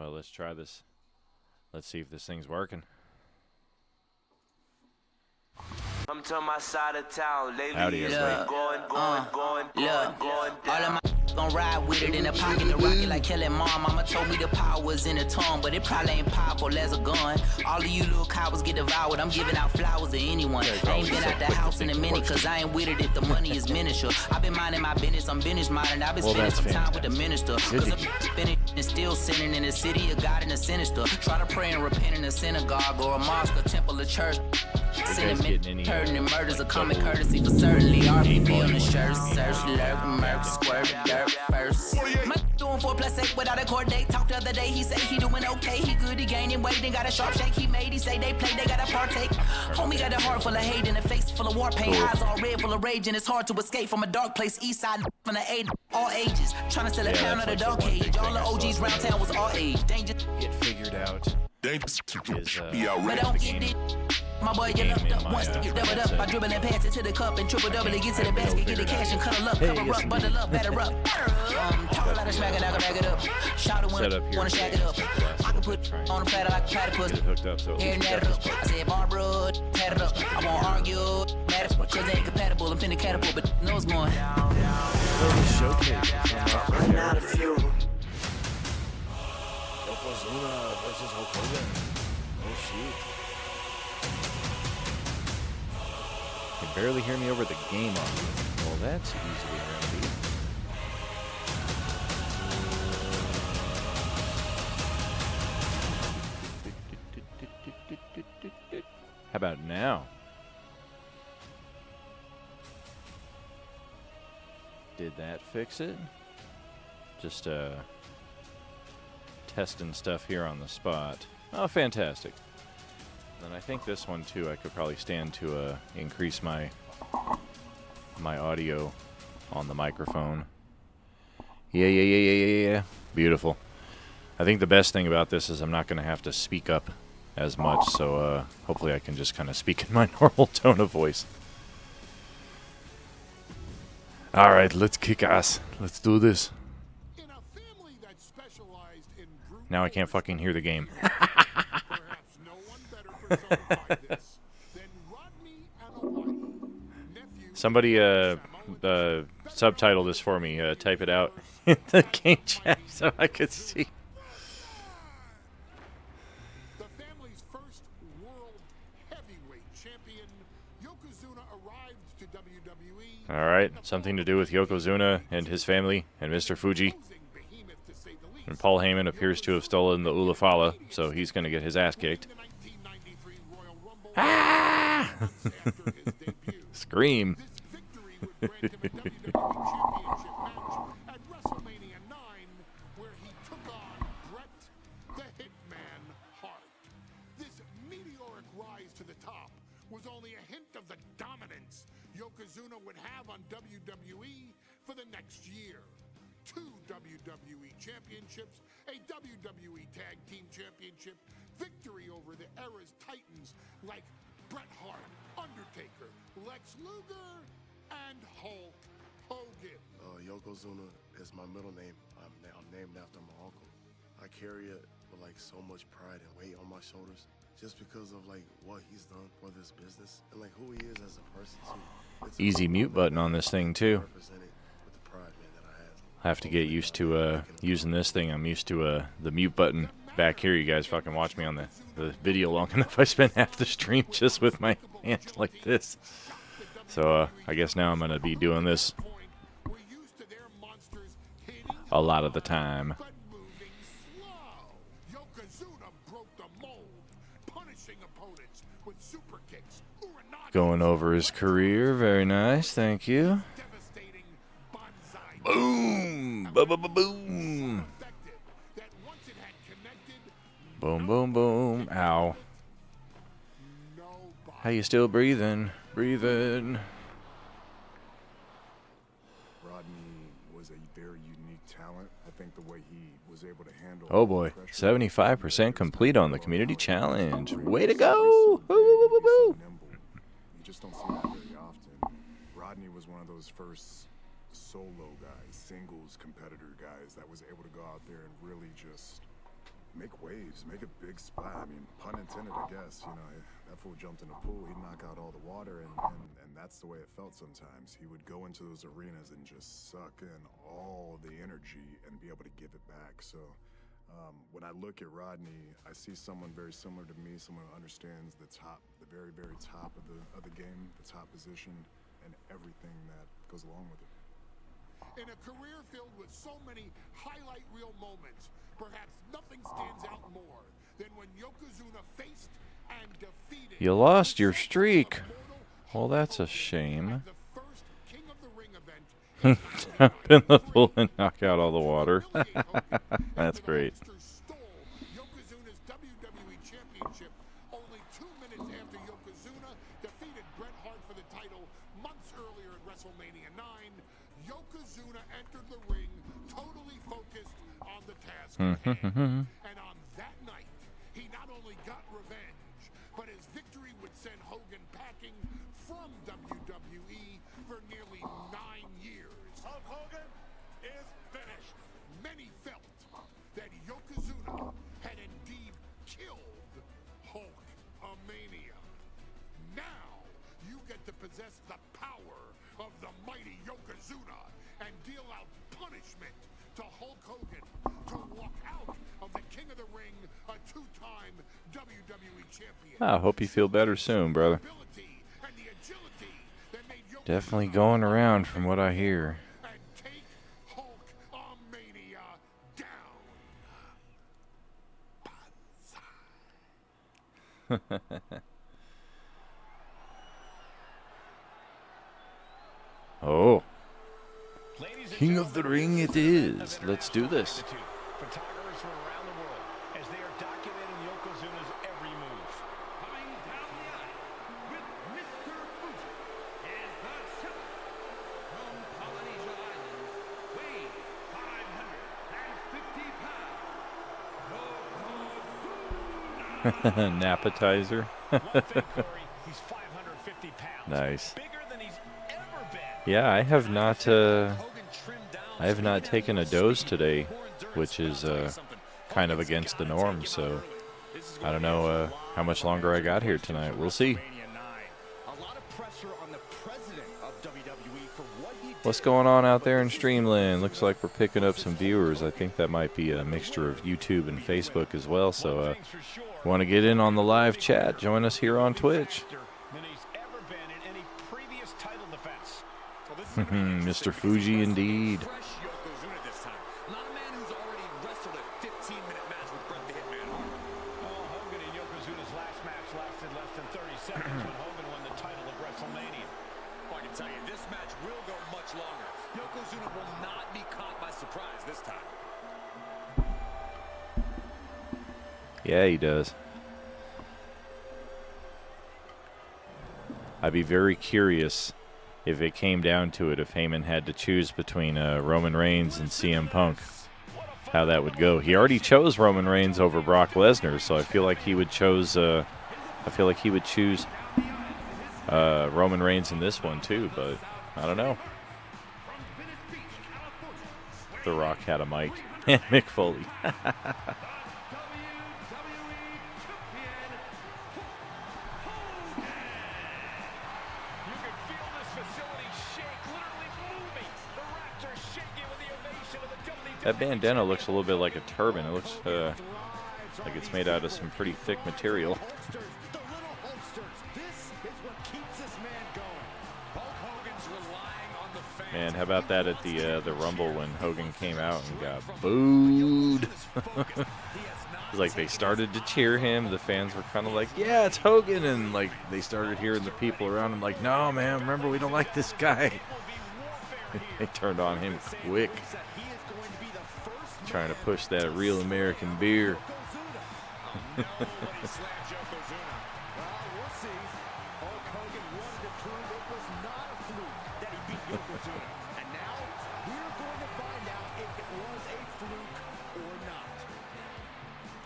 Well, let's try this. Let's see if this thing's working. I'm to my side of town. Howdy, everybody. Going. All of my gon' ride with it in the pocket, the rocket like killing mom. Mama told me the power was in the tongue, but it probably ain't powerful as a gun. All of you little cowards get devoured. I'm giving out flowers to anyone. I ain't been out the house in a minute, cause I ain't with it if the money is miniature. I've been minding my business, I'm business minding. I've been spending some time with the minister. Cause I'm spending and still sinning in the city of God and the sinister. Try to pray and repent in a synagogue or a mosque, a temple, a church. Sentiment, hurting and murders, a common courtesy for certainly. RPP on the shirt, search, lurk, murk, squirt, dirt first. My doing 4+8 without a court date. Talked the other day, he said he doing okay. He good, he gaining weight, then got a sharp shake. He made, he say they play, they gotta partake. Homie got a heart full of hate and a face full of war paint. Eyes all red, full of rage, and it's hard to escape from a dark place. East side from the 8, all ages. Trying to sell a pound of the dog cage. All the OGs round town was all age. Danger. Get figured out. Is But don't get it. My boy get up once to get doubled up. I dribble and pass it to the cup and triple double it. Get to the basket, get the cash and cuddle up. Cover up, bundle up, batter up. Talk a lot of smack and I can back it up. Shout it wanna shag it up. I can put on the platter like a platypus. Hair natted up. I said Barbara, tatted up. I won't argue, mad cause they ain't compatible. I'm finna catapult, but nose going. I'm not a few. Yokozuna versus Hulk Hogan. Oh shoot. You can barely hear me over the game audio. Well, that's easily remedied. How about now? Did that fix it? Just testing stuff here on the spot. Oh, fantastic. And I think this one too, I could probably stand to increase my audio on the microphone. Yeah. Beautiful. I think the best thing about this is I'm not going to have to speak up as much, so hopefully I can just kind of speak in my normal tone of voice. All right, let's kick ass. Let's do this. Now I can't fucking hear the game. Somebody subtitle this for me. Type it out in the game chat so I could see. The family's first world heavyweight champion, Yokozuna, arrived to WWE. All right, something to do with Yokozuna and his family and Mr. Fuji. And Paul Heyman appears to have stolen the Ulafala, so he's going to get his ass kicked. Ah! Scream. Yokozuna would have on WWE for the next year. 2 WWE championships, a WWE Tag Team Championship, victory over the era's titans like Bret Hart, Undertaker, Lex Luger, and Hulk Hogan. Yokozuna is my middle name. I'm named after my uncle. I carry it with like so much pride and weight on my shoulders just because of like what he's done for this business and like who he is as a person too. Easy mute button on this thing too. I have to get used to using this thing. I'm used to the mute button back here. You guys fucking watch me on the video long enough. I spent half the stream just with my hand like this. So I guess now I'm going to be doing this a lot of the time. Going over his career. Very nice. Thank you. Boom! Boom! Boom, boom, boom. Ow. How you still breathing? Breathing. Rodney was a very unique talent. I think the way he was able to handle. Oh boy, 75% complete on the community challenge. Way to go! Woo, woo, woo, woo. You just don't see that very often. Rodney was one of those first solo guys, singles competitor guys that was able to go out there and really just make waves, make a big splash. I mean, pun intended, I guess. You know, that fool jumped in a pool, he'd knock out all the water, and that's the way it felt sometimes. He would go into those arenas and just suck in all the energy and be able to give it back. So when I look at Rodney, I see someone very similar to me, someone who understands the top, the very, very top of the game, the top position, and everything that goes along with it. In a career filled with so many highlight reel moments, perhaps nothing stands out more than when Yokozuna faced and defeated. You lost your streak. Well, that's a shame. The first King of the Ring event. Jump in the pool and knock out all the water. That's great. Stole Yokozuna's WWE Championship only 2 minutes after Yokozuna defeated Bret Hart for the title months earlier at WrestleMania 9. Yokozuna entered the ring totally focused on the task at hand. And on that night, he not only got revenge, but his victory would send Hogan packing from WWE for nearly 9 years. Hulk Hogan is finished. Many felt that Yokozuna had indeed killed Hulkamania. Now you get to possess the power of the mighty Yokozuna and deal out punishment to Hulk Hogan to walk out of the King of the Ring, a 2-time WWE champion. I hope you feel better soon, brother. And the agility that made Yokozuna Definitely going around from what I hear. and take Hulkamania down. Oh. King of the Ring it is. Let's do this. Photographers from around the world as they are documenting Yokozuna's every move. Coming down the aisle with Mr. Fuji is the champ from Polynesia Islands, weighing 550 pounds. Yokozuna. An appetizer. One thing, Corey, he's 550 pounds. Nice. Bigger than he's ever been. Yeah, I have not taken a dose today, which is kind of against the norm, so I don't know how much longer I got here tonight. We'll see. What's going on out there in Streamland? Looks like we're picking up some viewers. I think that might be a mixture of YouTube and Facebook as well, so want to get in on the live chat, join us here on Twitch. Mr. Fuji indeed. Not a man who's already wrestled a 15-minute match with Bret the Hitman Hart. Hogan and Yokozuna's last match lasted less than 30 seconds when Hogan won the title of WrestleMania. I can tell you, this match will go much longer. Yokozuna will not be caught by surprise this time. Yeah, he does. I'd be very curious if it came down to it, if Heyman had to choose between Roman Reigns and CM Punk, how that would go. He already chose Roman Reigns over Brock Lesnar, so I feel like he would choose. I feel like he would choose Roman Reigns in this one too, but I don't know. The Rock had a mic. Mick Foley. That bandana looks a little bit like a turban. It looks like it's made out of some pretty thick material. Man, how about that at the Rumble when Hogan came out and got booed? It was like they started to cheer him. The fans were kind of like, yeah, it's Hogan. And like they started hearing the people around him like, no, man, remember, we don't like this guy. They turned on him quick. Trying to push that real American beer.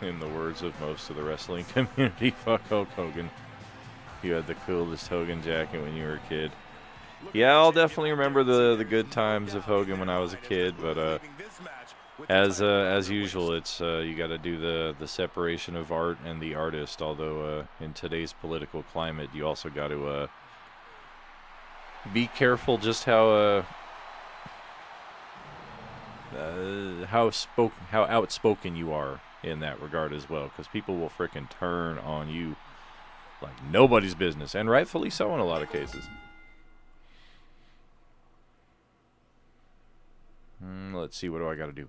In the words of most of the wrestling community, fuck Hulk Hogan. You had the coolest Hogan jacket when you were a kid. Yeah, I'll definitely remember the good times of Hogan when I was a kid, but As usual, it's you got to do the separation of art and the artist. Although in today's political climate, you also got to be careful just how outspoken you are in that regard as well, because people will frickin' turn on you like nobody's business, and rightfully so in a lot of cases. Let's see, what do I got to do?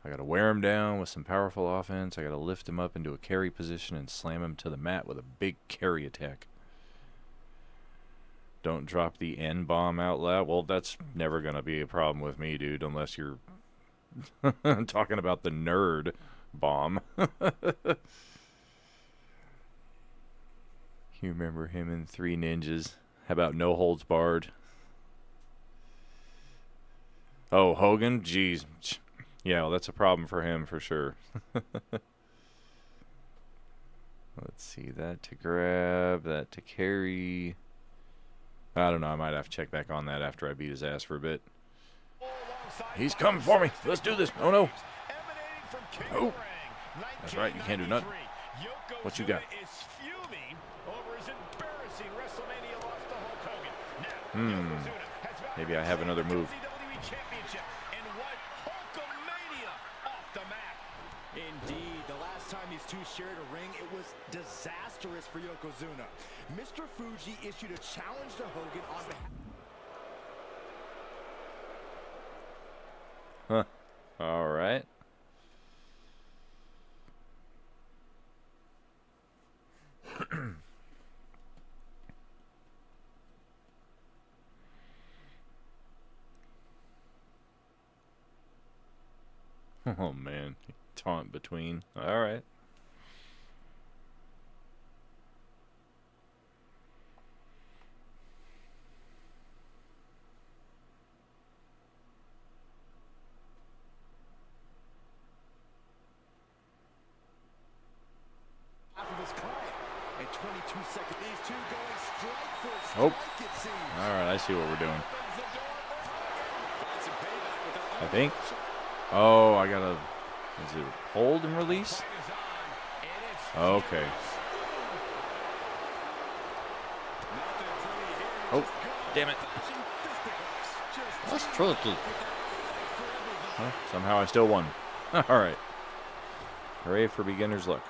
I got to wear him down with some powerful offense. I got to lift him up into a carry position and slam him to the mat with a big carry attack. Don't drop the N-bomb out loud. Well, that's never going to be a problem with me, dude, unless you're talking about the nerd bomb. You remember him in Three Ninjas? How about No Holds Barred? Oh, Hogan? Jeez. Yeah, well, that's a problem for him for sure. Let's see, that to grab, that to carry. I don't know, I might have to check back on that after I beat his ass for a bit. He's coming for me. Let's do this. Oh, no. Oh. That's right, you can't do nothing. What you got? Maybe I have another move. Indeed, the last time these two shared a ring, it was disastrous for Yokozuna. Mr. Fuji issued a challenge to Hogan on behalf. Huh. All right. Oh, man. Taunt between. All right. In 22 seconds, these two going strike for strike, Oh. it seems. All right, I see what we're doing. I think. Oh, I gotta. Is it hold and release? Okay. Oh, damn it. That's tricky. Well, somehow I still won. All right. Hooray for beginner's luck.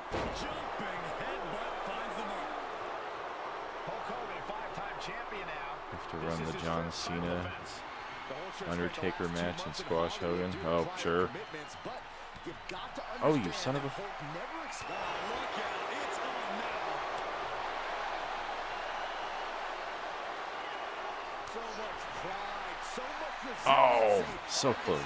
Have to run the John Cena Undertaker match and squash Hogan. Oh, sure. Oh, you son of a... Oh, so close.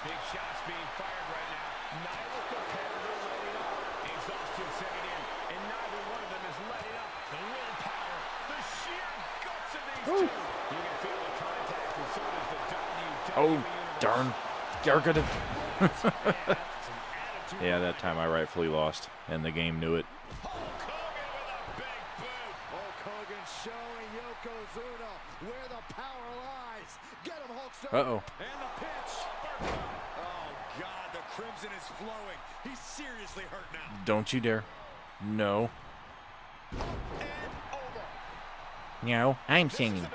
Big shots being fired right now. Neither competitor letting up. Exhaustion setting in, and neither one of them is letting up. The willpower, the sheer guts of these two. You can feel the contact, and so does the WWE. Oh, darn. Gargada. Yeah, that time I rightfully lost, and the game knew it. Hulk Hogan with a big boot. Hulk Hogan showing Yokozuna where the power lies. Get him, Hulkster. Uh-oh. And the pitch. Oh, God, the crimson is flowing. He's seriously hurt now. Don't you dare. No. And over. No, I'm singing.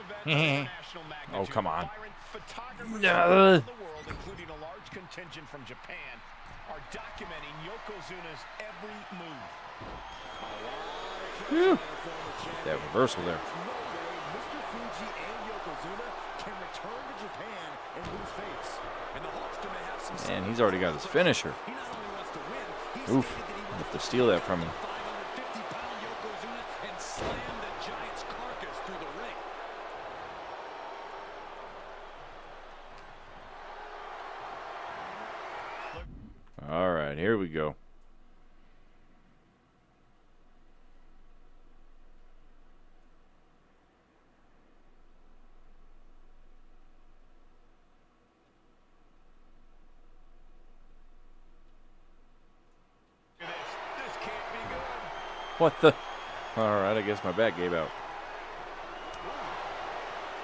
Oh, come on. No. The world, including a large contingent from Japan, are documenting Yokozuna's every move. Whew. That reversal there. Mr. Fuji and Yokozuna can return to Japan and lose face. And the Hulk's gonna have some. Man, he's already got his finisher. He not only wants to win, he's Oof. stated that he I wants have to steal that from him. 550-pound Yokozuna and slam the Giant's carcass through the ring. All right, here we go. This can't be good. What the? All right, I guess my back gave out.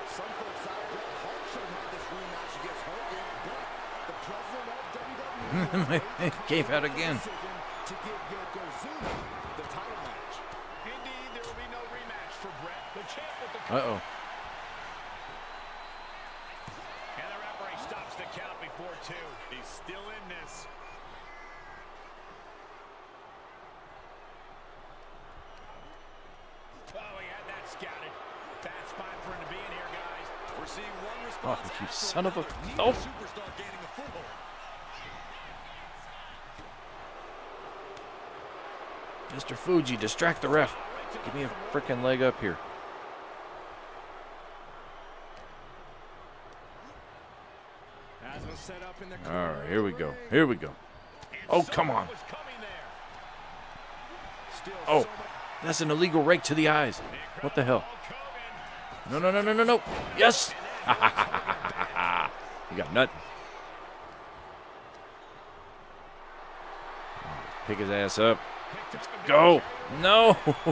Some folks thought Bret Hart should have had this rematch against Hogan, but the president of WWE Gave out again. to give Yokozuna the title match. Indeed, there will be no rematch for Brett. The champ with the Uh-oh. And the referee stops the count before 2. He's still in this. Oh, he had that scouted. Bad spot for him to be in here, guys. We're seeing one Oh, response. you after son of a... another. Neither Oh. superstar gaining a foothold. Mr. Fuji, distract the ref. Give me a freaking leg up here. As was set up in the All corner right, here we of the go. ring. Here we go. Oh, come on. Was coming there. Still Oh, so much- that's an illegal rake to the eyes. What the hell? No, no, no, no, no, no. Yes. You got nothing. Pick his ass up. Let's go. No. And here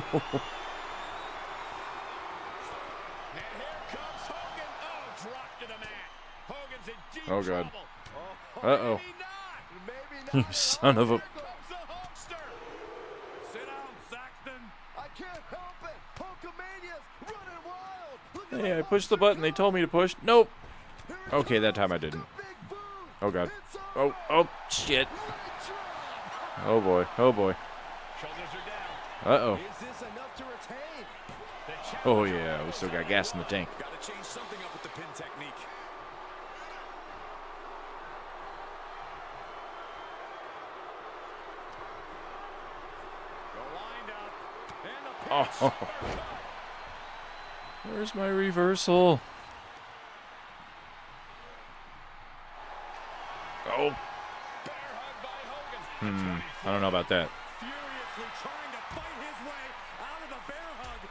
comes Hogan. Oh, drop to the mat. Hogan's in deep Oh, God. trouble. Uh-oh. Maybe not. Maybe You not. son of a... Here comes the Hulkster. Sit down, Saxton. I can't help it. Hulkamania's running wild. Look at Hey, I the pushed the button. They told me to push. Nope. Okay, that time I didn't. Oh, God. Oh, oh, shit. Oh, boy. Oh, boy. Shoulders are down. Uh-oh. Is this enough to retain? The champ Oh, yeah. We still got gas in the tank. Got to change something up with the pin technique. go lined up. And the pin Oh. Where's my reversal? Oh. bear hug by Hogan. I don't know about that. Furiously trying to fight his way out of the bear hug.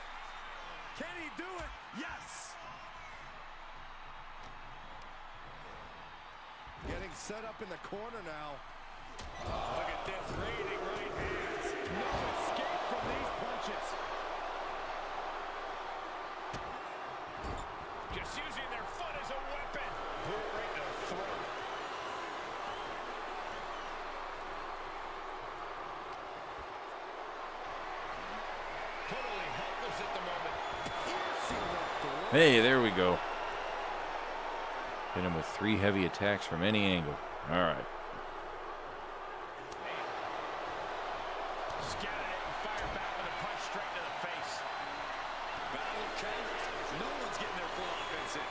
Can he do it? Yes. Getting set up in the corner now. Look at this raining right hands. No escape from these punches. Just using their foot as a weapon. Boot right to the throat. Totally helpless at the moment. Hey, there we go. Hit him with 3 heavy attacks from any angle. All right. Scattered it and fired back with a punch straight to the face. Battle of counters. No one's getting their full offense in.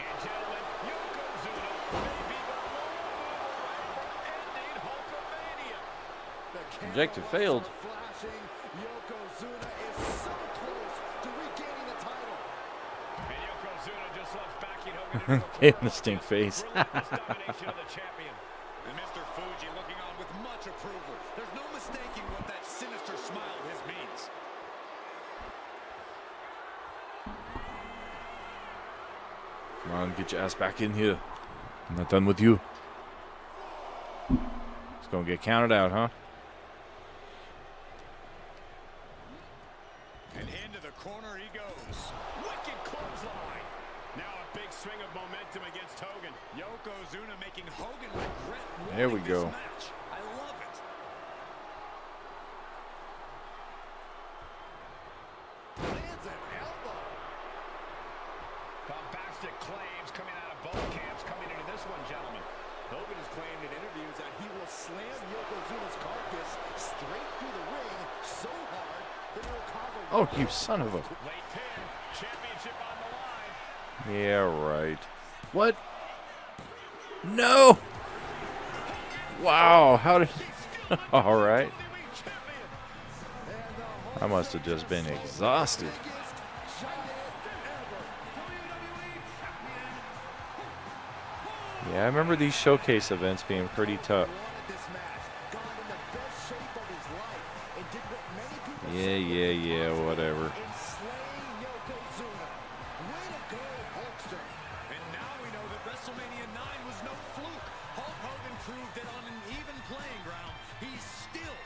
And gentlemen, Yokozuna may be the one move away from ending Hulkamania. The Objective camera failed. lights are flashing. Yokozuna is so close to regaining the title. And Yokozuna just loves backing Hogan into a Gave him corner. the stink face. Relentless domination of the champion. And Mr. Fuji looking on with much approval. There's no mistaking what that sinister smile of his means. Come on, get your ass back in here. I'm not done with you. It's going to get counted out, huh? And into the corner he goes. Wicked clothesline. Now a big swing of momentum against Hogan. Yokozuna making Hogan regret There we wanting go. this match. I love it. Lands an elbow. Bombastic claims coming out of both camps coming into this one, gentlemen. Hogan has claimed in interviews that he will slam Yokozuna's carcass straight through the ring so hard that it will cause a... Oh, you son of a... Late pin. Championship on the line. Yeah, right. What? No! Wow, how did... All right. I must have just been exhausted. Yeah, I remember these showcase events being pretty tough. Yeah, whatever. And now we know that WrestleMania 9 was no fluke. Hulk Hogan proved that on an even playing ground, he's still...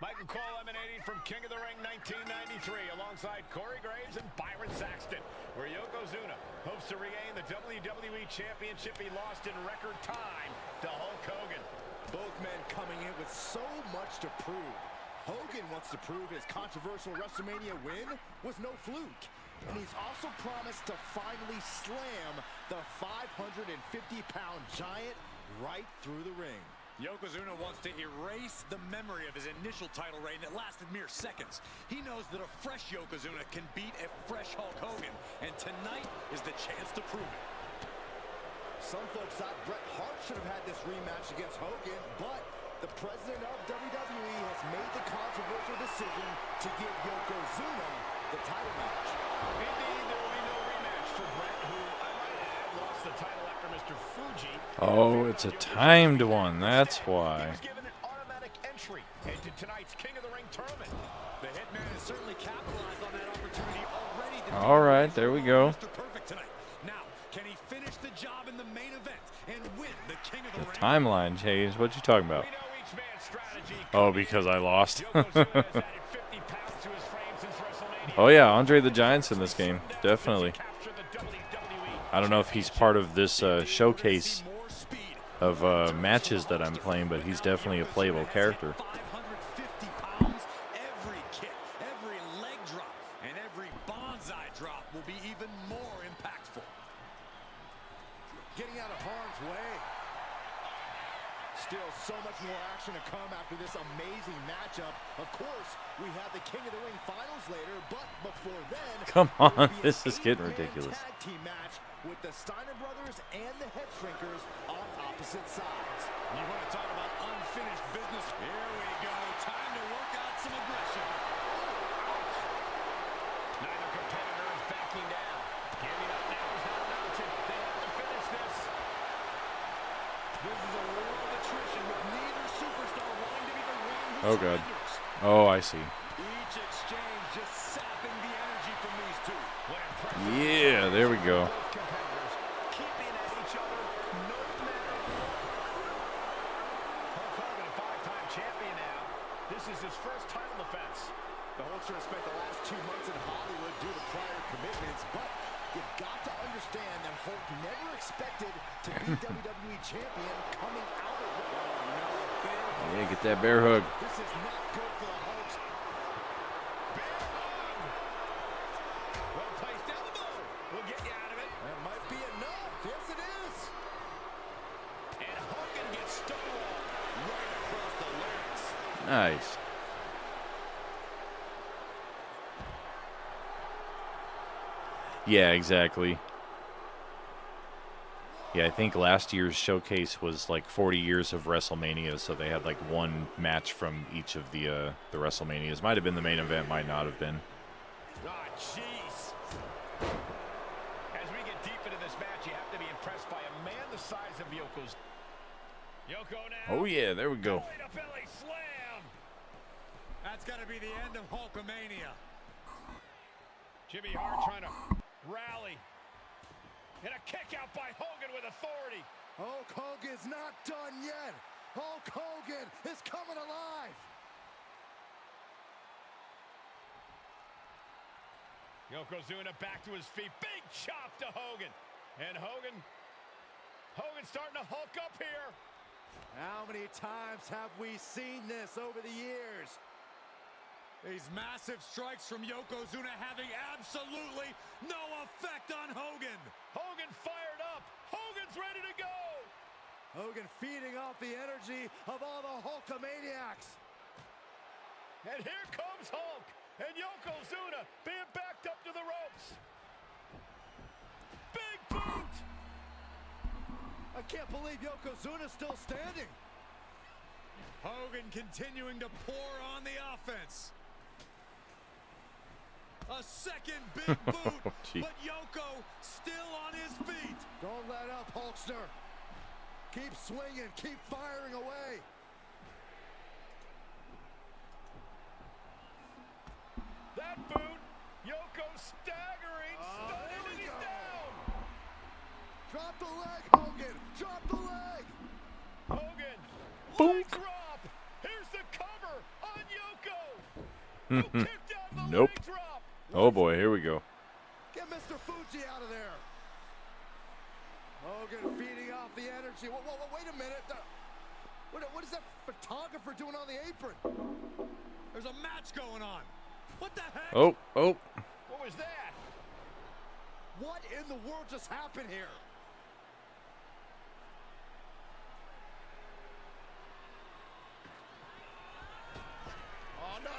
My call emanating from King of the Ring 1993 alongside Corey Graves and Byron Saxton, where Yokozuna hopes to regain the WWE Championship he lost in record time to Hulk Hogan. Both men coming in with so much to prove. Hogan wants to prove his controversial WrestleMania win was no fluke. And he's also promised to finally slam the 550-pound giant right through the ring. Yokozuna wants to erase the memory of his initial title reign that lasted mere seconds. He knows that a fresh Yokozuna can beat a fresh Hulk Hogan, and tonight is the chance to prove it. Some folks thought Bret Hart should have had this rematch against Hogan, but the president of WWE has made the controversial decision to give Yokozuna the title match. Indeed, there will be no rematch for Bret, who, I might add, lost the title after Mr. Fuji. Oh, it's a timed one. That's why. He was given an automatic entry into tonight's King of the Ring tournament. The Hitman has certainly capitalized on that opportunity already. All right, there we go. Mr. Perfect tonight. Now, can he finish the job in the main event and win the King of the Ring? Timeline change. What you talking about? We know each man's strategy. Oh, because I lost. Yokozuna has added 50 pounds to his frame since WrestleMania. Oh yeah, Andre the Giant's in this game, definitely. Capture the WWE. I don't know if he's part of this showcase of matches that I'm playing, but he's definitely a playable character. 550 pounds, every kick, every leg drop, and every bonsai drop will be even more impactful. Getting out of harm's way. Still so much more action to come after this amazing matchup. Of course, we have the King of the Ring finals later, but before then, Come on, there will be this an is getting 8-man ridiculous. Tag team match with the Steiner brothers and the Head Shrinkers on opposite sides. You want to talk about unfinished business? Here we go. Time to work out some aggression. Neither competitor is backing down. Giving up now is not an option. They have to finish this. This is a war of attrition with neither superstar wanting to be the one who Oh god. surrenders. Oh, I see. Each exchange just sapping the energy from these two. What impressive. Yeah, there we go. Both competitors keeping at each other no matter what. Hulk Hogan, a 5-time champion now. This is his first title defense. The Hulkster has spent the last 2 months in Hollywood due to prior commitments, but you've got to understand that Hulk never expected to be WWE champion coming out of it. Yeah, get that bear hug. This is not good for the Hulks. Well placed elbow will get you out of it. That might be enough. Yes, it is. And Hogan gets stonewalled right across the larynx. Nice. Yeah, exactly. Yeah, I think last year's showcase was like 40 years of WrestleMania, so they had like one match from each of the WrestleManias. Might have been the main event, might not have been. Ah, jeez. As we get deep into this match, you have to be impressed by a man the size of Yoko's. Yoko now. Oh yeah, there we go. Belly to belly slam. That's got to be the end of Hulkamania. Jimmy Hart trying to rally. And a kick out by Hogan with authority. Hulk Hogan's not done yet. Hulk Hogan is coming alive. Yokozuna back to his feet. Big chop to Hogan. And Hogan's starting to hulk up here. How many times have we seen this over the years? These massive strikes from Yokozuna having absolutely no effect on Hogan. Hogan fired up. Hogan's ready to go. Hogan feeding off the energy of all the Hulkamaniacs. And here comes Hulk. And Yokozuna being backed up to the ropes. Big boot. I can't believe Yokozuna's still standing. Hogan continuing to pour on the offense. A second big boot, Gee. but Yoko still on his feet. Don't let up, Hulkster. Keep swinging, keep firing away. That boot. Yoko staggering. Stunning, and he's down. Drop the leg, Hogan. Drop the leg. Hogan. Boom. Leg drop. Here's the cover on Yoko. Nope. Oh boy, here we go. Get Mr. Fuji out of there. Hogan feeding off the energy. Whoa, wait a minute. What is that photographer doing on the apron? There's a match going on. What the heck? Oh. What was that? What in the world just happened here? Oh, no.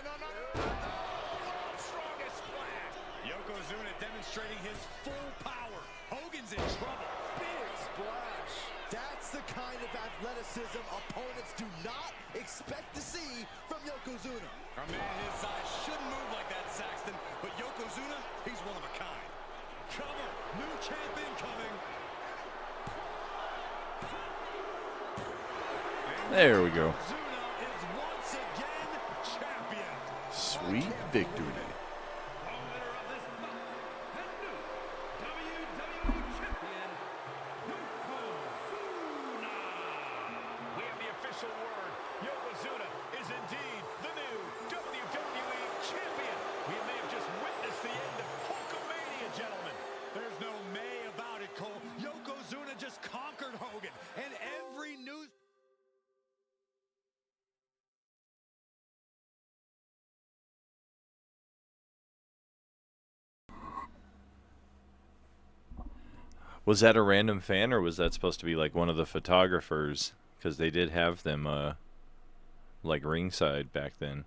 World's strongest splash. Yokozuna demonstrating his full power. Hogan's in trouble. Big splash. That's the kind of athleticism opponents do not expect to see from Yokozuna. A man his size shouldn't move like that, Saxton, but Yokozuna, he's one of a kind. Cover, new champ incoming. There we go. Yokozuna is once again champion. Sweet victory. The winner of this bout, and new WWE champion, Yokozuna. We have the official word. Yokozuna is indeed the new WWE champion. We may have just witnessed the end of Hulkamania, gentlemen. There's no may about it, Cole. Yokozuna just conquered Hogan, and every news... Was that a random fan, or was that supposed to be like one of the photographers? Because they did have them like ringside back then.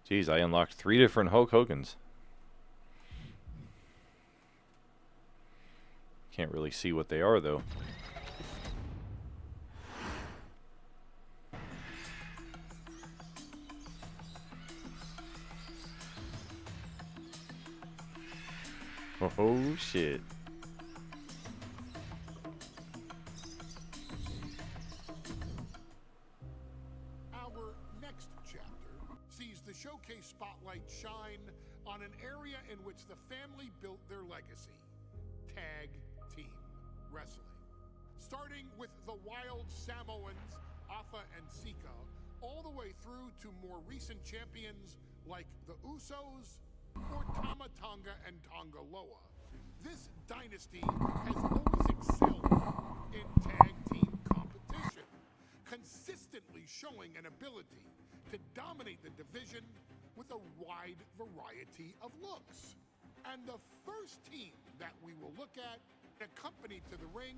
Jeez, I unlocked 3 different Hulk Hogans. Can't really see what they are though. Oh shit. Our next chapter sees the showcase spotlight shine on an area in which the family built their legacy: tag team wrestling. Starting with the Wild Samoans, Afa and Sika, all the way through to more recent champions like the Usos or Tama Tonga and Tonga Loa. This dynasty has always excelled in tag team competition, consistently showing an ability to dominate the division with a wide variety of looks. And the first team that we will look at, accompanied to the ring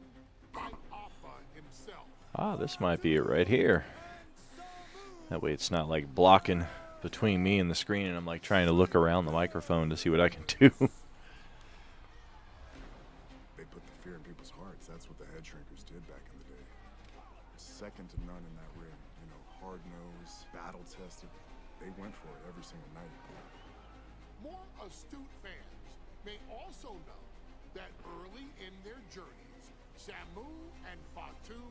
by Afa himself. Ah, this might be it right here. That way it's not like blocking between me and the screen and I'm like trying to look around the microphone to see what I can do. They put the fear in people's hearts. That's what the head shrinkers did back in the day. Second to none in that ring. You know, hard-nosed, battle-tested. They went for it every single night. More astute fans may also know that early in their journeys, Samu and Fatu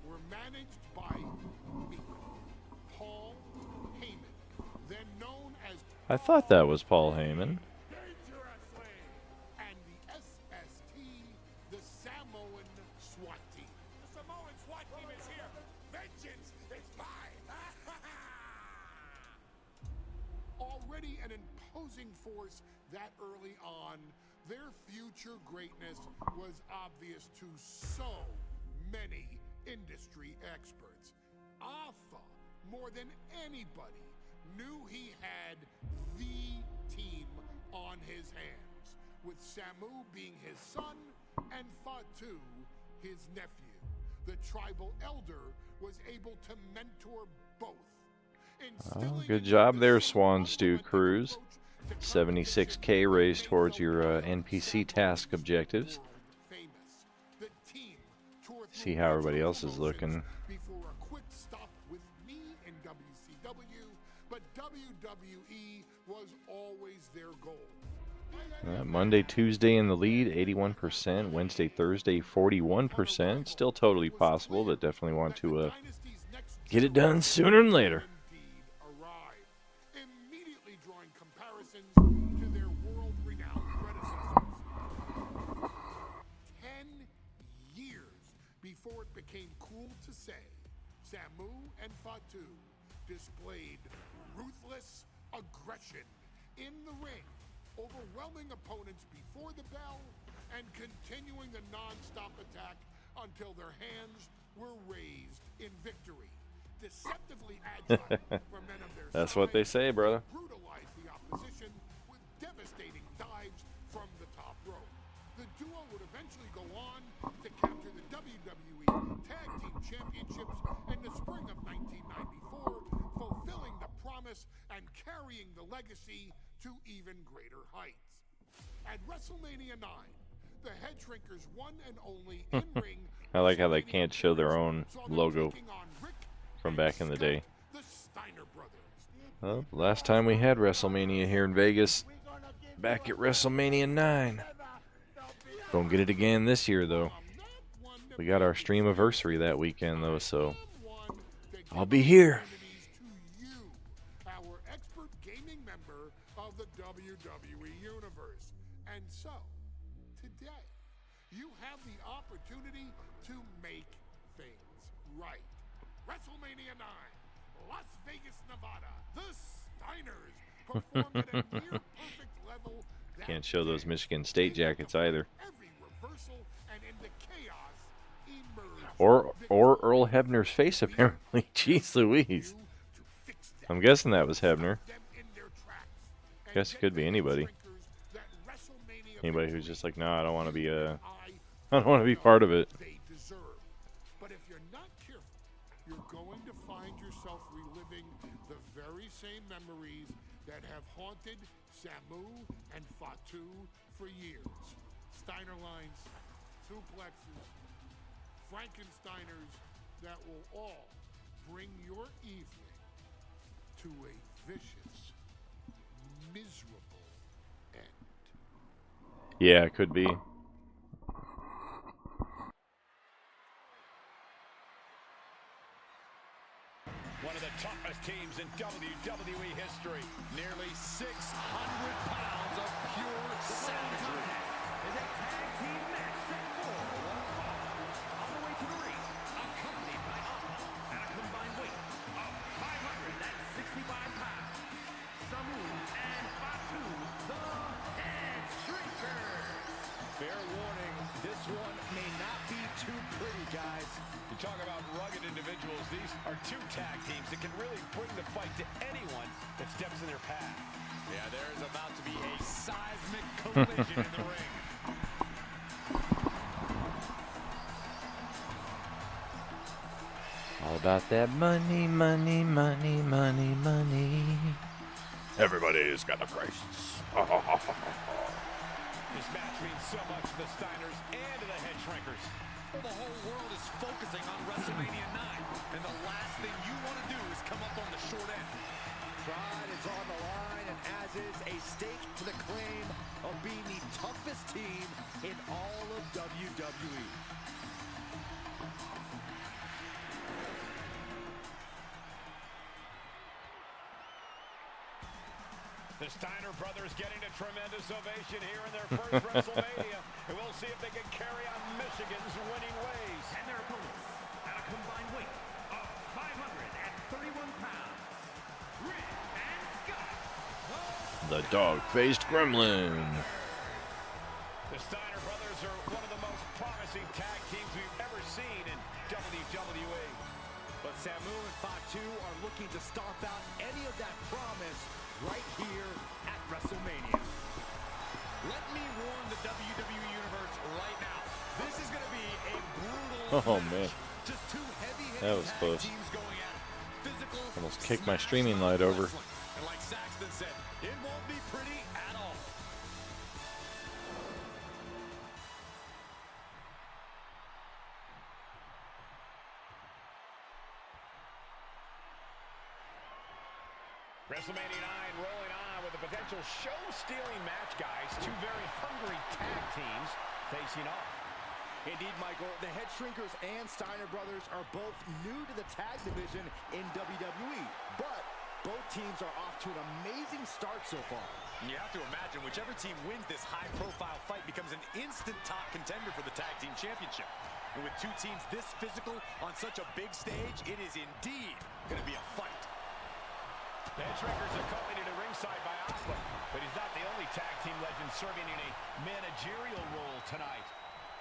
were managed by me, Paul Heyman, then known as I thought that was Paul Heyman. Dangerously, and the SST, the Samoan SWAT team. The Samoan SWAT team is here. Vengeance is mine. Already an imposing force that early on, their future greatness was obvious to so many industry experts. Afa, more than anybody, knew he had the team on his hands, with Samu being his son and Fatu his nephew. The tribal elder was able to mentor both. Good job there, Swan Stew Cruise. 76K raised towards your NPC task objectives. See how everybody else is looking. Before a quick stop with me in WCW, but WWE was always their goal. Monday, Tuesday in the lead, 81%. Wednesday, Thursday, 41%. Still totally possible, but definitely want to get it done sooner than later. Immediately drawing comparisons to their world-renowned predecessors. 10 years before it became cool to say, Samu and Fatu displayed ruthless aggression in the ring, overwhelming opponents before the bell and continuing the non-stop attack until their hands were raised in victory. Deceptively agile for men of their That's what they say, brother. brutalize the opposition with devastating dives from the top rope. The duo would eventually go on to capture the WWE Tag Team Championships in the spring of 1994, fulfilling the promise and carrying the legacy to even greater heights. At WrestleMania 9, the Head Shrinkers won and only in-ring. I like how they can't show their own logo from back in the day. The Steiner brothers. Well, last time we had WrestleMania here in Vegas, back at WrestleMania 9. Don't get it again this year, though. We got our streamiversary that weekend, though, so I'll be here. Our expert gaming member of the WWE Universe. And so, today, you have the opportunity to make things right. WrestleMania 9, Las Vegas, Nevada. The Steiners performed at a near perfect level. Can't show those Michigan State jackets either. Every reversal and into chaos emerged. Or Earl Hebner's face, apparently. Jeez Louise. I'm guessing that was Hebner. Guess it could be anybody. Anybody who's just like, no, I don't want to be I don't want to be part of it. They deserve. But if you're not careful, you're going to find yourself reliving the very same memories that have haunted Samu and Fatu for years. Steiner lines, suplexes, Frankensteiners that will all bring your evening to a vicious, miserable end. Yeah, it could be. One of the toughest teams in WWE history. Nearly 600 pounds of pure savagery. Is a tag team match set for 1 fall. On the way to the ring, accompanied by Alpha at a combined weight of 565 pounds. Samu and Fatu, the Head Shrinkers. Fair warning, this one may not be too pretty, guys. You talk about rugged individuals, these are two tag teams that can really bring the fight to anyone that steps in their path. Yeah, there's about to be a seismic collision in the ring. All about that money, money, money, money, money. Everybody's got a price. This match means so much to the Steiners and to the Head Shrinkers. The whole world is focusing on WrestleMania 9, and the last thing you want to do is come up on the short end. Pride is on the line, and as is a stake to the claim of being the toughest team in all of WWE. The Steiner brothers getting a tremendous ovation here in their first WrestleMania, and we'll see if they can carry on Michigan's winning ways. And their opponents at a combined weight of 531 pounds. Rick and Scott. The dog-faced gremlin. The Steiner brothers are one of the most promising tag teams we've ever seen in WWE. But Samu and Fatu are looking to stomp out any of that promise right here at WrestleMania. Let me warn the WWE Universe right now. This is going to be a brutal Oh, match. man. Just two heavy-hitting That was tag close. teams going at it. Physical, Almost kicked my streaming light over. wrestling. And like Saxton said, it won't be pretty at all. WrestleMania 9 rolling on with a potential show-stealing match, guys. Two very hungry tag teams facing off. Indeed, Michael, the Head Shrinkers and Steiner brothers are both new to the tag division in WWE, but both teams are off to an amazing start so far. You have to imagine whichever team wins this high-profile fight becomes an instant top contender for the tag team championship. And with two teams this physical on such a big stage, it is indeed going to be a fight. Headshrinkers accompanied at ringside by Aqua, but he's not the only tag team legend serving in a managerial role tonight.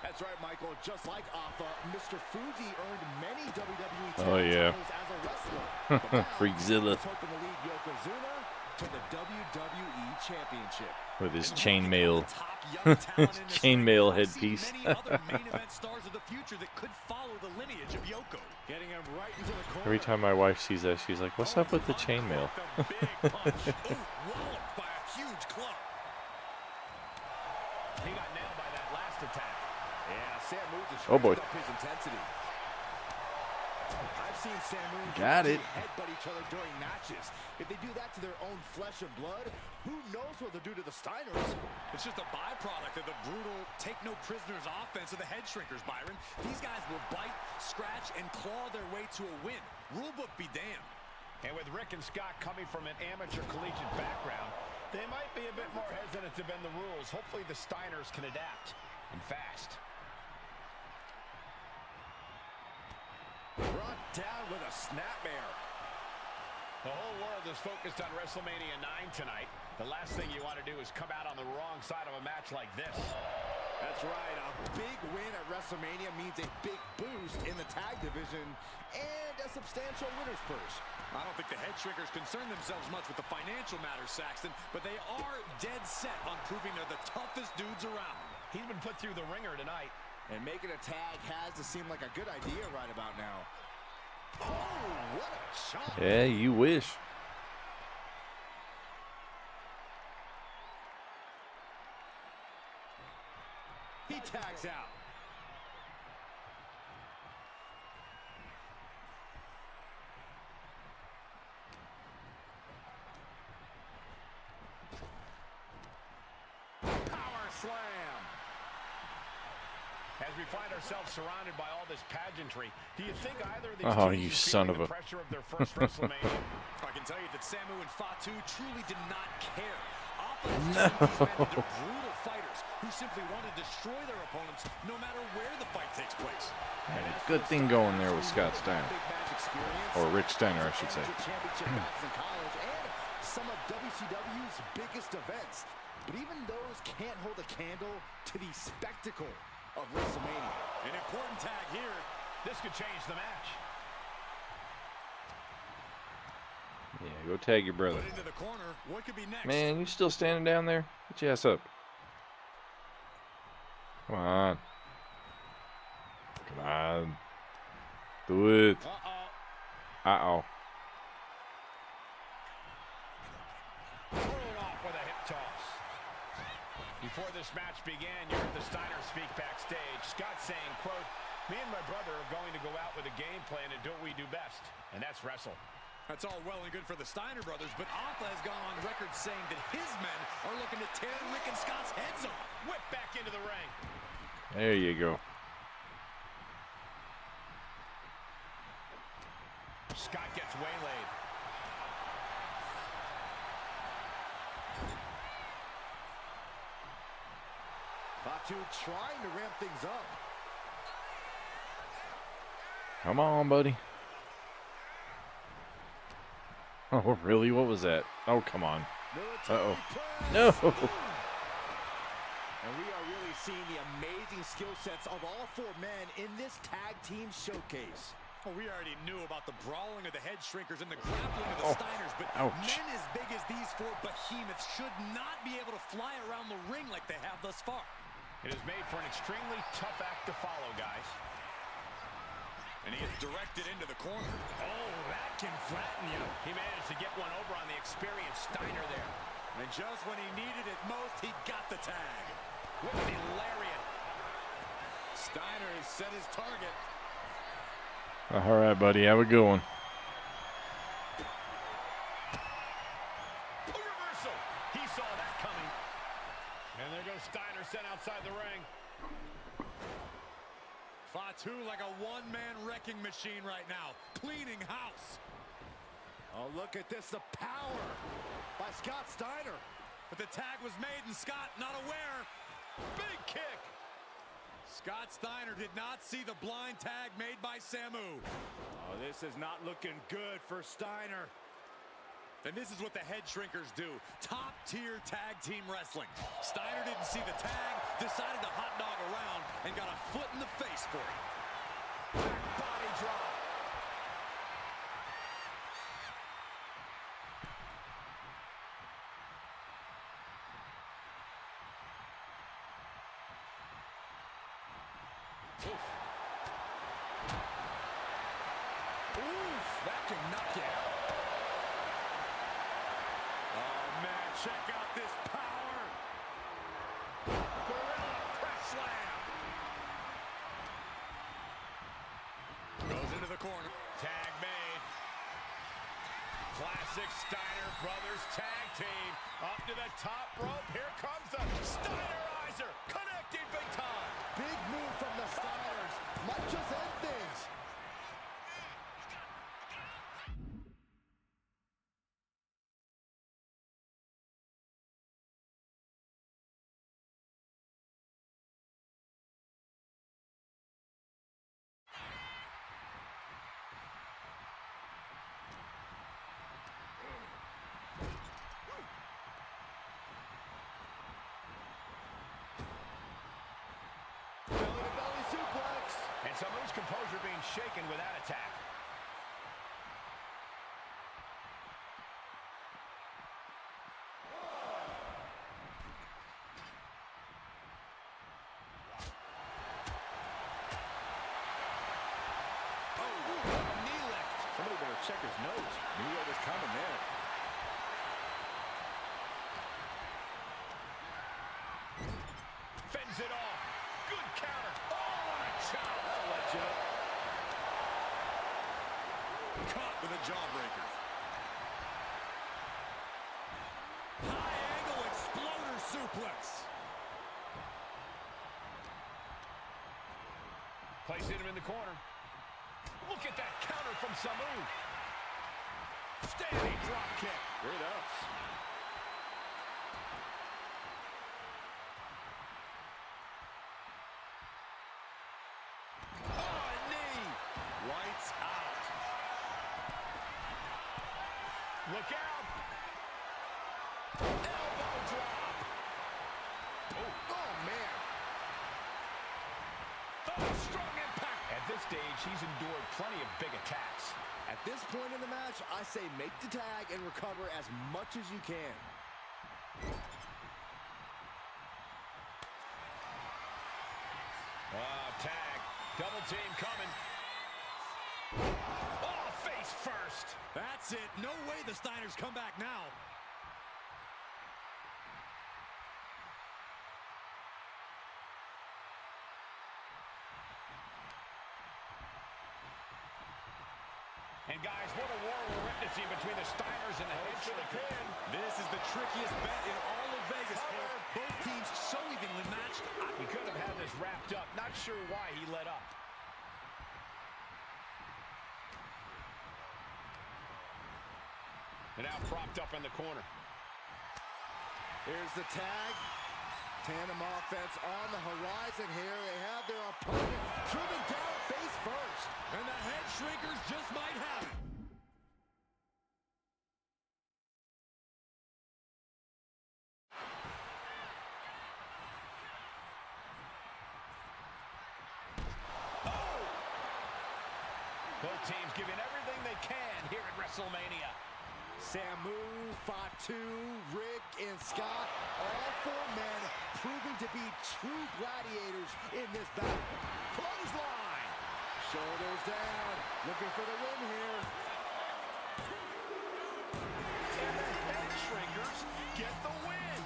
That's right, Michael. Just like Alpha, Mr. Fuji earned many WWE Oh, yeah. titles as a wrestler. But now, Freakzilla. he's hoping to lead Yokozuna to the WWE Championship. With his chainmail chainmail headpiece. Every time my wife sees that, she's like, "What's up with the chainmail?" He got nailed by that last attack. Yeah, Samu just Oh, boy. up his intensity. I've seen Samu Got it. headbutt each other during matches. If they do that to their own flesh and blood, who knows what they'll do to the Steiners? It's just a byproduct of the brutal take-no-prisoners offense of the Headshrinkers, Byron. These guys will bite, scratch, and claw their way to a win. Rulebook be damned. And with Rick and Scott coming from an amateur collegiate background, they might be a bit more hesitant to bend the rules. Hopefully the Steiners can adapt, and fast. Brought down with a snapmare. The whole world is focused on WrestleMania 9 tonight. The last thing you want to do is come out on the wrong side of a match like this. That's right. A big win at WrestleMania means a big boost in the tag division and a substantial winner's purse. I don't think the Headshrinkers concern themselves much with the financial matters, Saxton, but they are dead set on proving they're the toughest dudes around. He's been put through the ringer tonight. And making a tag has to seem like a good idea right about now. Oh, what a shot. Yeah, you wish. He tags out. Power slam. As we find ourselves surrounded by all this pageantry, do you think either of these Oh, teams you is son feeling of the a- pressure of their first WrestleMania? I can tell you that Samu and Fatu truly did not care. These men into brutal fighters who simply want to destroy their opponents no matter where the fight takes place. Had a good thing going there with Scott Steiner. Big match experience. Or Rich Steiner, I should say. Championship matches in college and some of WCW's biggest events. But even those can't hold a candle to the spectacle of WrestleMania. An important tag here. This could change the match. Yeah, go tag your brother. Put into the corner. What could be next? Man, you still standing down there? Get your ass up. Come on. Come on. Do it. Uh-oh. Thrown off with a hip toss. Before this match began, you heard the Steiners speak backstage. Scott saying, quote, "Me and my brother are going to go out with a game plan and do what we do best, and that's wrestle." That's all well and good for the Steiner brothers, but Alpha has gone on record saying that his men are looking to tear Rick and Scott's heads off. Whip back into the ring. There you go. Scott gets waylaid. Fatu trying to ramp things up. Come on, buddy. Oh, really? What was that? Oh, come on. Uh-oh. No! And we are really seeing the amazing skill sets of all four men in this tag team showcase. Well, we already knew about the brawling of the Headshrinkers and the grappling of the Steiners, but men as big as these four behemoths should not be able to fly around the ring like they have thus far. It is made for an extremely tough act to follow, guys. And he is directed into the corner. Oh, that can flatten you. He managed to get one over on the experienced Steiner there. And just when he needed it most, he got the tag. With the lariat. Steiner has set his target. All right, buddy. Have a good one. A reversal. He saw that coming. And there goes Steiner sent outside the ring. Fatu like a one-man wrecking machine right now, cleaning house. Oh, look at this, the power by Scott Steiner. But the tag was made and Scott not aware. Big kick. Scott Steiner did not see the blind tag made by Samu. Oh, this is not looking good for Steiner. And this is what the head shrinkers do. Top-tier tag team wrestling. Steiner didn't see the tag, decided to hot dog around, and got a foot in the face for it. Back body drop. Oof, that can knock you out. Oh, man, check out this power. Gorilla press slam. Goes into the corner. Tag made. Classic Steiner Brothers tag team. Up to the top rope. Here comes the Steinerizer. Connecting big time. Big move from the Steiners. Might just end things. Belly-to-belly suplex. And Samu's composure being shaken with that attack. Knee lift. Somebody better check his nose. Knew what was coming there. Fends it off. Good counter. Oh, what a chop. That'll let you up. Caught with a jawbreaker. High angle exploder suplex. Placing him in the corner. Look at that counter from Samu. Standing drop kick. Great ups. Oh, a knee. Lights out. Look out. Elbow drop. Oh, man. Oh, strong impact. At this stage, he's endured plenty of big attacks. At this point in the match, I say make the tag and recover as much as you can. Tag. Double team coming. Oh, face first. That's it. No way the Steiners come back now. And guys, what a war we're witnessing between the Steiners and the Head Shrinkers. This is the trickiest bet in all of Vegas. Both teams so evenly matched. He could have had this wrapped up. Not sure why he let up. And now propped up in the corner. Here's the tag. Tandem offense on the horizon here. They have their opponent driven down face first. And the Head Shrinkers just might have it. Both teams giving everything they can here at WrestleMania. Samu, Fatu, Rick, and Scott, all four men proving to be true gladiators in this battle. Clothesline. Shoulders down, looking for the win here. And the Head Shrinkers get the win.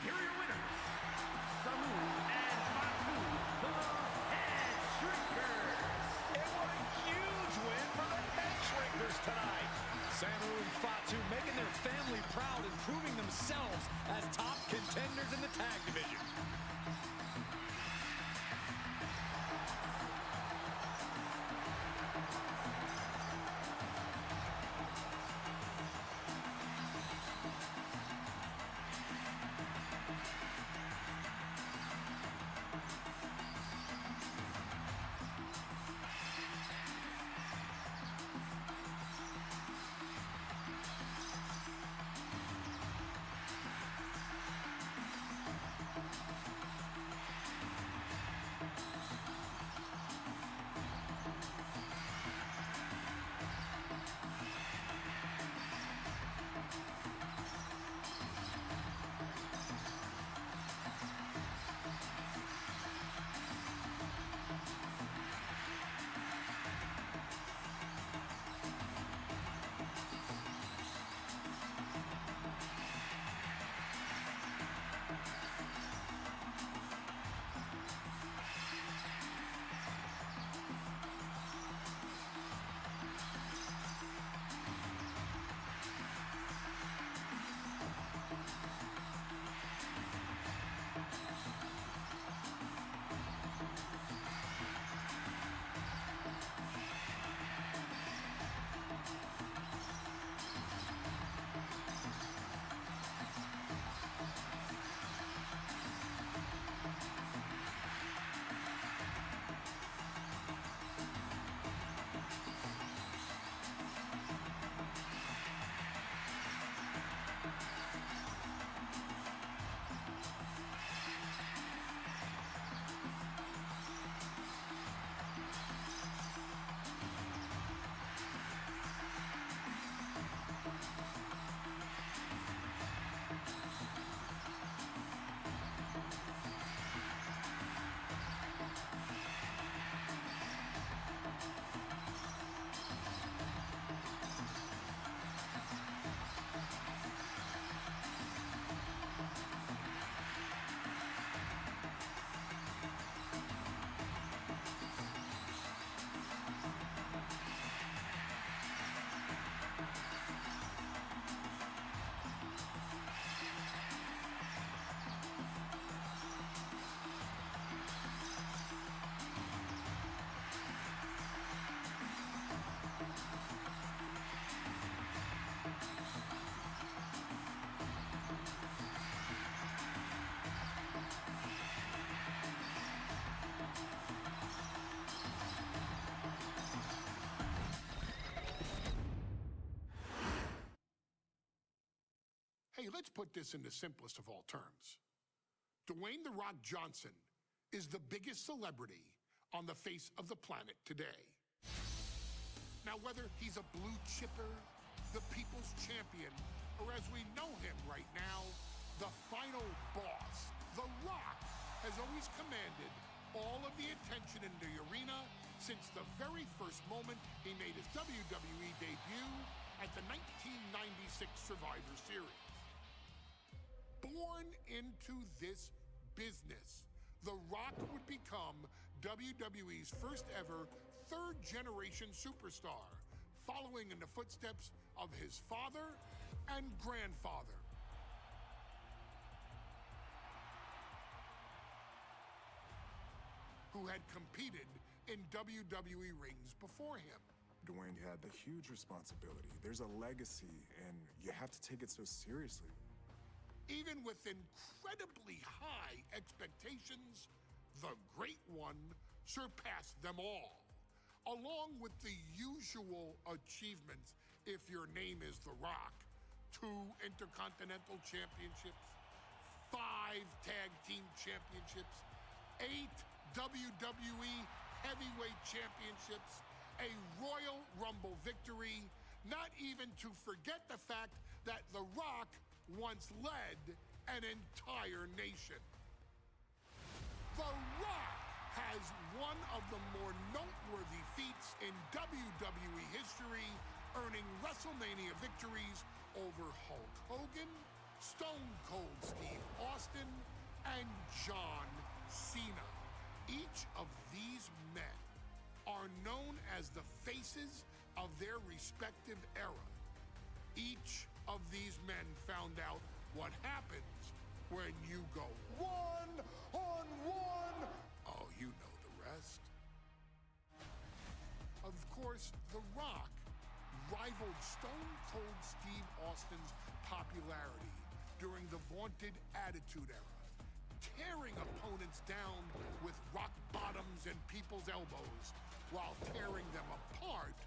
Here are your winners, Samu and Fatu, the Head Shrinkers. And what a huge win for the Head Shrinkers tonight. Samu and Fatu making their family proud and proving themselves as top contenders in the tag division. Let's put this in the simplest of all terms. Dwayne "The Rock" Johnson is the biggest celebrity on the face of the planet today. Now, whether he's a blue chipper, the people's champion, or as we know him right now, the final boss, The Rock has always commanded all of the attention in the arena since the very first moment he made his WWE debut at the 1996 Survivor Series. Born into this business, The Rock would become WWE's first ever third-generation superstar, following in the footsteps of his father and grandfather. Who had competed in WWE rings before him. Dwayne had the huge responsibility. There's a legacy, and you have to take it so seriously. Even with incredibly high expectations, the Great One surpassed them all, along with the usual achievements if your name is The Rock: 2 Intercontinental Championships, 5 Tag Team Championships, 8 WWE Heavyweight Championships, a Royal Rumble victory, not even to forget the fact that The Rock once led an entire nation. The Rock has one of the more noteworthy feats in WWE history, earning WrestleMania victories over Hulk Hogan, Stone Cold Steve Austin, and John Cena. Each of these men are known as the faces of their respective era. Each of these men found out what happens when you go one-on-one. Oh, you know the rest. Of course, The Rock rivaled Stone Cold Steve Austin's popularity during the vaunted Attitude Era, tearing opponents down with rock bottoms and people's elbows while tearing them apart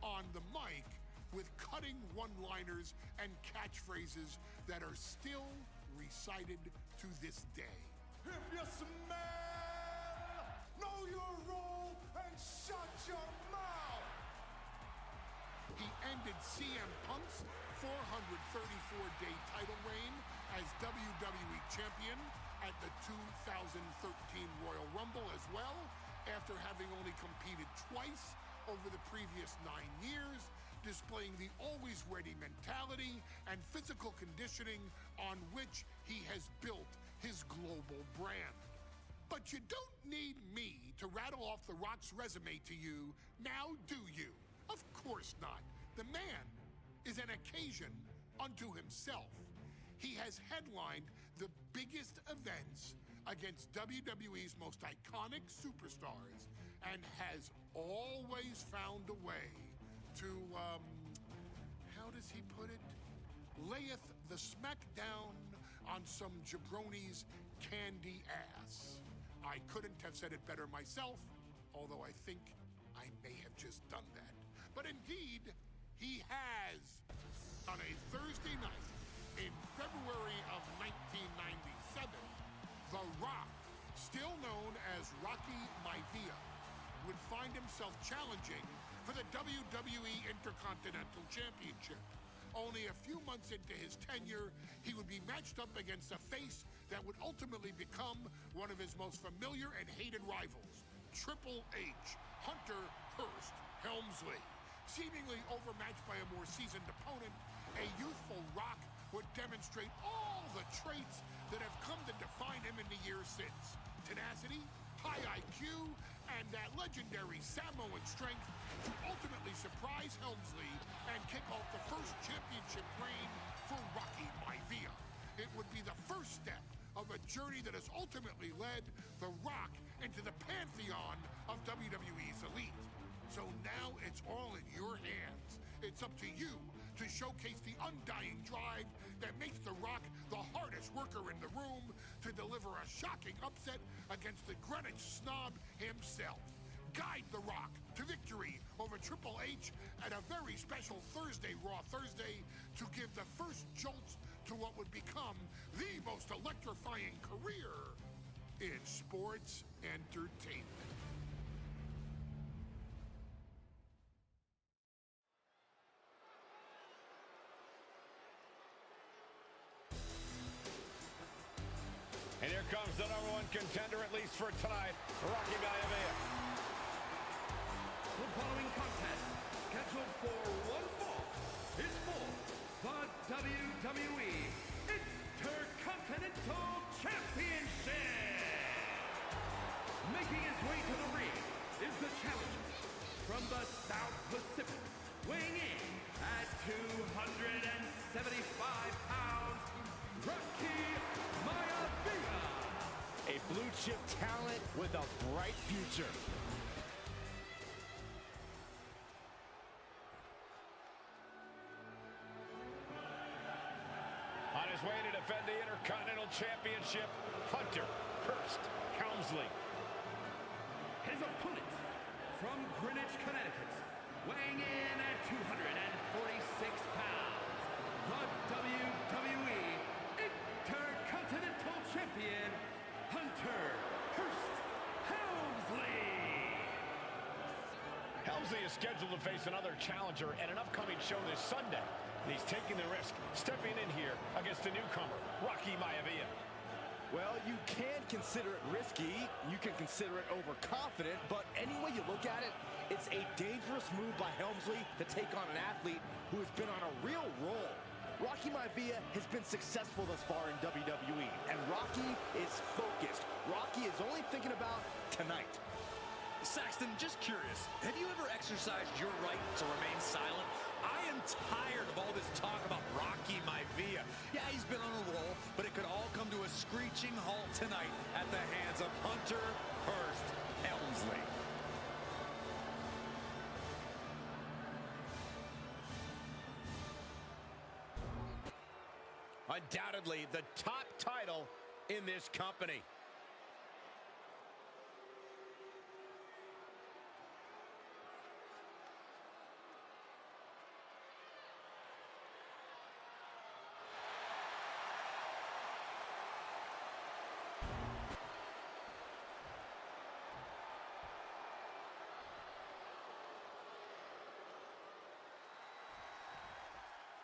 on the mic with cutting one-liners and catchphrases that are still recited to this day. If you smell, know your role and shut your mouth. He ended CM Punk's 434-day title reign as WWE Champion at the 2013 Royal Rumble as well, after having only competed twice over the previous 9 years, displaying the always-ready mentality and physical conditioning on which he has built his global brand. But you don't need me to rattle off The Rock's resume to you, now do you? Of course not. The man is an occasion unto himself. He has headlined the biggest events against WWE's most iconic superstars and has always found a way to, how does he put it? Layeth the smackdown on some jabroni's candy ass. I couldn't have said it better myself, although I think I may have just done that. But indeed, he has. On a Thursday night in February of 1997, The Rock, still known as Rocky Maivia, would find himself challenging for the WWE Intercontinental Championship. Only a few months into his tenure, he would be matched up against a face that would ultimately become one of his most familiar and hated rivals, Triple H, Hunter Hearst Helmsley. Seemingly overmatched by a more seasoned opponent, a youthful Rock would demonstrate all the traits that have come to define him in the years since. Tenacity, high IQ, and that legendary Samoan strength to ultimately surprise Helmsley and kick off the first championship reign for Rocky Maivia. It would be the first step of a journey that has ultimately led The Rock into the pantheon of WWE's elite. So now it's all in your hands. It's up to you to showcase the undying drive that makes The Rock the hardest worker in the room to deliver a shocking upset against the Greenwich snob himself. Guide The Rock to victory over Triple H at a very special Thursday, Raw Thursday, to give the first jolts to what would become the most electrifying career in sports entertainment. And here comes the #1 contender, at least for tonight, Rocky Maivia. The following contest, scheduled for one fall, is for the WWE Intercontinental Championship. Making his way to the ring is the challenger from the South Pacific, weighing in at 275 pounds, Rocky Maivia. A blue-chip talent with a bright future. On his way to defend the Intercontinental Championship, Hunter Hearst Helmsley. His opponent from Greenwich, Connecticut, weighing in at 246 pounds, the WWE Intercontinental Champion, Hunter Hearst Helmsley. Helmsley is scheduled to face another challenger at an upcoming show this Sunday. And he's taking the risk, stepping in here against a newcomer, Rocky Maivia. Well, you can consider it risky, you can consider it overconfident, but any way you look at it, it's a dangerous move by Helmsley to take on an athlete who has been on a real roll. Rocky Maivia has been successful thus far in WWE, and Rocky is focused. Rocky is only thinking about tonight. Saxton, just curious, have you ever exercised your right to remain silent? I am tired of all this talk about Rocky Maivia. Yeah, he's been on a roll, but it could all come to a screeching halt tonight at the hands of Hunter Hearst Helmsley. Undoubtedly the top title in this company.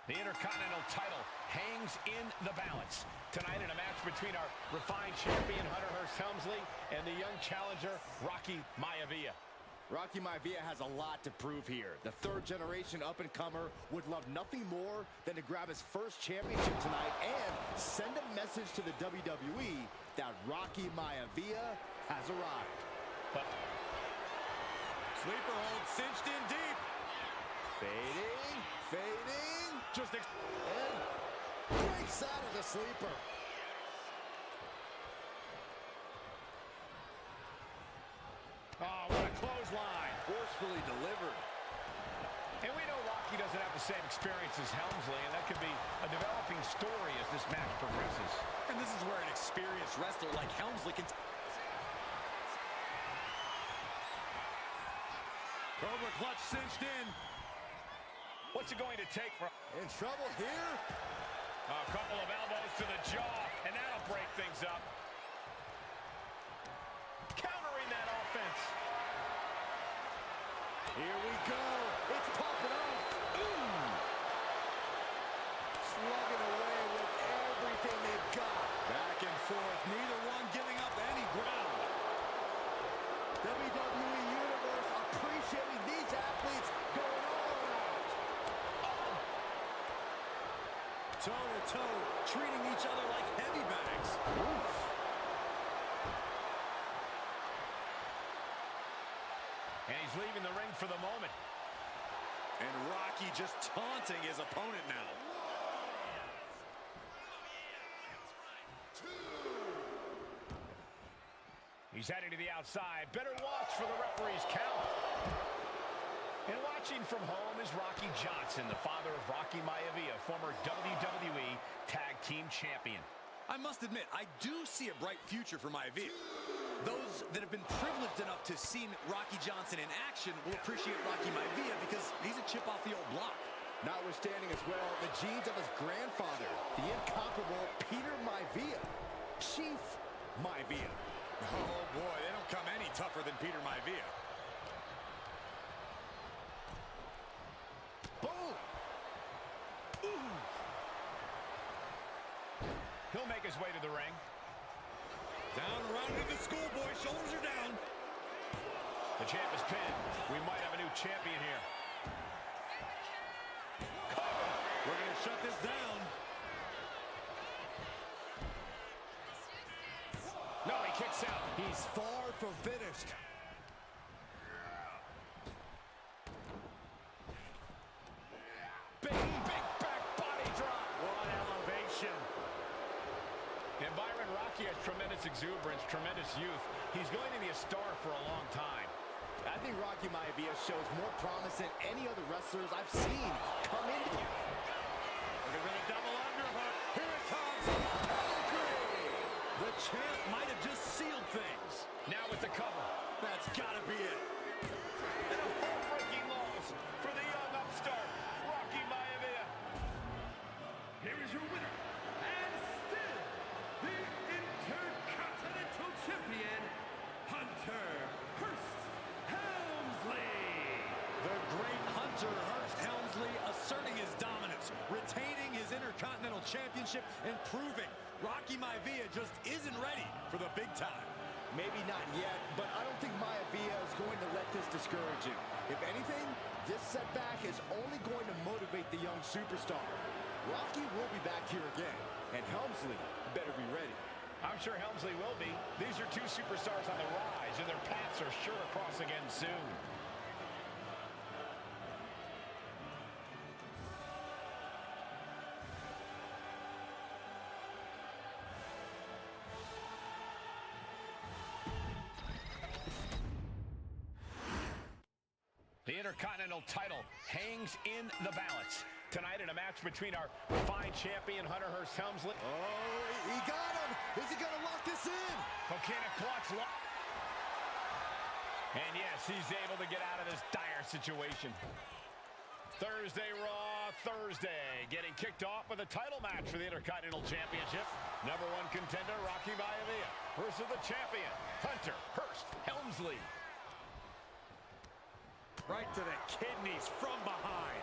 The Intercontinental title hangs in the balance. Tonight in a match between our refined champion, Hunter Hearst Helmsley, and the young challenger, Rocky Maivia. Rocky Maivia has a lot to prove here. The third-generation up-and-comer would love nothing more than to grab his first championship tonight and send a message to the WWE that Rocky Maivia has arrived. But sleeper hold cinched in deep. Fading, fading. Just and breaks out of the sleeper. Oh, what a clothesline. Forcefully delivered. And we know Rocky doesn't have the same experience as Helmsley, and that could be a developing story as this match progresses. And this is where an experienced wrestler like Helmsley can... Cobra clutch cinched in. What's it going to take for... In trouble here. A couple of elbows to the jaw, and that'll break things up. Countering that offense. Here we go. It's popping off. Ooh. Slugging away with everything they've got. Back and forth, neither one giving up any ground. WWE Universe appreciating these athletes going all out. Toe-to-toe, treating each other like heavy bags. Oof. And he's leaving the ring for the moment. And Rocky just taunting his opponent now. He's heading to the outside. Better watch for the referee's count. And watching from home is Rocky Johnson, the father of Rocky Maivia, former WWE Tag Team Champion. I must admit, I do see a bright future for Maivia. Those that have been privileged enough to see Rocky Johnson in action will appreciate Rocky Maivia because he's a chip off the old block. Notwithstanding as well, the genes of his grandfather, the incomparable Peter Maivia. Chief Maivia. Oh boy, they don't come any tougher than Peter Maivia. Boom! Ooh. He'll make his way to the ring. Down around into the schoolboy, shoulders are down. The champ is pinned. We might have a new champion here. We're going to shut this down. No, he kicks out. He's far from finished. Big back body drop. What elevation. And Byron, Rocky has tremendous exuberance, tremendous youth. He's going to be a star for a long time. I think Rocky Maivia shows more promise than any other wrestlers I've seen come in. Look at a double underhook. Here it comes. Pedigree. The champ might have just sealed things. Now with the cover. That's got to be it. And a heartbreaking loss for the young upstart, Rocky Maivia. Here is your winner, and still the Intercontinental Champion, Hunter Hearst Helmsley. The great Hunter Hearst Helmsley asserting his dominance, retaining his Intercontinental Championship, and proving Rocky Maivia just isn't ready for the big time. Maybe not yet, but I don't think Maivia is going to let this discourage him. If anything, this setback is only going to motivate the young superstar. Rocky will be back here again, and Helmsley better be ready. I'm sure Helmsley will be. These are two superstars on the rise, and their paths are sure to cross again soon. The Intercontinental title hangs in the balance. Tonight in a match between our refined champion, Hunter Hearst Helmsley. Oh, he got him! Is he gonna lock this in? Coquina clutch. And yes, he's able to get out of this dire situation. Thursday Raw, Thursday. Getting kicked off with a title match for the Intercontinental Championship. #1 contender, Rocky Maivia, versus the champion, Hunter Hearst Helmsley. Right to the kidneys from behind.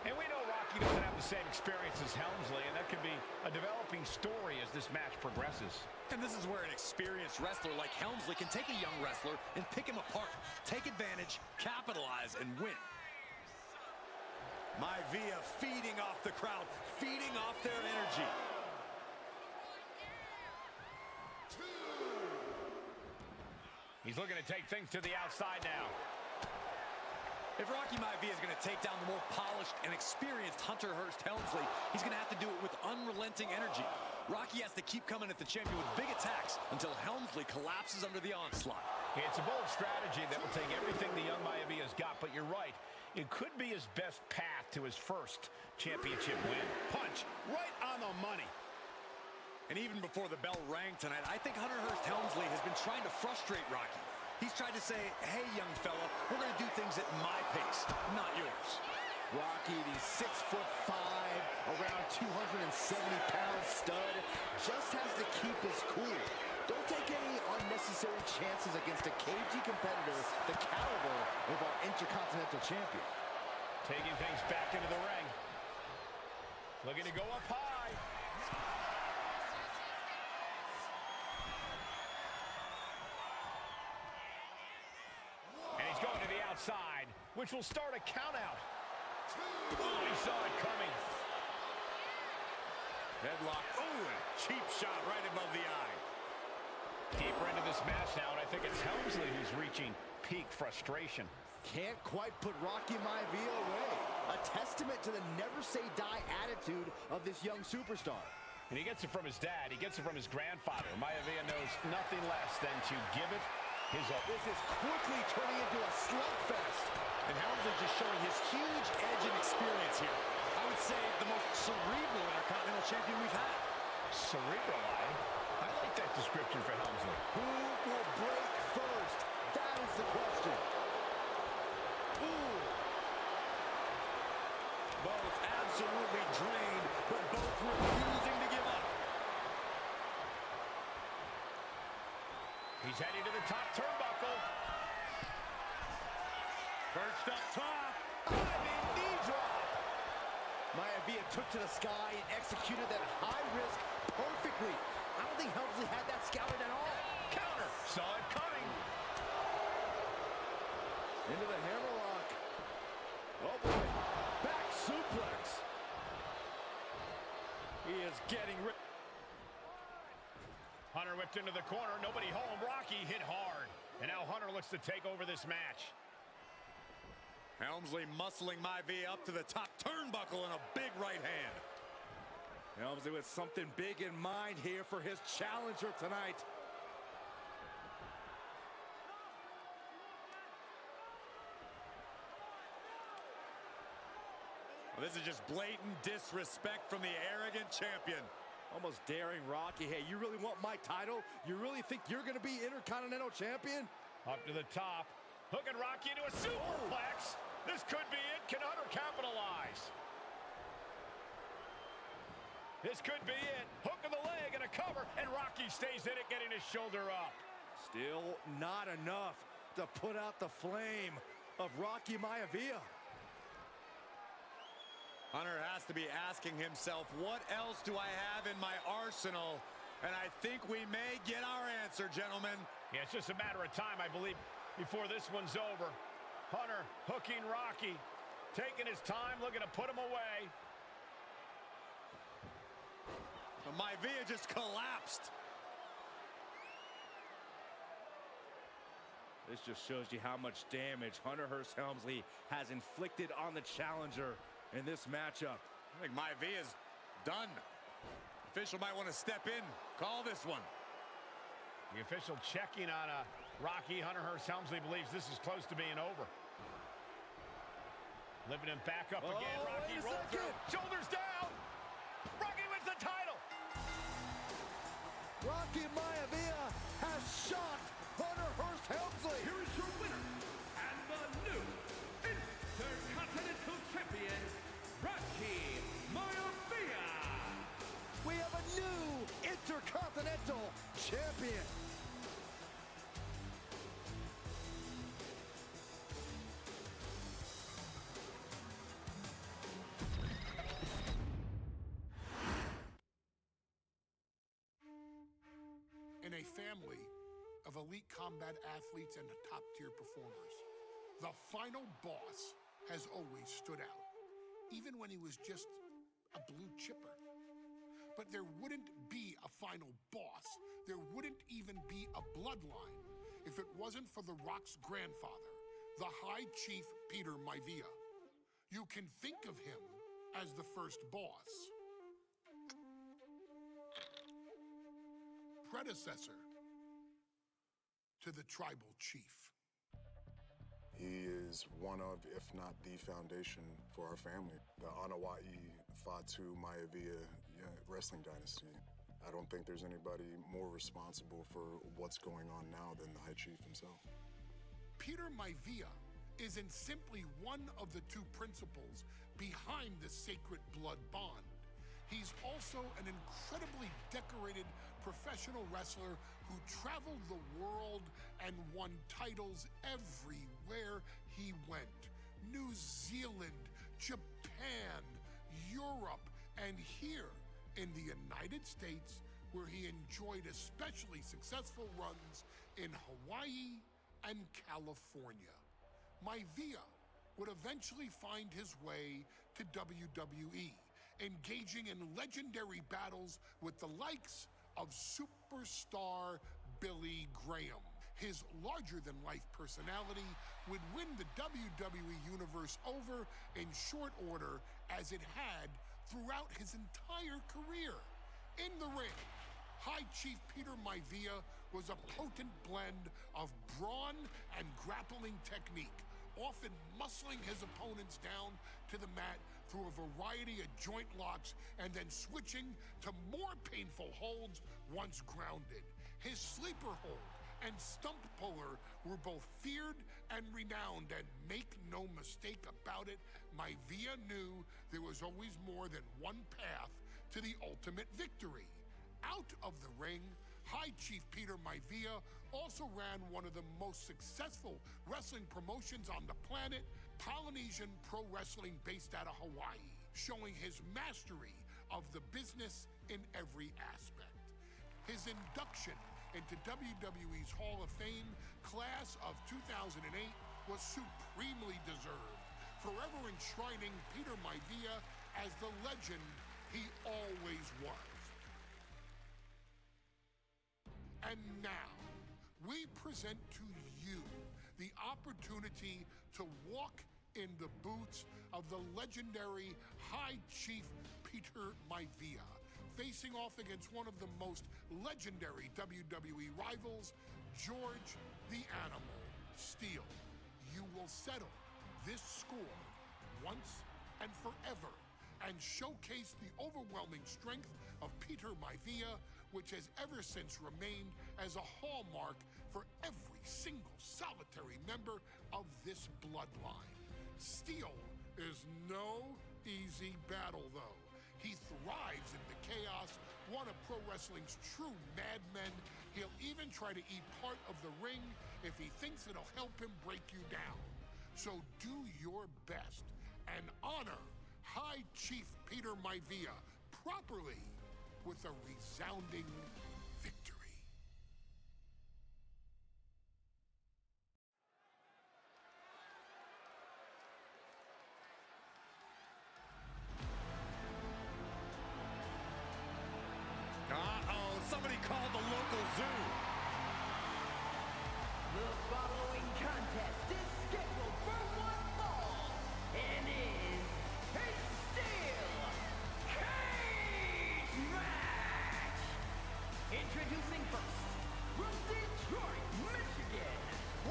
And we know Rocky doesn't have the same experience as Helmsley, and that could be a developing story as this match progresses. And this is where an experienced wrestler like Helmsley can take a young wrestler and pick him apart, take advantage, capitalize, and win. Maivia feeding off the crowd, feeding off their energy. He's looking to take things to the outside now. If Rocky Maivia is going to take down the more polished and experienced Hunter Hearst Helmsley, he's going to have to do it with unrelenting energy. Rocky has to keep coming at the champion with big attacks until Helmsley collapses under the onslaught. It's a bold strategy that will take everything the young Maivia's got, but you're right. It could be his best path to his first championship win. Punch right on the money. And even before the bell rang tonight, I think Hunter Hearst Helmsley has been trying to frustrate Rocky. He's tried to say, hey, young fella, we're going to do things at my pace, not yours. Rocky, the 6'5", around 270-pound stud, just has to keep his cool. Don't take any unnecessary chances against a cagey competitor the caliber of our Intercontinental Champion. Taking things back into the ring. Looking to go up high. And he's going to the outside, which will start a countout. Oh, he saw it coming. Headlock. Oh, cheap shot right above the eye. Deeper into this match now, and I think it's Helmsley who's reaching peak frustration. Can't quite put Rocky Maivia away. A testament to the never-say-die attitude of this young superstar. And he gets it from his dad. He gets it from his grandfather. Maivia knows nothing less than to give it his all. This is quickly turning into a slugfest. And Helmsley just showing his huge edge and experience here. I would say the most cerebral Intercontinental Champion we've had. Cerebral, I like that description for Helmsley. Who will break first? That is the question. Ooh. both absolutely drained, but both refusing to give up. He's heading to the top turnbuckle. Perched up top. Diving knee drop. Maivia took to the sky and executed that high risk perfectly. I don't think Helmsley had that scouted at all. Counter. Saw it coming. Into the hammerlock. Oh boy. Back suplex. He is getting rid. Hunter whipped into the corner. Nobody home. Rocky hit hard. And now Hunter looks to take over this match. Helmsley muscling Maivia up to the top turnbuckle in a big right hand. Helmsley with something big in mind here for his challenger tonight. Well, this is just blatant disrespect from the arrogant champion. Almost daring Rocky. Hey, you really want my title? You really think you're going to be Intercontinental Champion? Up to the top. Hooking Rocky into a superplex. This could be it. Can Hunter capitalize? This could be it. Hook of the leg and a cover, and Rocky stays in it, getting his shoulder up. Still not enough to put out the flame of Rocky Maivia. Hunter has to be asking himself, what else do I have in my arsenal? And I think we may get our answer, gentlemen. Yeah, it's just a matter of time, I believe, before this one's over. Hunter hooking Rocky, taking his time, looking to put him away. Maivia just collapsed. This just shows you how much damage Hunter Hearst Helmsley has inflicted on the challenger in this matchup. I think Maivia's done. Official might want to step in, call this one. The official checking on Rocky. Hunter Hearst Helmsley believes this is close to being over. Lifting him back up again. Rocky rolls through. Shoulders down. Rocky wins the title. Rocky Maivia has shocked Hunter Hearst Helmsley. Here is your winner and the new Intercontinental Champion, Rocky Maivia. We have a new Intercontinental Champion. In a family of elite combat athletes and top-tier performers, the final boss has always stood out, even when he was just a blue chipper. But there wouldn't be a final boss. There wouldn't even be a bloodline if it wasn't for The Rock's grandfather, the High Chief Peter Maivia. You can think of him as the first boss. Predecessor to the tribal chief. He is one of, if not the foundation for our family. The Anawa'i Fatu Maivia wrestling dynasty. I don't think there's anybody more responsible for what's going on now than the High Chief himself. Peter Maivia isn't simply one of the two principals behind the sacred blood bond. He's also an incredibly decorated professional wrestler who traveled the world and won titles everywhere he went. New Zealand, Japan, Europe, and here in the United States, where he enjoyed especially successful runs in Hawaii and California. Maivia would eventually find his way to WWE, engaging in legendary battles with the likes of superstar Billy Graham. His larger-than-life personality would win the WWE Universe over in short order, as it had throughout his entire career. In the ring, High Chief Peter Maivia was a potent blend of brawn and grappling technique, often muscling his opponents down to the mat through a variety of joint locks and then switching to more painful holds once grounded. His sleeper hold and stump puller were both feared and renowned, and make no mistake about it, Maivia knew there was always more than one path to the ultimate victory. Out of the ring, High Chief Peter Maivia also ran one of the most successful wrestling promotions on the planet, Polynesian Pro Wrestling based out of Hawaii, showing his mastery of the business in every aspect. His induction into WWE's Hall of Fame class of 2008 was supremely deserved, forever enshrining Peter Maivia as the legend he always was. And now, we present to you the opportunity to walk in the boots of the legendary High Chief Peter Maivia, facing off against one of the most legendary WWE rivals, George the Animal Steele. You will settle this score once and forever and showcase the overwhelming strength of Peter Maivia, which has ever since remained as a hallmark for every single solitary member of this bloodline. Steele is no easy battle, though. He thrives in the chaos, one of pro wrestling's true madmen. He'll even try to eat part of the ring if he thinks it'll help him break you down. So do your best and honor High Chief Peter Maivia properly with a resounding victory. Uh-oh, somebody called the local zoo. The following contest is scheduled for one fall and is a steel cage match. Introducing first, from Detroit, Michigan,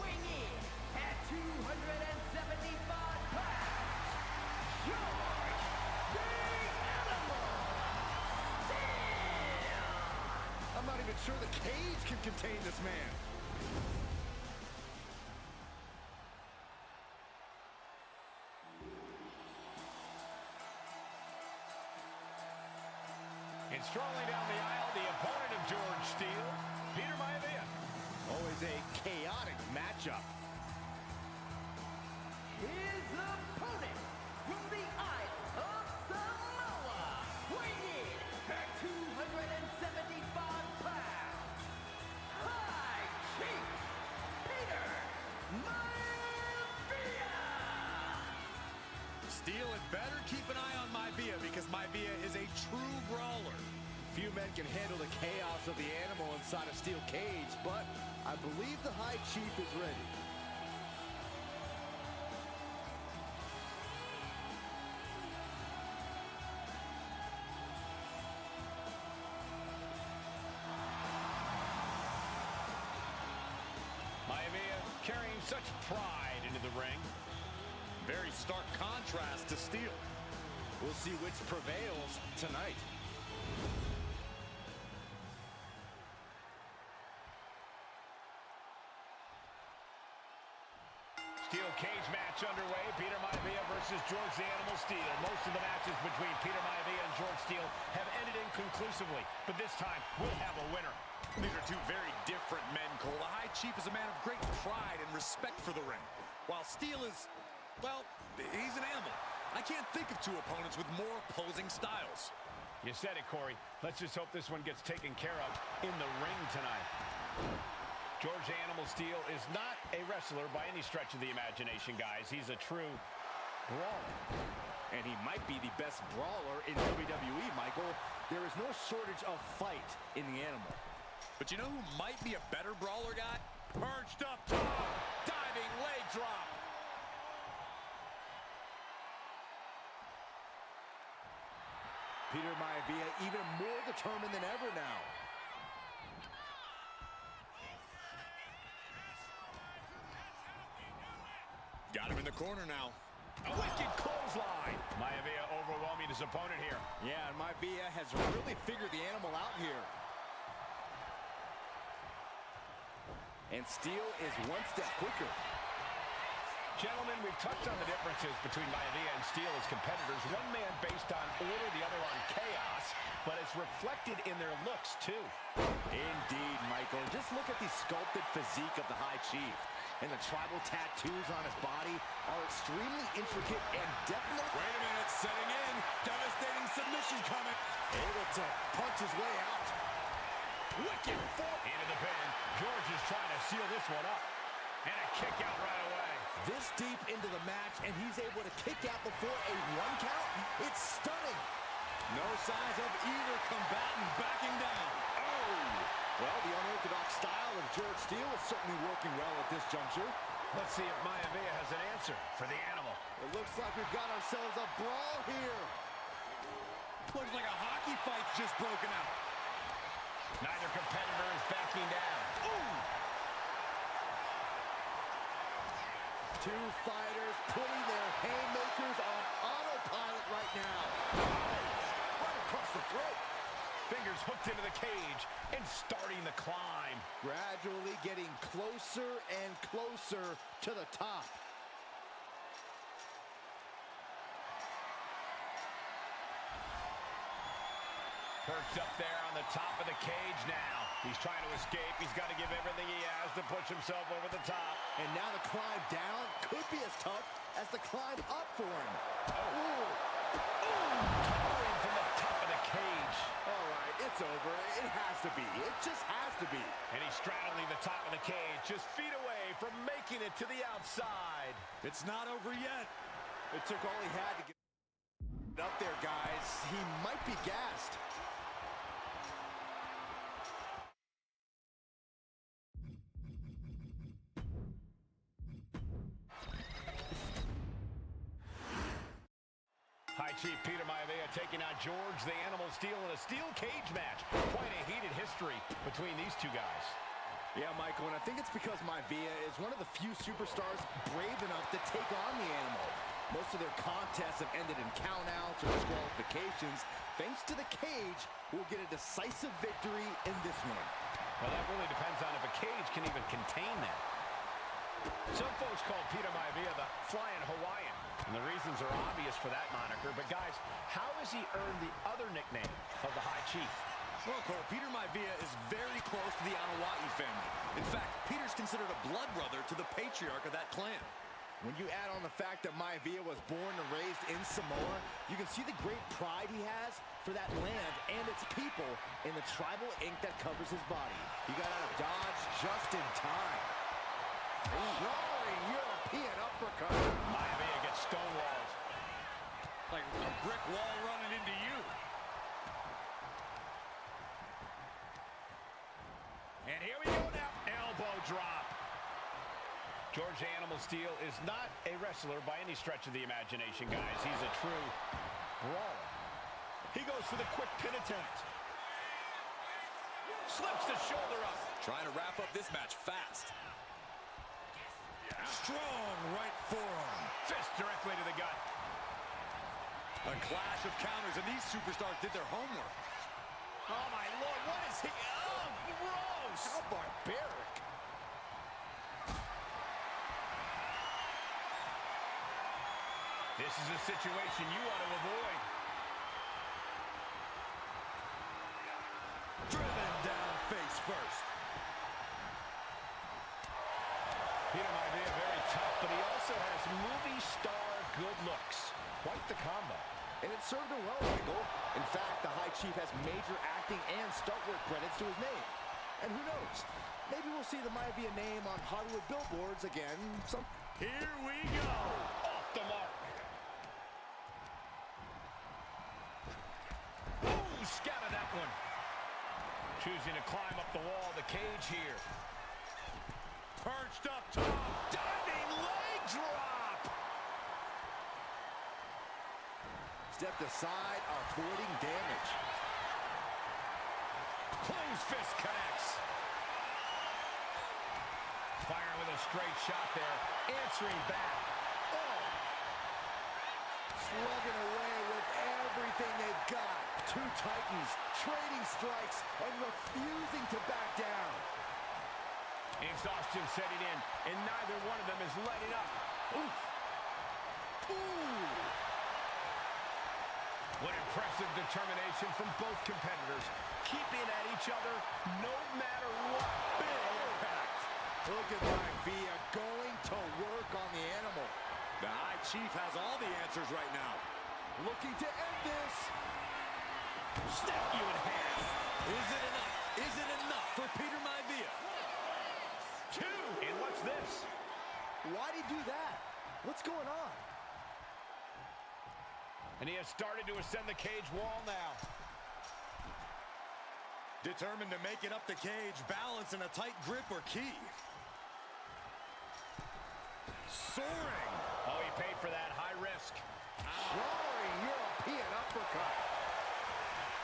weighing in at 275 pounds, George the Animal Steele. I'm not even sure the cage can contain this man. And strolling down the aisle, the opponent of George Steele, Peter Maivia. Always a chaotic matchup. His opponent from the Isle of Samoa, weighing in at 275 pounds, High Chief Peter Maivia. Steele had better keep an eye on Maivia because Maivia is a true brawler. Few men can handle the chaos of the animal inside a steel cage, but I believe the High Chief is ready. Maivia carrying such pride into the ring. Very stark contrast to Steele. We'll see which prevails tonight. Steel cage match underway. Peter Maivia versus George the Animal Steele. Most of the matches between Peter Maivia and George Steele have ended inconclusively, but this time we'll have a winner. These are two very different men, Cole. The High Chief is a man of great pride and respect for the ring, while Steele is, well, he's an animal. I can't think of two opponents with more opposing styles. You said it, Corey. Let's just hope this one gets taken care of in the ring tonight. George the Animal Steele is not a wrestler by any stretch of the imagination, guys. He's a true brawler. And he might be the best brawler in WWE, Michael. There is no shortage of fight in the animal. But you know who might be a better brawler guy? Perched up top, diving leg drop. Peter Maivia even more determined than ever now. Got him in the corner now. A wicked clothesline. Maivia overwhelming his opponent here. Yeah, and Maivia has really figured the animal out here. And Steele is one step quicker. Gentlemen, we've touched on the differences between Maivia and Steele as competitors. One man based on order, the other on chaos, but it's reflected in their looks, too. Indeed, Michael. Just look at the sculpted physique of the High Chief. And the tribal tattoos on his body are extremely intricate and definitely... Wait a minute, setting in. Devastating submission coming. Able to punch his way out. Wicked fork into the pin. George is trying to seal this one up. And a kick out right away. This deep into the match, and he's able to kick out before a 1 count? It's stunning. No signs of either combatant backing down. Oh! Well, the unorthodox style of George Steele is certainly working well at this juncture. Let's see if Maivia has an answer for the animal. It looks like we've got ourselves a brawl here. Looks like a hockey fight's just broken out. Neither competitor is backing down. Ooh! Two fighters putting their haymakers on autopilot right now. Right across the throat. Fingers hooked into the cage and starting the climb. Gradually getting closer and closer to the top. Perched up there on the top of the cage now. He's trying to escape. He's got to give everything he has to push himself over the top. And now the climb down could be as tough as the climb up for him. Oh. Ooh. Towering from the top of the cage. All right, it's over. It has to be. It just has to be. And he's straddling the top of the cage, just feet away from making it to the outside. It's not over yet. It took all he had to get up there, guys. He might be gassed. High Chief Peter Maivia taking on George the Animal Steele in a steel cage match. Quite a heated history between these two guys. Yeah, Michael, and I think it's because Maivia is one of the few superstars brave enough to take on the Animal. Most of their contests have ended in countouts or disqualifications. Thanks to the cage, we'll get a decisive victory in this one. Well, that really depends on if a cage can even contain that. Some folks call Peter Maivia the Flying Hawaiian, and the reasons are obvious for that moniker. But, guys, how has he earned the other nickname of the High Chief? Well, Cole, Peter Maivia is very close to the Anawai family. In fact, Peter's considered a blood brother to the patriarch of that clan. When you add on the fact that Maivia was born and raised in Samoa, you can see the great pride he has for that land and its people in the tribal ink that covers his body. He got out of Dodge just in time. Roaring European uppercut. Maivia gets stonewalled. Like a brick wall running into you. And here we go now. Elbow drop. George the Animal Steele is not a wrestler by any stretch of the imagination, guys. He's a true brawler. He goes for the quick pin attempt. Slips the shoulder up. Trying to wrap up this match fast. Strong right forearm. Fist directly to the gut. A clash of counters, and these superstars did their homework. Oh, my Lord, what is he? Oh, gross. How barbaric. This is a situation you want to avoid. Driven down face first. Peter Maivia very tough, but he also has movie star good looks. Quite the combo. And it served him well, Michael. In fact, the High Chief has major acting and stunt work credits to his name. And who knows? Maybe we'll see the Maivia name on Hollywood billboards again. Here we go. Off the mark. Ooh, scattered that one. Choosing to climb up the wall of the cage here. Perched up top. Diving leg drop. Stepped aside, avoiding damage. Closed fist connects. Firing with a straight shot there. Answering back. Oh. Slugging away with everything they've got. Two Titans trading strikes and refusing to back down. Exhaustion setting in, and neither one of them is letting up. Oof. Ooh. What impressive determination from both competitors, keeping at each other no matter what. Big impact. Look at Via going to work on the animal. The High Chief has all the answers right now. Looking to end this. Snap you in half. Is it enough? Is it enough for Peter Maivia? 2. And what's this? Why'd he do that? What's going on? And he has started to ascend the cage wall now. Determined to make it up the cage, balance and a tight grip are key. Soaring. Oh, he paid for that. High risk. Soaring European uppercut.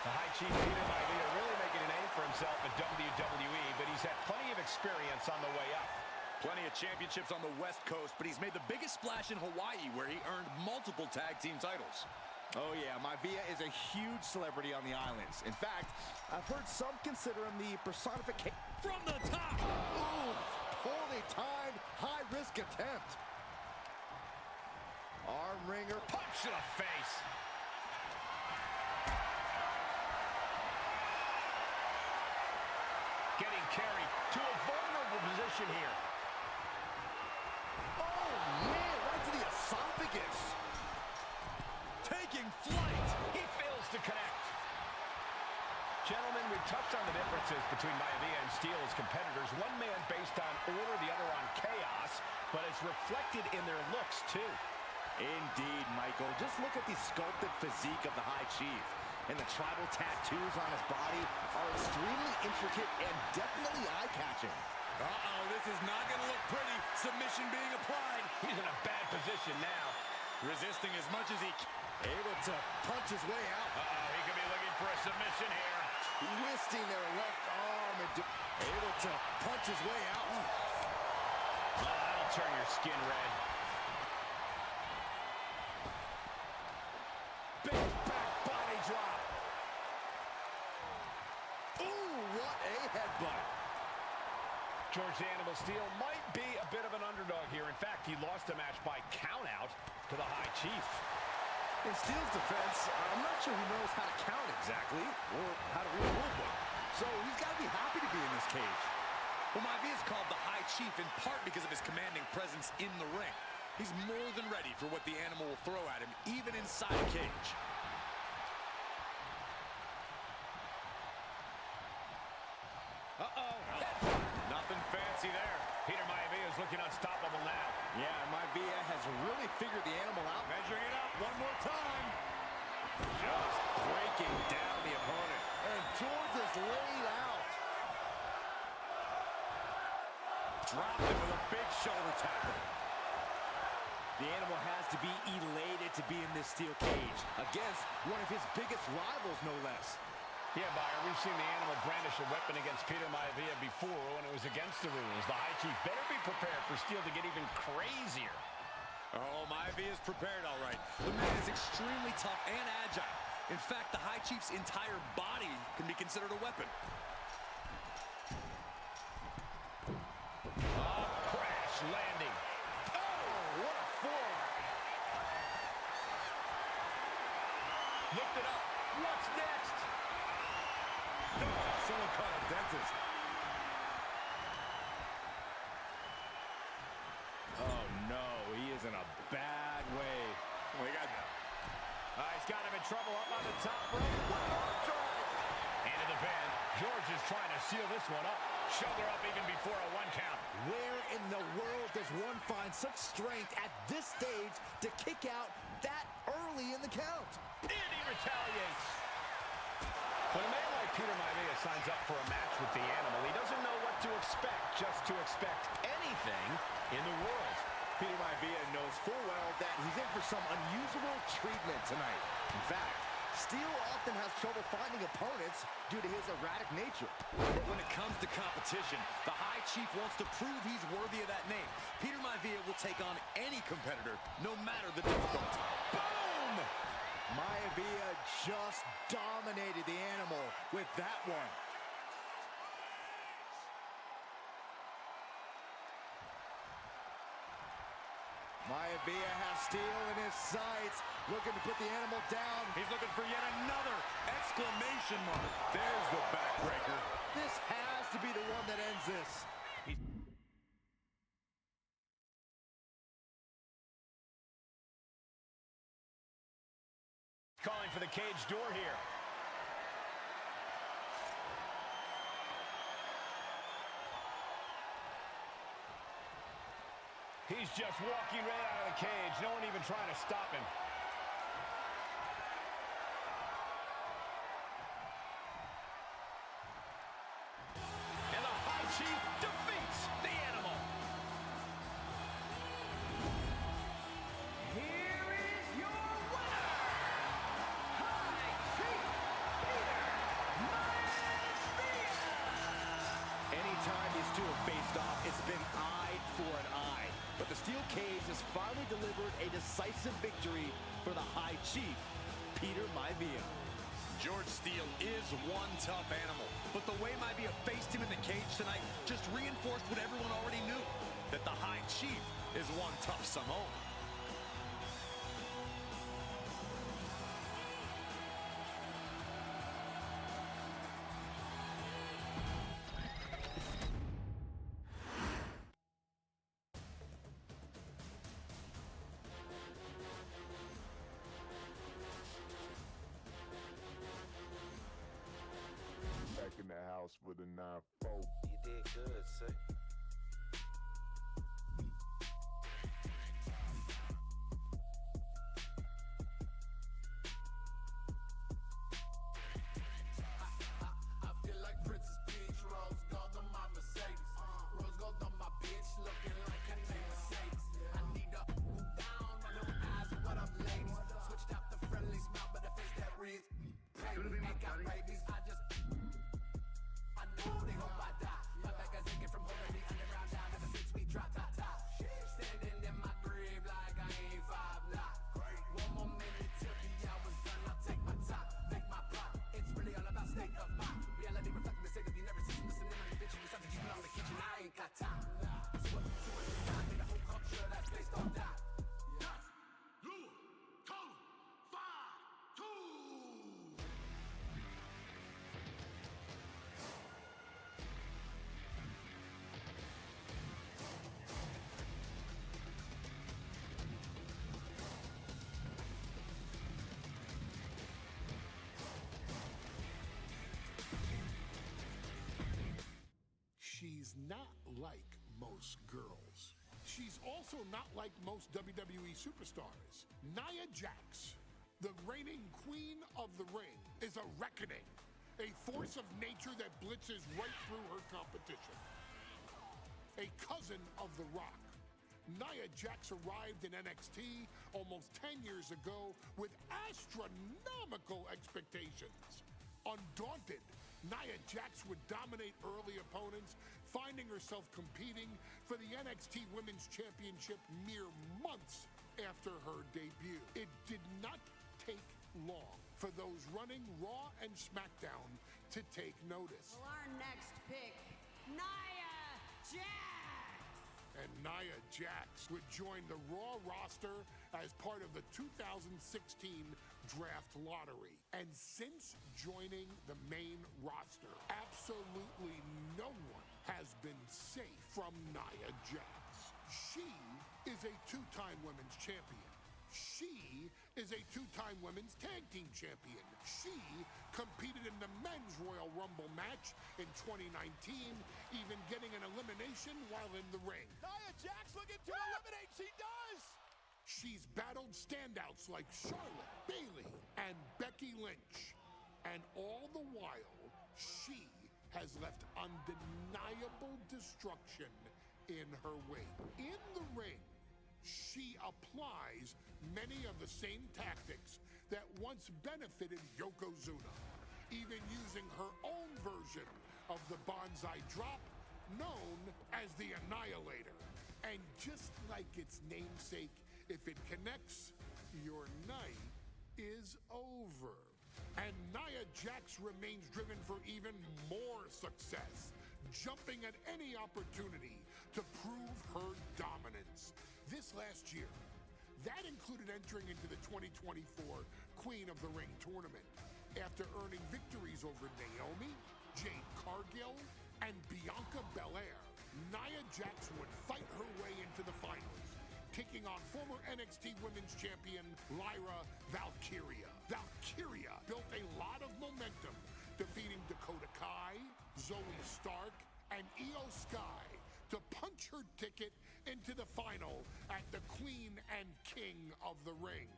The High Chief Peter Maivia really making a name for himself at WWE, but he's had plenty of experience on the way up. Plenty of championships on the West Coast, but he's made the biggest splash in Hawaii, where he earned multiple tag team titles. Oh yeah, Maivia is a huge celebrity on the islands. In fact, I've heard some consider him the personification. From the top! Ooh, poorly timed, high-risk attempt. Arm wringer. Punch to the face. Getting carried to a vulnerable position here. Oh man, right to the esophagus. Taking flight! He fails to connect. Gentlemen, we've touched on the differences between Maivia and Steele as competitors. One man based on order, the other on chaos, but it's reflected in their looks, too. Indeed, Michael. Just look at the sculpted physique of the High Chief. And the tribal tattoos on his body are extremely intricate and definitely eye-catching. Uh-oh, this is not going to look pretty. Submission being applied. He's in a bad position now. Resisting as much as he can. Able to punch his way out. Uh-oh, he could be looking for a submission here. Twisting their left arm and able to punch his way out. Oh, that'll turn your skin red. Big back body drop. Ooh, what a headbutt. George the Animal Steele might be a bit of an underdog here. In fact, he lost the match by countout to the High Chief. In Steele's defense, I'm not sure he knows how to count exactly or how to read a rule book. So he's got to be happy to be in this cage. Well, Maivia is called the High Chief in part because of his commanding presence in the ring. He's more than ready for what the animal will throw at him, even inside a cage. Uh-oh. Nothing fancy there. Peter Maivia is looking unstoppable now. Yeah, Maivia has really figured the animal out. Measuring it up one more time. Just breaking down the opponent. And George is laid out. Dropped him with a big shoulder tackle. The animal has to be elated to be in this steel cage against one of his biggest rivals, no less. Yeah, Byron, we've seen the animal brandish a weapon against Peter Maivia before when it was against the rules. The High Chief better be prepared for Steele to get even crazier. Oh, Maivia is prepared, all right. The man is extremely tough and agile. In fact, the High Chief's entire body can be considered a weapon. Oh, crash landing. Oh, what a forearm. Lift it up. What's next? Someone called a dentist. Oh, no. He is in a bad way. We got He's got him in trouble up on the top rope. Into the pin. George is trying to seal this one up. Shoulder up even before a 1 count. Where in the world does one find such strength at this stage to kick out that early in the count? And he retaliates. When a man like Peter Maivia signs up for a match with the animal, he doesn't know what to expect, just to expect anything in the world. Peter Maivia knows full well that he's in for some unusual treatment tonight. In fact, Steele often has trouble finding opponents due to his erratic nature. But when it comes to competition, the High Chief wants to prove he's worthy of that name. Peter Maivia will take on any competitor, no matter the difficulty. Boom! Maivia just dominated the animal with that one. Maivia has steel in his sights, looking to put the animal down. He's looking for yet another exclamation mark. There's the backbreaker. This has to be the one that ends this. Calling for the cage door here. He's just walking right out of the cage. No one even trying to stop him. And the High Chief defeats the animal. Here is your winner, High Chief Peter Maivia. Anytime these two have faced off, it's been eye for an eye. But the steel cage has finally delivered a decisive victory for the High Chief, Peter Maivia. George Steele is one tough animal, but the way Maivia faced him in the cage tonight just reinforced what everyone already knew, that the High Chief is one tough Samoan. Back in the house with a 9-4. You did good, sir. I feel like Princess Peach, rose gold on my Mercedes. Rose gold on my bitch, looking like her name Mercedes. I need to down, running with eyes, what up, ladies? Switched out the friendly smile, but the face that reads, baby, I got rabies. I know they hope I die. My back is aching from holding the underground down ever since we dropped top. Standing in my grave like I ain't 5'9". One more minute till the hour's done, I'll take my time, take my pride. It's really all about state of mind. Reality reflecting the state of the nervous system. Listening on the bitch, you decide to keep it on the kitchen. I ain't got time. So what to it, I need a whole culture that's based on that. She's not like most girls. She's also not like most WWE superstars. Nia Jax, the reigning queen of the ring, is a reckoning, a force of nature that blitzes right through her competition. A cousin of The Rock, Nia Jax arrived in NXT almost 10 years ago with astronomical expectations. Undaunted, Nia Jax would dominate early opponents, finding herself competing for the NXT Women's Championship mere months after her debut. It did not take long for those running Raw and SmackDown to take notice. Well, our next pick, Nia Jax. And Nia Jax would join the Raw roster as part of the 2016 Draft Lottery. And since joining the main roster, absolutely no one has been safe from Nia Jax. She is a two-time women's champion. She is a two-time women's tag team champion. She competed in the men's Royal Rumble match in 2019, even getting an elimination while in the ring. Nia Jax looking to eliminate. She does. She's battled standouts like Charlotte, Bayley, and Becky Lynch. And all the while, she has left undeniable destruction in her wake. In the ring, she applies many of the same tactics that once benefited Yokozuna, even using her own version of the Banzai drop, known as the Annihilator. And just like its namesake, if it connects, your night is over. And Nia Jax remains driven for even more success, jumping at any opportunity to prove her dominance. this last year. That included entering into the 2024 Queen of the Ring tournament after earning victories over Naomi, Jade Cargill, and Bianca Belair. Nia Jax would fight her way into the finals, taking on former NXT Women's Champion Lyra Valkyria. Valkyria built a lot of momentum, defeating Dakota Kai, Zoe Stark, and Io Sky to punch her ticket into the final at the Queen and King of the Ring.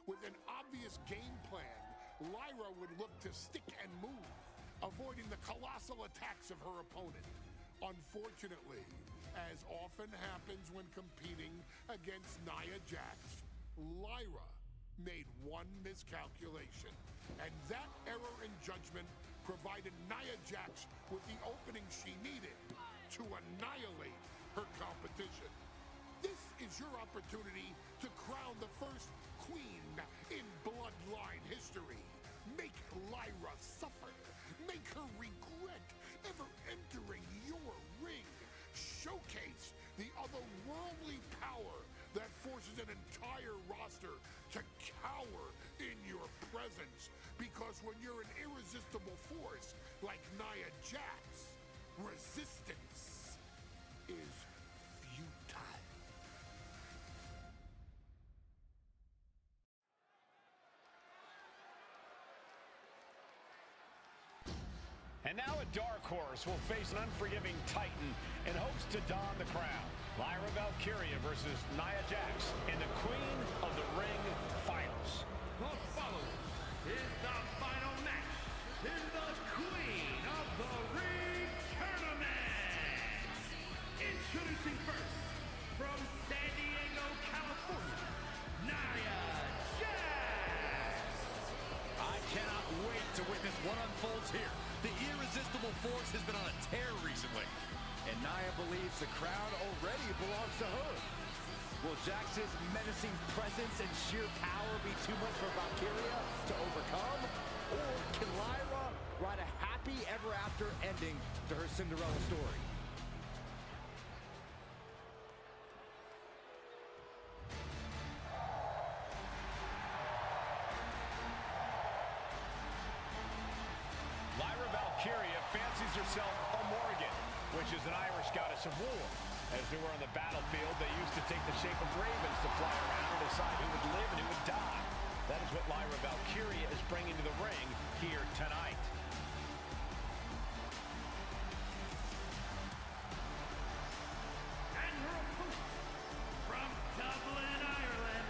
With an obvious game plan, Lyra would look to stick and move, avoiding the colossal attacks of her opponent. Unfortunately, as often happens when competing against Nia Jax, Lyra made one miscalculation, and that error in judgment provided Nia Jax with the opening she needed to annihilate her competition. This is your opportunity to crown the first queen in Bloodline history. Make Lyra suffer. Make her regret ever entering your ring. Showcase the otherworldly power that forces an entire roster to cower in your presence. Because when you're an irresistible force like Nia Jax, resistance is futile. And now a dark horse will face an unforgiving titan in hopes to don the crown. Lyra Valkyria versus Nia Jax in the Queen of the Ring Finals. The following is the final match in the Queen of the Ring Tournament. Introducing first, from San Diego, California, Nia Jax. I cannot wait to witness what unfolds here. The irresistible force has been on a tear recently. And Nia believes the crown already belongs to her. Will Jax's menacing presence and sheer power be too much for Valkyria to overcome? Or can Lyra write a happy ever after ending to her Cinderella story? Lyra Valkyria fancies herself a Morrigan, which is an Irish goddess of war. As they were on the battlefield, they used to take the shape of ravens to fly around and decide who would live and who would die. That is what Lyra Valkyria is bringing to the ring here tonight. And her opponent, from Dublin, Ireland,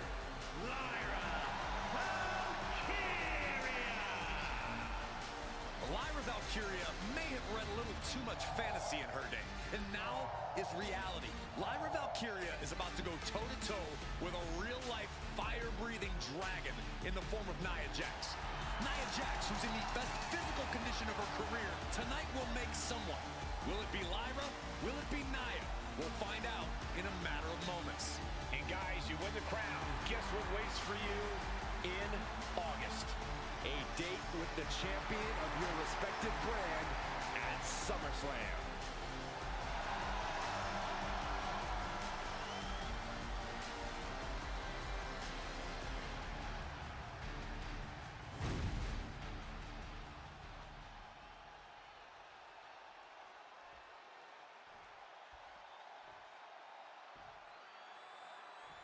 Lyra Valkyria. Lyra Valkyria may have read a little too much fantasy in her day, and now is reality. Lyra Valkyria is about to go toe-to-toe with a real-life, fire-breathing dragon in the form of Nia Jax. Nia Jax, who's in the best physical condition of her career, tonight will make someone. Will it be Lyra? Will it be Nia? We'll find out in a matter of moments. And guys, you win the crown. Guess what waits for you in August? A date with the champion of your respective brand at SummerSlam.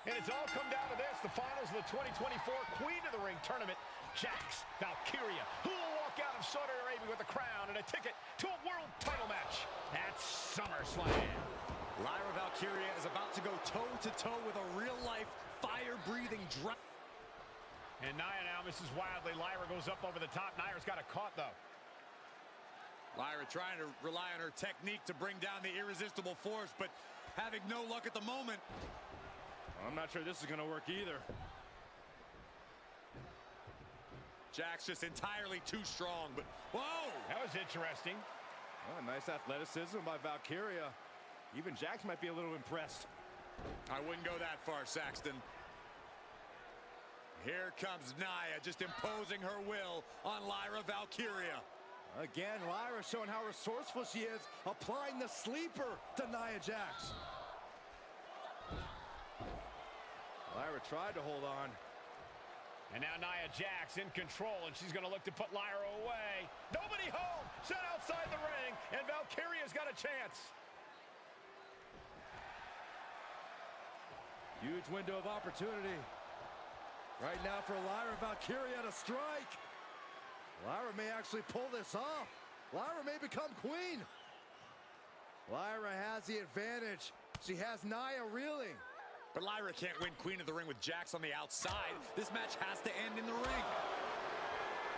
And it's all come down to this, the finals of the 2024 Queen of the Ring Tournament. Jax Valkyria, who will walk out of Saudi Arabia with a crown and a ticket to a world title match at SummerSlam. Lyra Valkyria is about to go toe-to-toe with a real-life, fire-breathing dragon. And Nia now misses wildly. Lyra goes up over the top. Nia's got it caught, though. Lyra trying to rely on her technique to bring down the irresistible force, but having no luck at the moment. I'm not sure this is going to work either. Jax just entirely too strong, but whoa! That was interesting. Oh, nice athleticism by Valkyria. Even Jax might be a little impressed. I wouldn't go that far, Saxton. Here comes Nia, just imposing her will on Lyra Valkyria. Again, Lyra showing how resourceful she is, applying the sleeper to Nia Jax. Lyra tried to hold on. And now Nia Jax in control, and she's going to look to put Lyra away. Nobody home! Set outside the ring, and Valkyria's got a chance. Huge window of opportunity. Right now for Lyra Valkyria to strike. Lyra may actually pull this off. Lyra may become queen. Lyra has the advantage. She has Nia reeling. But Lyra can't win Queen of the Ring with Jax on the outside. This match has to end in the ring.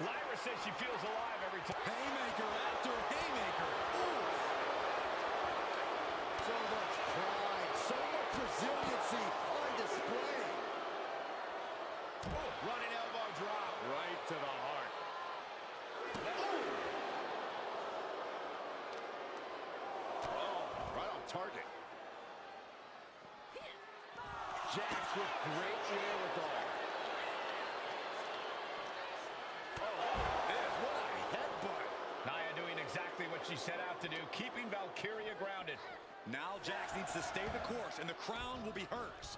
Lyra says she feels alive every time. Haymaker after haymaker. Ooh. So much pride, so much resiliency on display. Ooh, running elbow drop. Right to the heart. Oh, right on target. Jax with great wherewithal. What a headbutt. Nia doing exactly what she set out to do, keeping Valkyria grounded. Now Jax needs to stay the course, and the crown will be hers.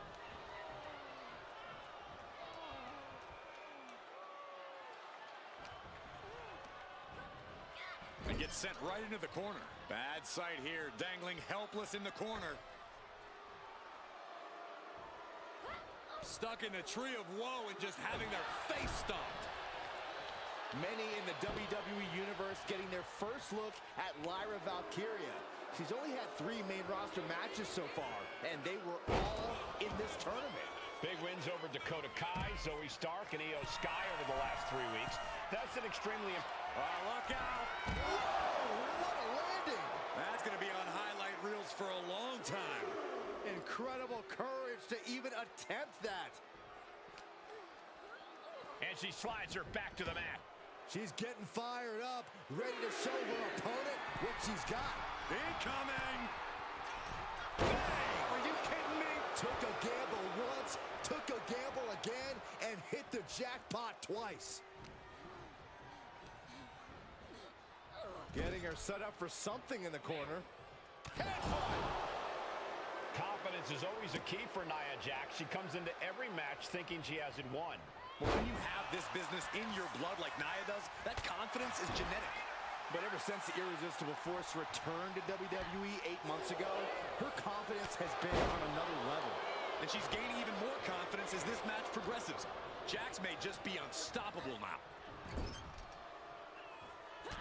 And gets sent right into the corner. Bad sight here, dangling helpless in the corner. Stuck in the tree of woe and just having their face stomped. Many in the WWE Universe getting their first look at Lyra Valkyria. She's only had 3 main roster matches so far, and they were all in this tournament. Big wins over Dakota Kai, Zoe Stark, and Io Sky over the last 3 weeks. That's an extremely... Look out! Whoa, what a landing! That's going to be on highlight reels for a long time. Incredible courage to even attempt that. And she slides her back to the mat. She's getting fired up, ready to show her opponent what she's got. Incoming! Bang! Are you kidding me? Took a gamble once, took a gamble again, and hit the jackpot twice. Getting her set up for something in the corner. Headbutt! Confidence is always a key for Nia Jax. She comes into every match thinking she hasn't won. Well, when you have this business in your blood like Nia does, that confidence is genetic. But ever since the Irresistible Force returned to WWE 8 months ago, her confidence has been on another level. And she's gaining even more confidence as this match progresses. Jax may just be unstoppable now.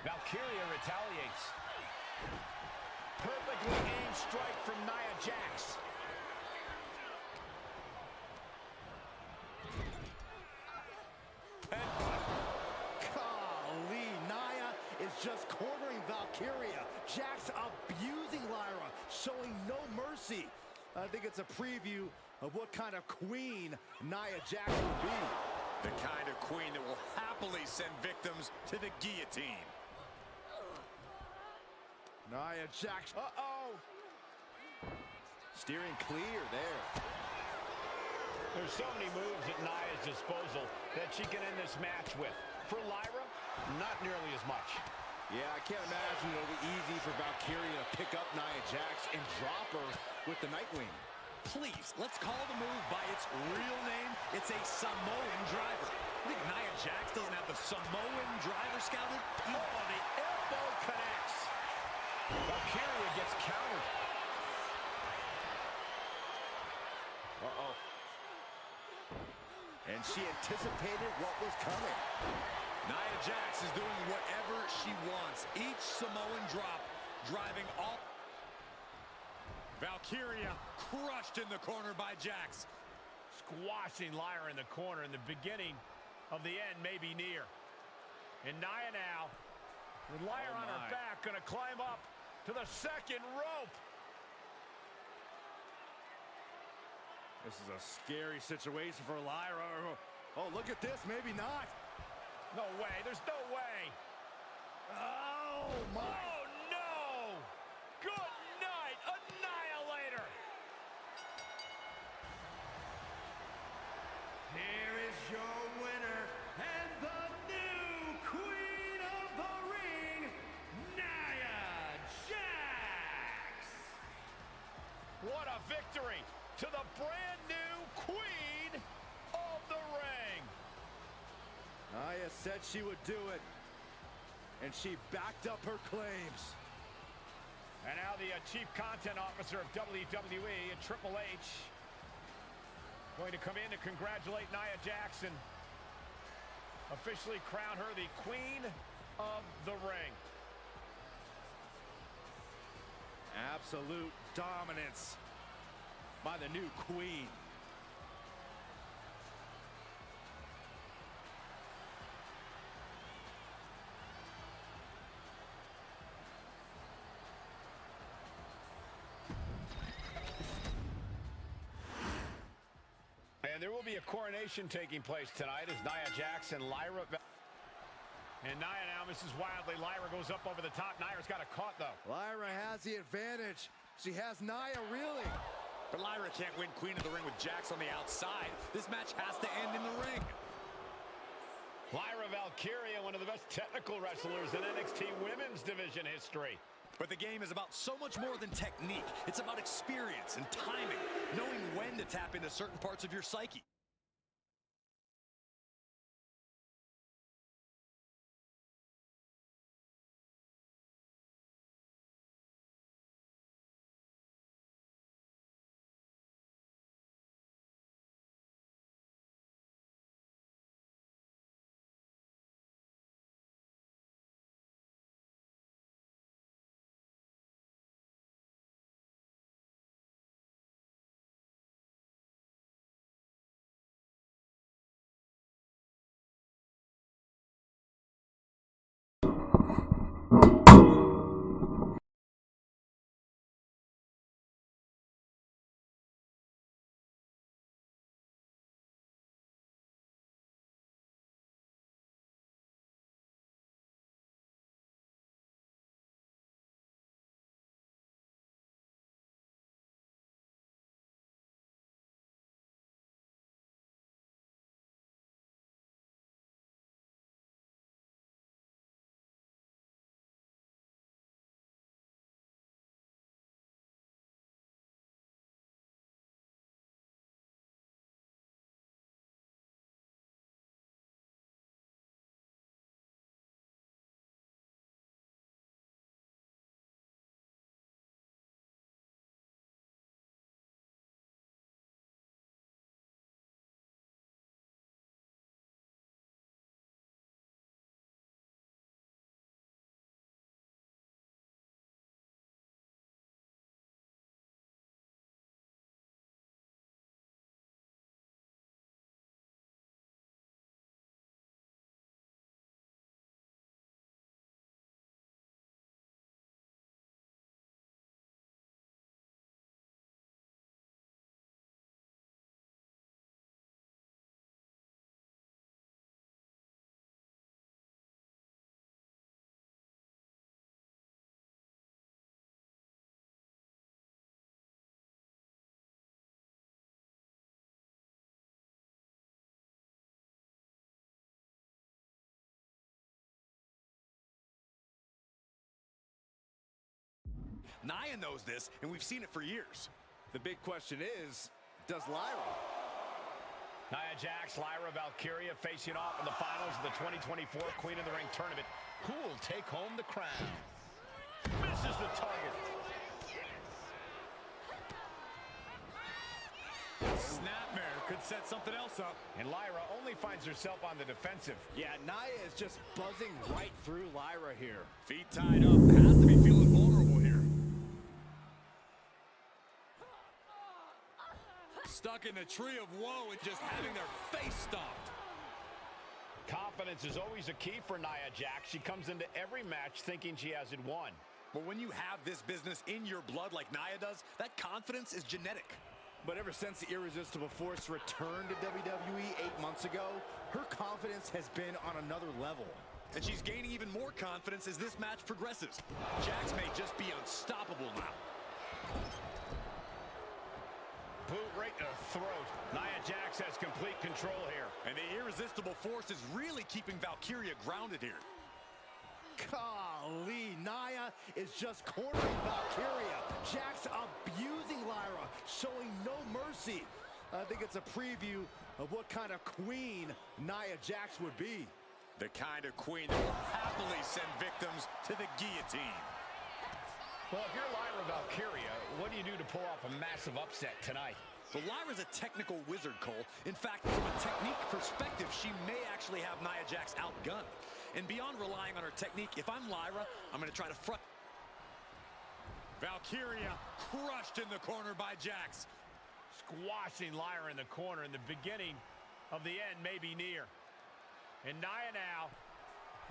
Valkyria retaliates. Perfectly aimed strike from Nia Jax. Golly, Nia is just cornering Valkyria. Jax abusing Lyra, showing no mercy. I think it's a preview of what kind of queen Nia Jax will be. The kind of queen that will happily send victims to the guillotine. Nia Jax, uh-oh. Steering clear there. There's so many moves at Nia's disposal that she can end this match with. For Lyra, not nearly as much. Yeah, I can't imagine it'll be easy for Valkyria to pick up Nia Jax and drop her with the Nightwing. Please, let's call the move by its real name. It's a Samoan driver. I think Nia Jax doesn't have the Samoan driver scouted. Oh, the elbow connects. Valkyria gets countered. Uh-oh. And she anticipated what was coming. Nia Jax is doing whatever she wants. Each Samoan drop driving all. Valkyria crushed in the corner by Jax. Squashing Lyra in the corner, and the beginning of the end may be near. And Nia now, with Lyra on her back, going to climb up to the second rope. This is a scary situation for Lyra. Oh, look at this. Maybe not. No way. There's no way. Oh, my. Oh, no. Good night, Annihilator. Here is your winner and the new Queen of the Ring, Nia Jax. What a victory to the brand new Queen said she would do it, and she backed up her claims. And now the Chief Content Officer of WWE, Triple H, going to come in to congratulate Nia Jackson. Officially crown her the Queen of the Ring. Absolute dominance by the new queen. And there will be a coronation taking place tonight as Nia Jackson, Lyra... And Nia now misses wildly. Lyra goes up over the top. Nia's got a caught, though. Lyra has the advantage. She has Nia reeling. But Lyra can't win Queen of the Ring with Jax on the outside. This match has to end in the ring. Lyra Valkyria, one of the best technical wrestlers in NXT Women's Division history. But the game is about so much more than technique. It's about experience and timing, knowing when to tap into certain parts of your psyche. Nia knows this, and we've seen it for years. The big question is, does Lyra? Nia Jax, Lyra Valkyria facing off in the finals of the 2024 Queen of the Ring tournament. Who will take home the crown? Misses the target. Snapmare could set something else up. And Lyra only finds herself on the defensive. Yeah, Nia is just buzzing right through Lyra here. Feet tied up. Has to be feeling vulnerable here. Stuck in the tree of woe and just having their face stomped. Confidence is always a key for Nia Jax. She comes into every match thinking she has it won. But when you have this business in your blood like Nia does, that confidence is genetic. But ever since the Irresistible Force returned to WWE 8 months ago, her confidence has been on another level. And she's gaining even more confidence as this match progresses. Jax may just be unstoppable now. Boot right to the throat. Nia Jax has complete control here. And the Irresistible Force is really keeping Valkyria grounded here. Golly, Nia is just cornering Valkyria. Jax abusing Lyra, showing no mercy. I think it's a preview of what kind of queen Nia Jax would be. The kind of queen that will happily send victims to the guillotine. Well, if you're Lyra Valkyria, what do you do to pull off a massive upset tonight? But Lyra's a technical wizard, Cole. In fact, from a technique perspective, she may actually have Nia Jax outgunned. And beyond relying on her technique, if I'm Lyra, I'm going to try to front. Valkyria crushed in the corner by Jax. Squashing Lyra in the corner, and the beginning of the end may be near. And Nia now,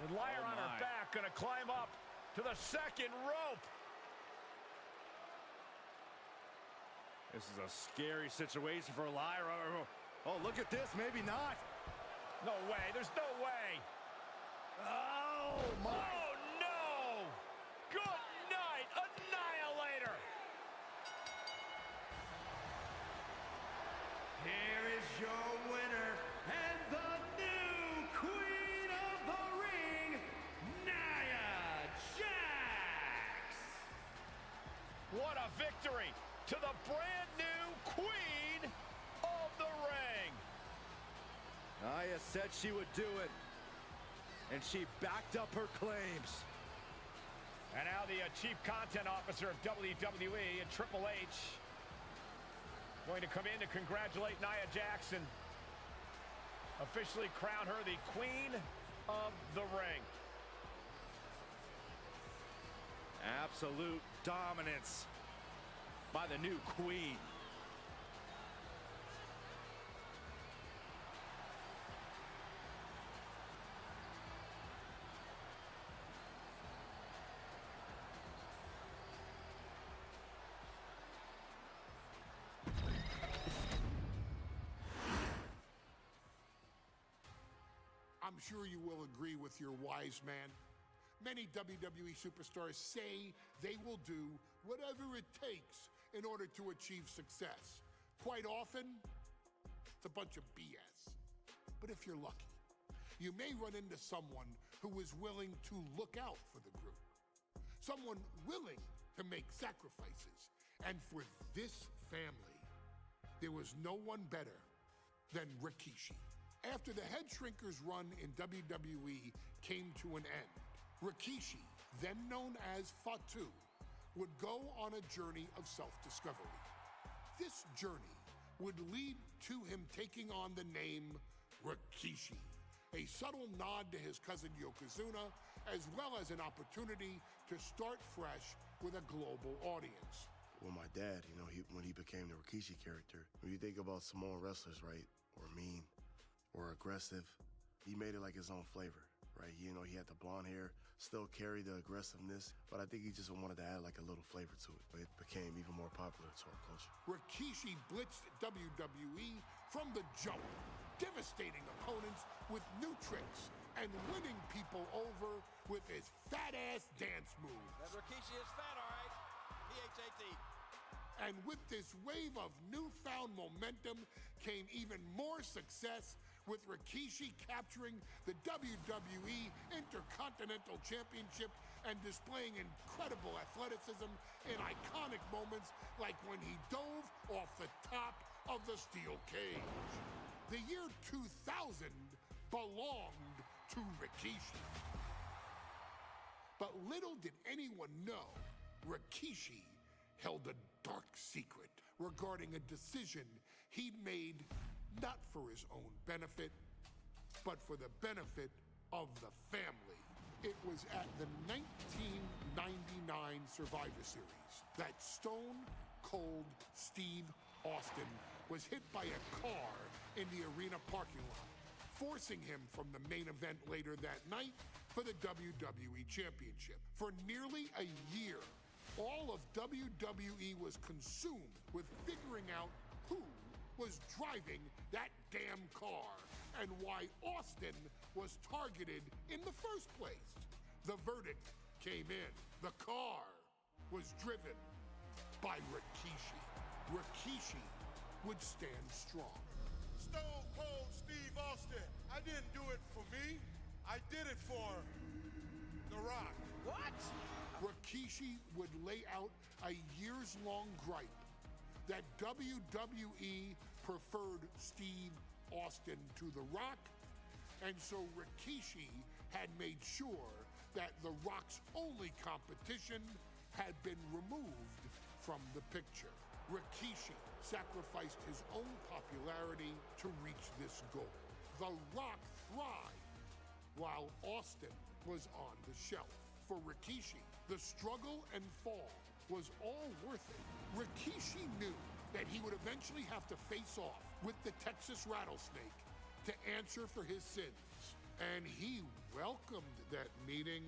with Lyra on her back, going to climb up to the second rope. This is a scary situation for Lyra. Oh, look at this. Maybe not. No way. There's no way. Oh, my. Oh, no. Good night, Annihilator. Here is your winner and the new Queen of the Ring, Nia Jax. What a victory to the brand new Queen of the Ring. Nia said she would do it, and she backed up her claims. And now the Chief Content Officer of WWE and Triple H going to come in to congratulate Nia Jax and officially crown her the Queen of the Ring. Absolute dominance by the new queen. I'm sure you will agree with your wise man. Many WWE superstars say they will do whatever it takes in order to achieve success. Quite often, it's a bunch of BS. But if you're lucky, you may run into someone who is willing to look out for the group. Someone willing to make sacrifices. And for this family, there was no one better than Rikishi. After the Head Shrinkers run in WWE came to an end, Rikishi, then known as Fatu, would go on a journey of self-discovery. This journey would lead to him taking on the name Rikishi, a subtle nod to his cousin Yokozuna, as well as an opportunity to start fresh with a global audience. Well, my dad, you know, when he became the Rikishi character, when you think about Samoan wrestlers, right, or mean, or aggressive, he made it like his own flavor, right? You know, he had the blonde hair, still carried the aggressiveness, but I think he just wanted to add like a little flavor to it. But it became even more popular to our culture. Rikishi blitzed WWE from the jump, devastating opponents with new tricks and winning people over with his fat-ass dance moves. That Rikishi is fat, all right. P-H-A-T. And with this wave of newfound momentum came even more success, with Rikishi capturing the WWE Intercontinental Championship and displaying incredible athleticism in iconic moments like when he dove off the top of the steel cage. The year 2000 belonged to Rikishi. But little did anyone know, Rikishi held a dark secret regarding a decision he'd made not for his own benefit, but for the benefit of the family. It was at the 1999 Survivor Series that Stone Cold Steve Austin was hit by a car in the arena parking lot, forcing him from the main event later that night for the WWE Championship. For nearly a year, all of WWE was consumed with figuring out who was driving that damn car and why Austin was targeted in the first place. The verdict came in. The car was driven by Rikishi. Rikishi would stand strong. Stone Cold Steve Austin. I didn't do it for me. I did it for The Rock. What? Rikishi would lay out a years-long gripe that WWE preferred Steve Austin to The Rock, And so Rikishi had made sure that The Rock's only competition had been removed from the picture. Rikishi sacrificed his own popularity to reach this goal. The Rock thrived while Austin was on the shelf. For Rikishi, the struggle and fall was all worth it. Rikishi knew that he would eventually have to face off with the Texas Rattlesnake to answer for his sins. And he welcomed that meeting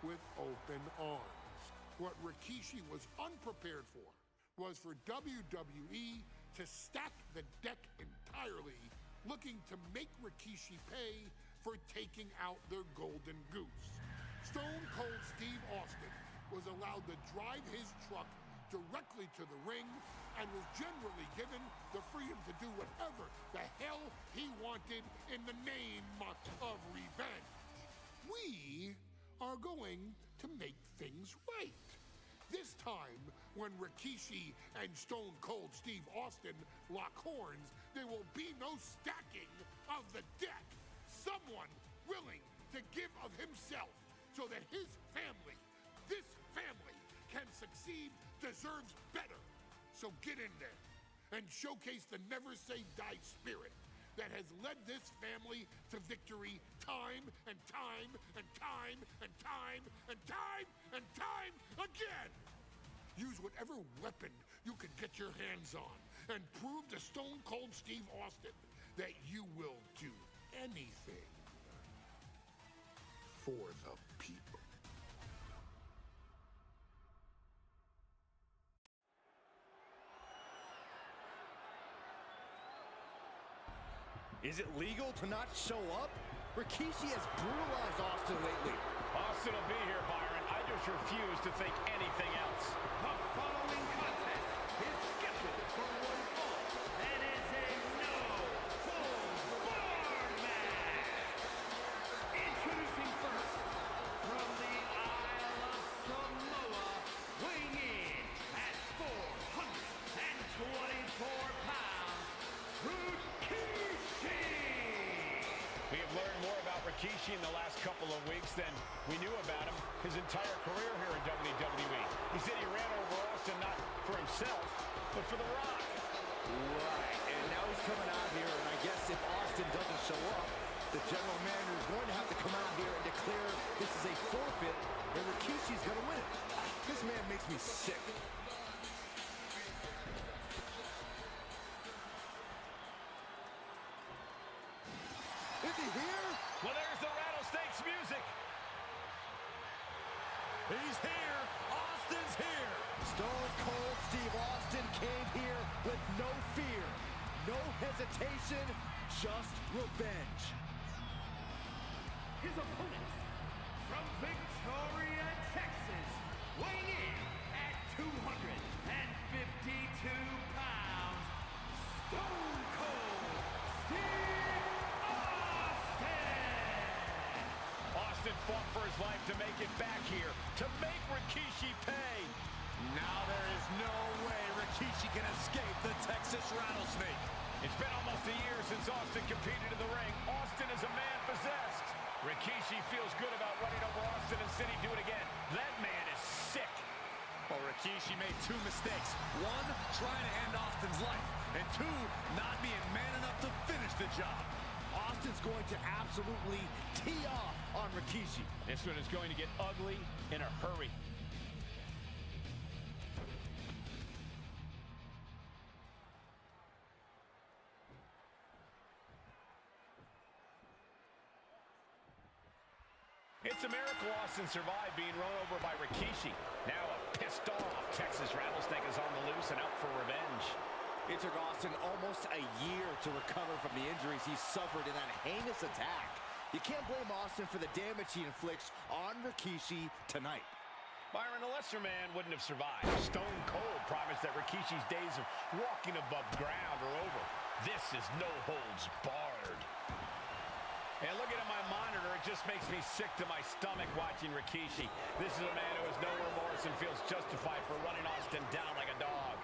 with open arms. What Rikishi was unprepared for was for WWE to stack the deck entirely, looking to make Rikishi pay for taking out their golden goose. Stone Cold Steve Austin was allowed to drive his truck directly to the ring and was generally given the freedom to do whatever the hell he wanted in the name of revenge. We are going to make things right. This time, when Rikishi and Stone Cold Steve Austin lock horns, there will be no stacking of the deck. Someone willing to give of himself so that his family, this family, can succeed, deserves better. So get in there and showcase the never say die spirit that has led this family to victory time and time and time and time and time and time again. Use whatever weapon you can get your hands on and prove to Stone Cold Steve Austin that you will do anything for the people. Is it legal to not show up? Rikishi has brutalized Austin lately. Austin will be here, Byron. I just refuse to think anything else. The following contest is scheduled for one fall and is a no-holds-barred match. Introducing first, from the Isle of Samoa, weighing in at 424 pounds, Rikishi. We have learned more about Rikishi in the last couple of weeks than we knew about him his entire career here in WWE. He said he ran over Austin not for himself, but for The Rock. Right, and now he's coming out here, and I guess if Austin doesn't show up, the general manager is going to have to come out here and declare this is a forfeit, and Rikishi's going to win it. This man makes me sick. Is he here? Well, there's the Rattlesnake's music. He's here. Austin's here. Stone Cold Steve Austin came here with no fear, no hesitation, just revenge. His opponent, from Victoria, Texas, weighing in at 252 pounds, Stone Cold Steve Austin! Austin fought for his life to make it back here, to make Rikishi pay. Now there is no way Rikishi can escape the Texas Rattlesnake. It's been almost a year since Austin competed in the ring. Austin is a man possessed. Rikishi feels good about running over Austin and City do it again. That man is sick. Well, Rikishi made two mistakes. One, trying to end Austin's life. And two, not being man enough to finish the job. Austin's going to absolutely tee off on Rikishi. This one is going to get ugly in a hurry. It's a miracle Austin survived being run over by Rikishi. Now a pissed off Texas Rattlesnake is on the loose and out for revenge. It took Austin almost a year to recover from the injuries he suffered in that heinous attack. You can't blame Austin for the damage he inflicts on Rikishi tonight. Byron, a lesser man wouldn't have survived. Stone Cold promised that Rikishi's days of walking above ground are over. This is no holds barred. And looking at my monitor, it just makes me sick to my stomach watching Rikishi. This is a man who has no remorse and feels justified for running Austin down like a dog.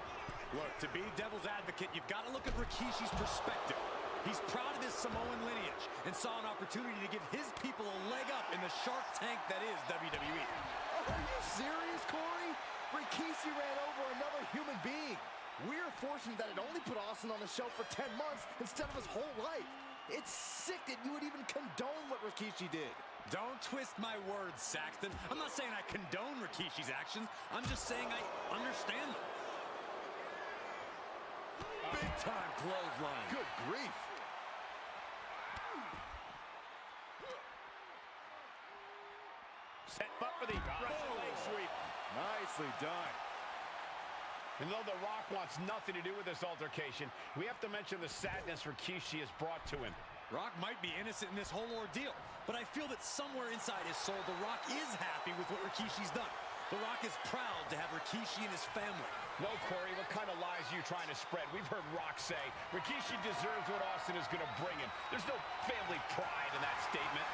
Look, to be devil's advocate, you've got to look at Rikishi's perspective. He's proud of his Samoan lineage and saw an opportunity to give his people a leg up in the Shark Tank that is WWE. Are you serious, Corey? Rikishi ran over another human being. We're fortunate that it only put Austin on the shelf for 10 months instead of his whole life. It's sick that you would even condone what Rikishi did. Don't twist my words, Saxton. I'm not saying I condone Rikishi's actions. I'm just saying I understand them. Big time clothesline. Good grief. Set up for the Russian leg sweep. Nicely done. And though The Rock wants nothing to do with this altercation, we have to mention the sadness Rikishi has brought to him. Rock might be innocent in this whole ordeal, but I feel that somewhere inside his soul, The Rock is happy with what Rikishi's done. The Rock is proud to have Rikishi and his family. No, Corey, what kind of lies are you trying to spread? We've heard Rock say Rikishi deserves what Austin is going to bring him. There's no family pride in that statement.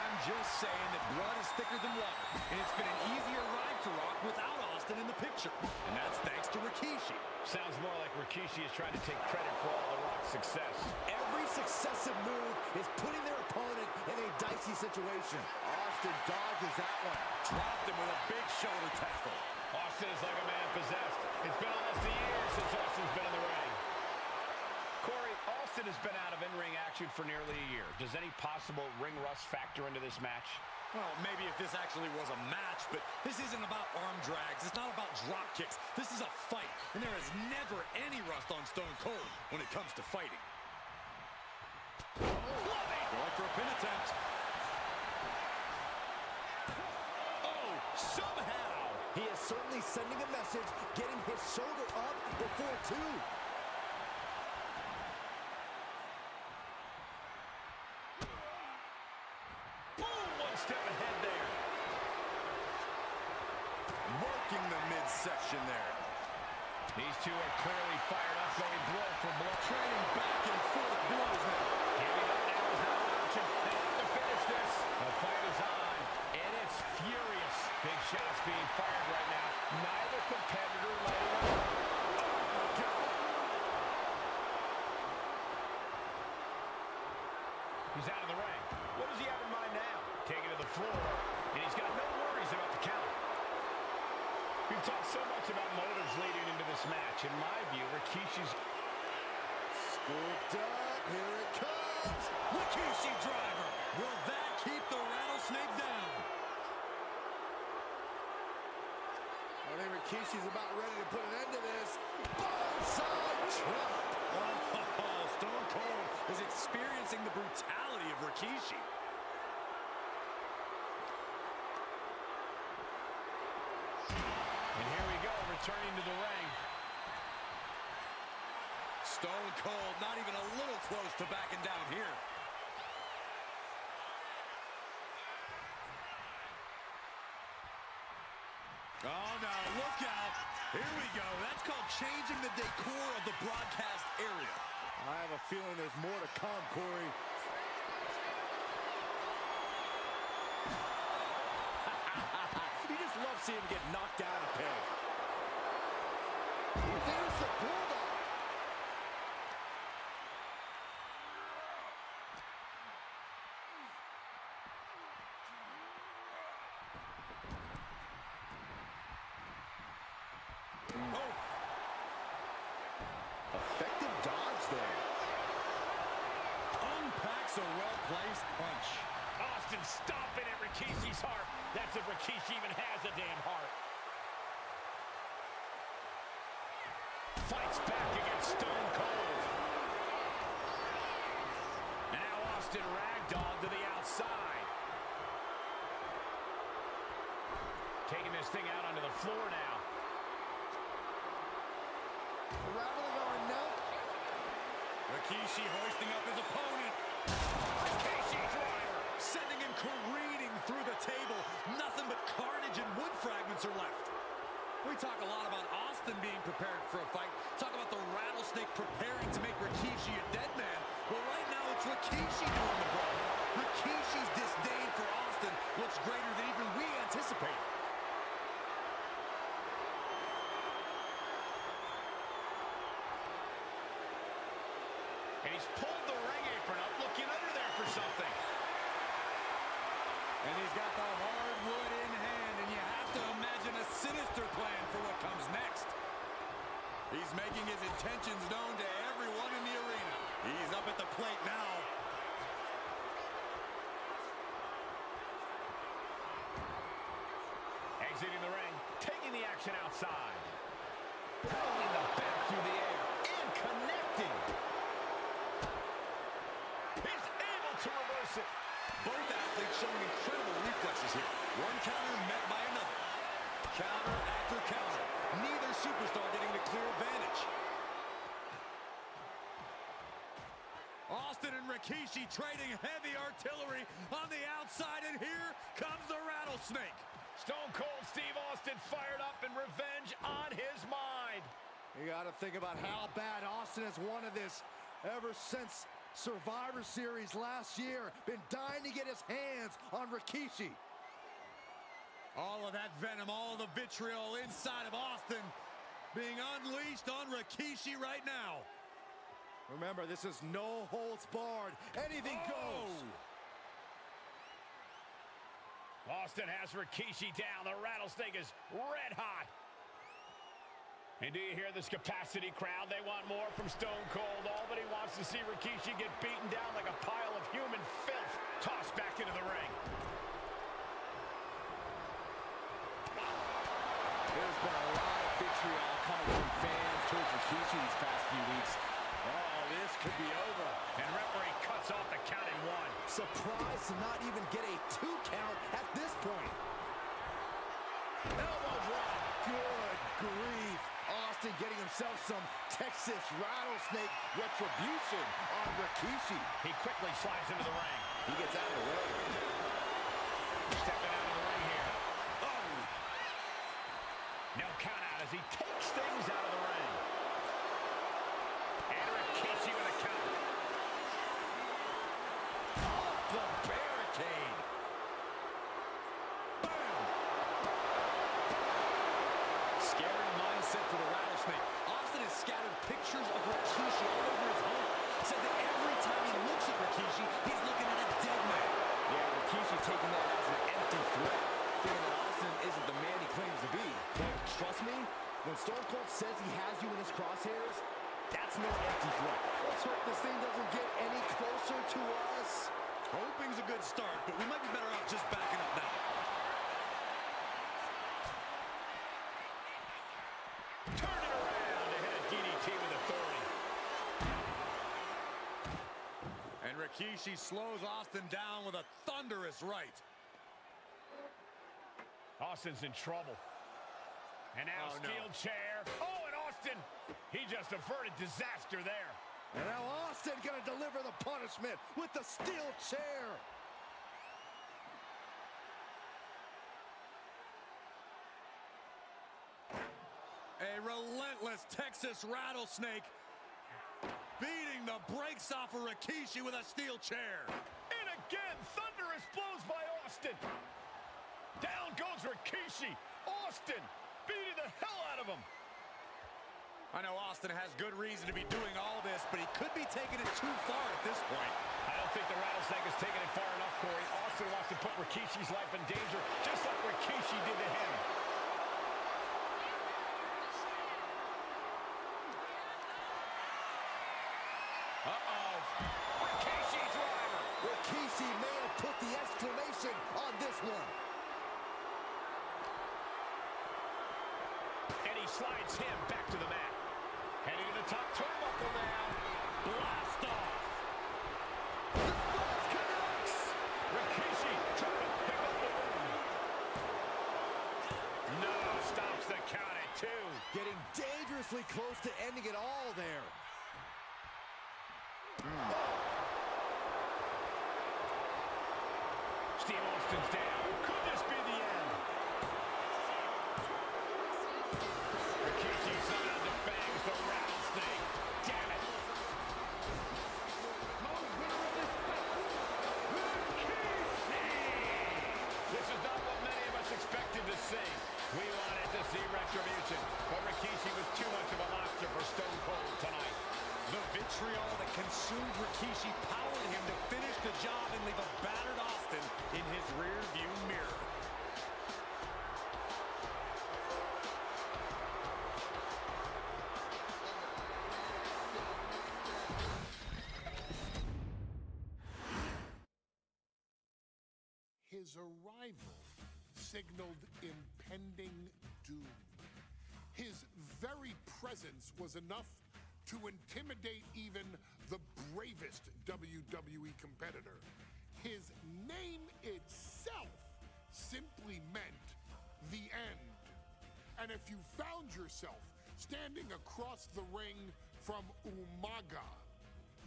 I'm just saying that blood is thicker than water, and it's been an easier ride for Rock without Austin in the picture. And that's thanks to Rikishi. Sounds more like Rikishi is trying to take credit for all The Rock's success. Every successive move is putting their opponent in a dicey situation. Austin dodges that one. Dropped him with a big shoulder tackle. Austin is like a man possessed. It's been almost a year since Austin's been in the ring. Corey, Austin has been out of in-ring action for nearly a year. Does any possible ring rust factor into this match? Well, maybe if this actually was a match, but this isn't about arm drags. It's not about drop kicks. This is a fight, and there is never any rust on Stone Cold when it comes to fighting. Going for a pin attempt. Oh, somehow! He is certainly sending a message, getting his shoulder up before two. Step ahead there. Working the midsection there. These two are clearly fired up, going blow for blow. Trading back and forth blows now. Giving up now is not an option. They have to finish this. The fight is on, and it's furious. Big shots being fired right now. Neither competitor letting up. Oh, my God. He's out of the ring. What does he have in mind now? Taking to the floor, and he's got no worries about the count. We've talked so much about motives leading into this match. In my view, Rikishi's... Scooped up, here it comes. Rikishi driver. Will that keep the rattlesnake down? I think Rikishi's about ready to put an end to this. Bonsai drop. Oh, Stone Cold is experiencing the brutality of Rikishi. And here we go, returning to the ring. Stone Cold not even a little close to backing down here. Oh, no, look out. Here we go. That's called changing the decor of the broadcast area. I have a feeling there's more to come, Corey. You just love seeing him get knocked out of pin. There's the bulldog. Oh. Effective dodge there. Unpacks a well-placed punch. Austin stomping at Rikishi's heart. That's if Rikishi even has a damn heart. Fights back against Stone Cold. And now Austin ragdolled to the outside. Taking this thing out onto the floor now. Rattling our neck. Rikishi hoisting up his opponent. Rikishi driver. Sending him careening through the table. Nothing but carnage and wood fragments are left. We talk a lot about Austin being prepared for a fight. Talk about the rattlesnake preparing to make Rikishi a dead man. Well, right now it's Rikishi doing the brawl. Rikishi's disdain for Austin looks greater than even we anticipated. And he's pulled the ring And he's got the hardwood in hand, and you have to imagine a sinister plan for what comes next. He's making his intentions known to everyone in the arena. He's up at the plate now. Exiting the ring, taking the action outside. Pulling the bat through the air and connecting. He's able to reverse it. Both athletes showing incredible reflexes here. One counter met by another. Counter after counter. Neither superstar getting the clear advantage. Austin and Rikishi trading heavy artillery on the outside, and here comes the rattlesnake. Stone Cold Steve Austin fired up and revenge on his mind. You got to think about how bad Austin has wanted this ever since Survivor Series last year. Been dying to get his hands on Rikishi. All of that venom, all of the vitriol inside of Austin being unleashed on Rikishi right now. Remember, this is no holds barred. Anything goes. Austin has Rikishi down. The rattlesnake is red hot. And do you hear this capacity crowd? They want more from Stone Cold. All that he wants to see Rikishi get beaten down like a pile of human filth, tossed back into the ring. There's been a lot of vitriol coming from fans towards Rikishi these past few weeks. Oh, this could be over. And referee cuts off the count in one. Surprised to not even get a 2 count at this point. Elbow drop. Good grief. Austin getting himself some Texas rattlesnake retribution on Rikishi. He quickly slides into the ring. He gets out of the way. Stepping out of the ring here. Oh! No count out as he takes things out of the ring. And Rikishi with a count. Off the barricade. Boom! Scary mindset for the rattlesnake. Austin has scattered pictures of Rikishi all over his home. Said that every time he looks at Rikishi, he's looking at a dead man. Yeah, Rikishi taking that as an empty threat, thinking that Austin isn't the man he claims to be. But trust me, when Stone Cold says he has you in his crosshairs, that's no empty threat. Let's hope this thing doesn't get any closer to us. Hoping's a good start, but we might be better off just backing up now. Turn it around to hit a DDT with authority. And Rikishi slows Austin down with a thunderous right. Austin's in trouble. And now steel chair. Oh, and Austin, he just averted disaster there. And now Austin gonna deliver the punishment with the steel chair. A relentless Texas rattlesnake beating the brakes off of Rikishi with a steel chair. And again, thunderous blows by Austin. Down goes Rikishi. Austin beating the hell out of him. I know Austin has good reason to be doing all this, but he could be taking it too far at this point. I don't think the rattlesnake has taken it far enough, Corey. Austin wants to put Rikishi's life in danger, just like Rikishi did to him. Uh-oh. Rikishi driver. Rikishi may have put the exclamation on this one. And he slides him back to the mat. Heading to the top turnbuckle now. Blast off. The splash connects. Rikishi trying to pick up the win. No, stops the count at 2. Getting dangerously close to ending it all there. Steve Austin's down. Could this be the end? Rikishi somehow defangs the rattlesnake. Damn it. This is not what many of us expected to see. We wanted to see retribution, but Rikishi was too much of a monster for Stone Cold tonight. The vitriol that consumed Rikishi powered him to finish the job and leave a battered Austin in his rear view His arrival signaled impending doom. His very presence was enough to intimidate even the bravest WWE competitor. His name itself simply meant the end. And if you found yourself standing across the ring from Umaga,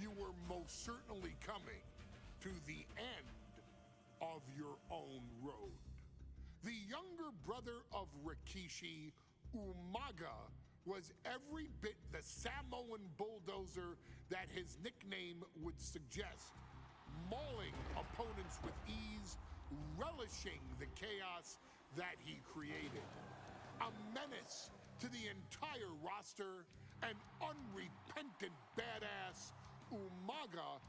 you were most certainly coming to the end of your own road. The younger brother of Rikishi, Umaga, was every bit the Samoan bulldozer that his nickname would suggest, mauling opponents with ease, relishing the chaos that he created. A menace to the entire roster, an unrepentant badass, Umaga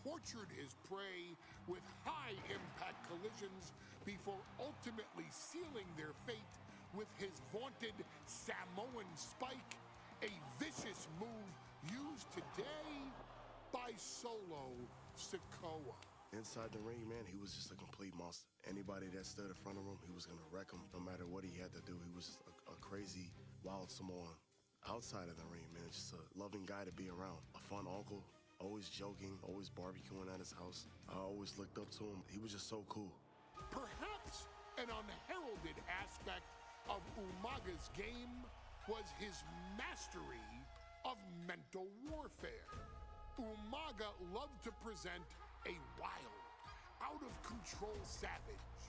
tortured his prey with high-impact collisions before ultimately sealing their fate with his vaunted Samoan spike, a vicious move used today by Solo Sikoa. Inside the ring, man, he was just a complete monster. Anybody that stood in front of him, he was gonna wreck him no matter what he had to do. He was just a crazy, wild Samoan. Outside of the ring, man, just a loving guy to be around. A fun uncle, always joking, always barbecuing at his house. I always looked up to him. He was just so cool. Perhaps an unheralded aspect of Umaga's game was his mastery of mental warfare. Umaga loved to present a wild, out-of-control savage,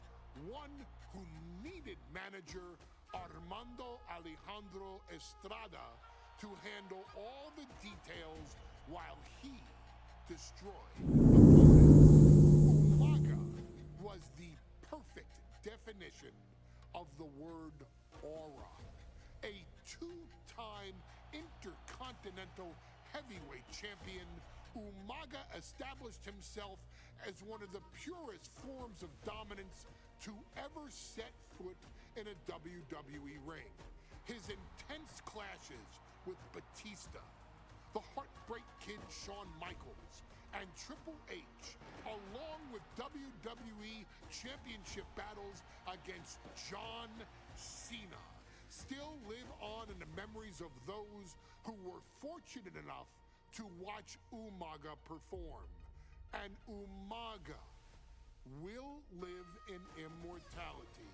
one who needed manager Armando Alejandro Estrada to handle all the details while he destroyed opponents. Umaga was the perfect definition of the word aura. A two-time intercontinental heavyweight champion, Umaga established himself as one of the purest forms of dominance to ever set foot in a WWE ring. His intense clashes with Batista, the Heartbreak Kid Shawn Michaels, and Triple H, along with WWE Championship battles against John Cena, still live on in the memories of those who were fortunate enough to watch Umaga perform. And Umaga will live in immortality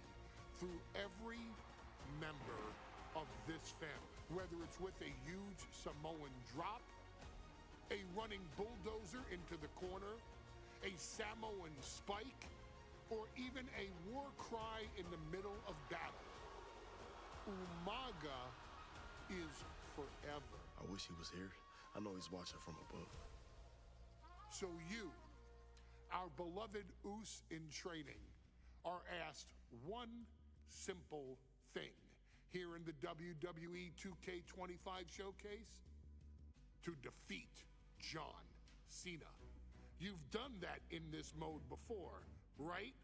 through every member of this family, whether it's with a huge Samoan drop, a running bulldozer into the corner, a Samoan spike, or even a war cry in the middle of battle. Umaga is forever. I wish he was here. I know he's watching from above. So you, our beloved Us in training, are asked one simple thing here in the WWE 2K25 showcase: to defeat John Cena. You've done that in this mode before, right?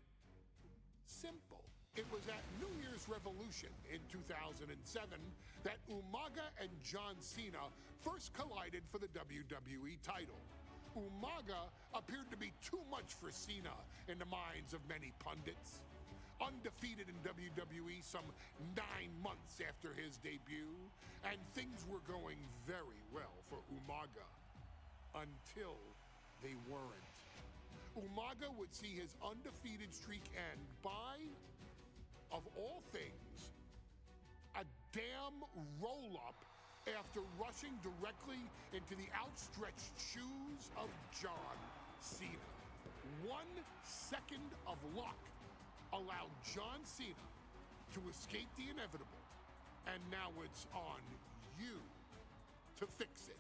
Simple. It was at New Year's Revolution in 2007 that Umaga and John Cena first collided for the WWE title. Umaga appeared to be too much for Cena in the minds of many pundits. Undefeated in WWE some 9 months after his debut, and things were going very well for Umaga. Until they weren't. Umaga would see his undefeated streak end by, of all things, a damn roll-up after rushing directly into the outstretched shoes of John Cena. 1 second of luck allowed John Cena to escape the inevitable, and now it's on you to fix it.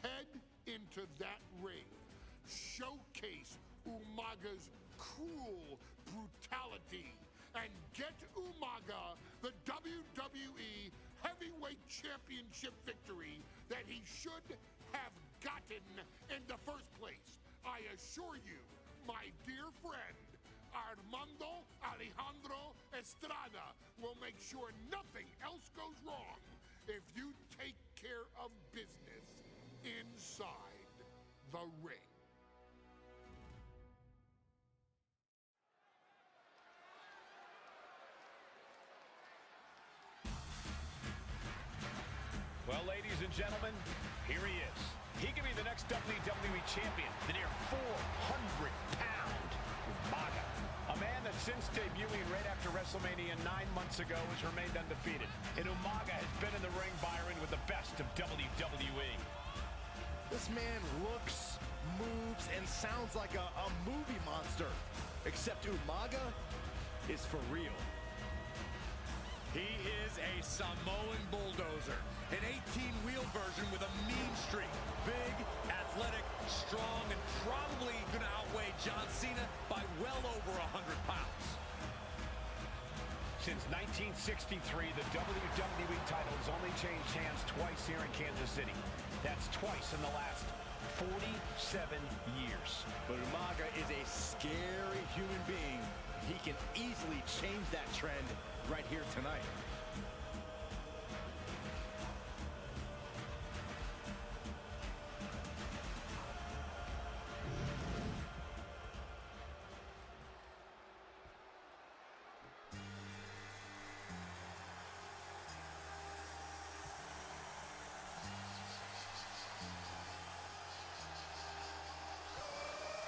Head into that ring. Showcase Umaga's cruel brutality and get Umaga the WWE Heavyweight Championship victory that he should have gotten in the first place. I assure you, my dear friend, Armando Alejandro Estrada will make sure nothing else goes wrong if you take care of business inside the ring. and gentlemen, here he is. He could be the next WWE champion, the near 400-pound Umaga. A man that since debuting right after WrestleMania 9 months ago has remained undefeated. And Umaga has been in the ring, Byron, with the best of WWE. This man looks, moves, and sounds like a movie monster. Except Umaga is for real. He is a Samoan bulldozer, an 18-wheel version with a mean streak. Big, athletic, strong, and probably going to outweigh John Cena by well over 100 pounds. Since 1963, the WWE title has only changed hands twice here in Kansas City. That's twice in the last 47 years. But Umaga is a scary human being. He can easily change that trend right here tonight.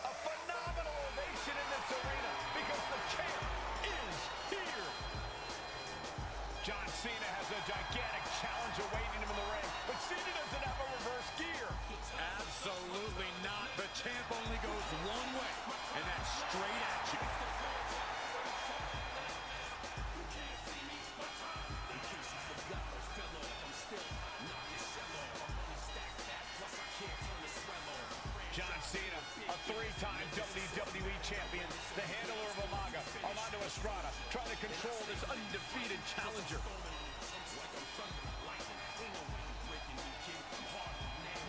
A phenomenal ovation in this arena because the champ is here. John Cena has a gigantic challenge awaiting him in the ring, but Cena doesn't have a reverse gear. Absolutely not. The champ only goes one way, and that's straight at you. John Cena, a three-time WWE champion, the handler of Umaga, Armando Estrada, trying to control this undefeated challenger.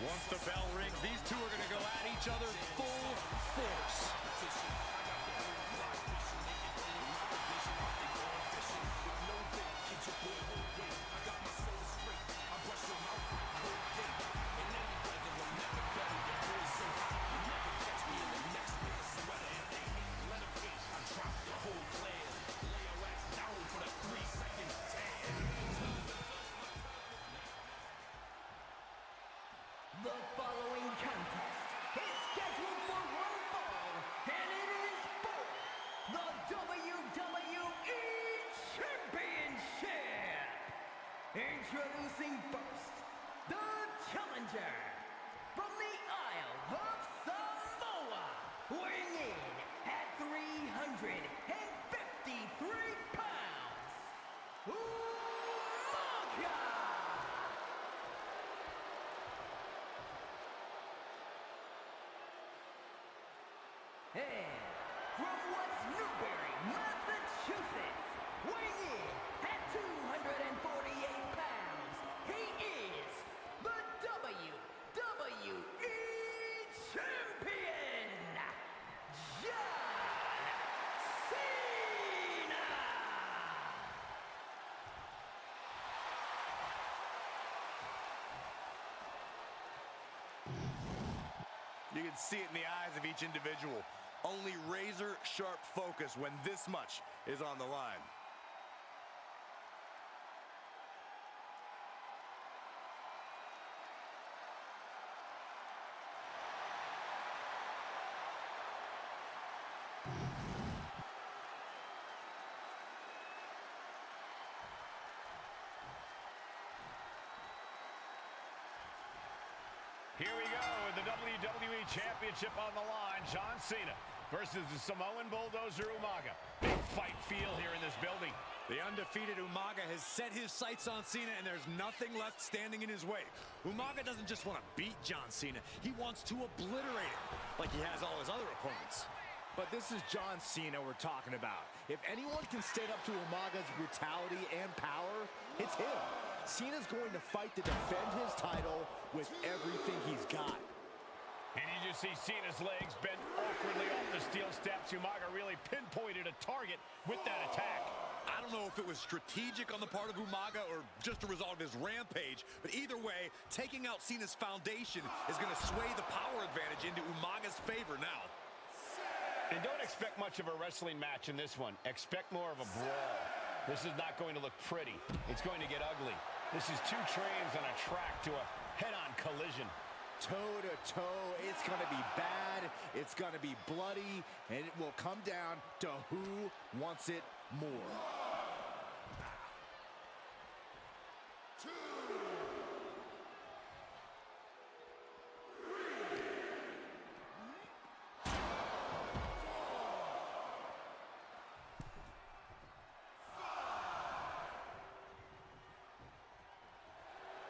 Once the bell rings, these two are going to go at each other full force. The following contest is scheduled for one fall, and it is for the WWE Championship. Introducing first, the challenger from the Isle of Samoa, weighing in at 353 pounds, Umaga. And from West Newbury, Massachusetts, weighing in at 248 pounds, he is the WWE Champion, John Cena! You can see it in the eyes of each individual. Only razor-sharp focus when this much is on the line. Here we go with the WWE Championship on the line. John Cena versus the Samoan bulldozer Umaga. Big fight feel here in this building. The undefeated Umaga has set his sights on Cena, and there's nothing left standing in his way. Umaga doesn't just want to beat John Cena. He wants to obliterate him, like he has all his other opponents. But this is John Cena we're talking about. If anyone can stand up to Umaga's brutality and power, it's him. Cena's going to fight to defend his title with everything he's got. And you just see Cena's legs bend awkwardly off the steel steps. Umaga really pinpointed a target with that attack. I don't know if it was strategic on the part of Umaga or just a result of his rampage, but either way, taking out Cena's foundation is going to sway the power advantage into Umaga's favor now. And don't expect much of a wrestling match in this one. Expect more of a brawl. This is not going to look pretty. It's going to get ugly. This is two trains on a track to a head-on collision. Toe-to-toe, it's going to be bad, it's going to be bloody, and it will come down to who wants it more.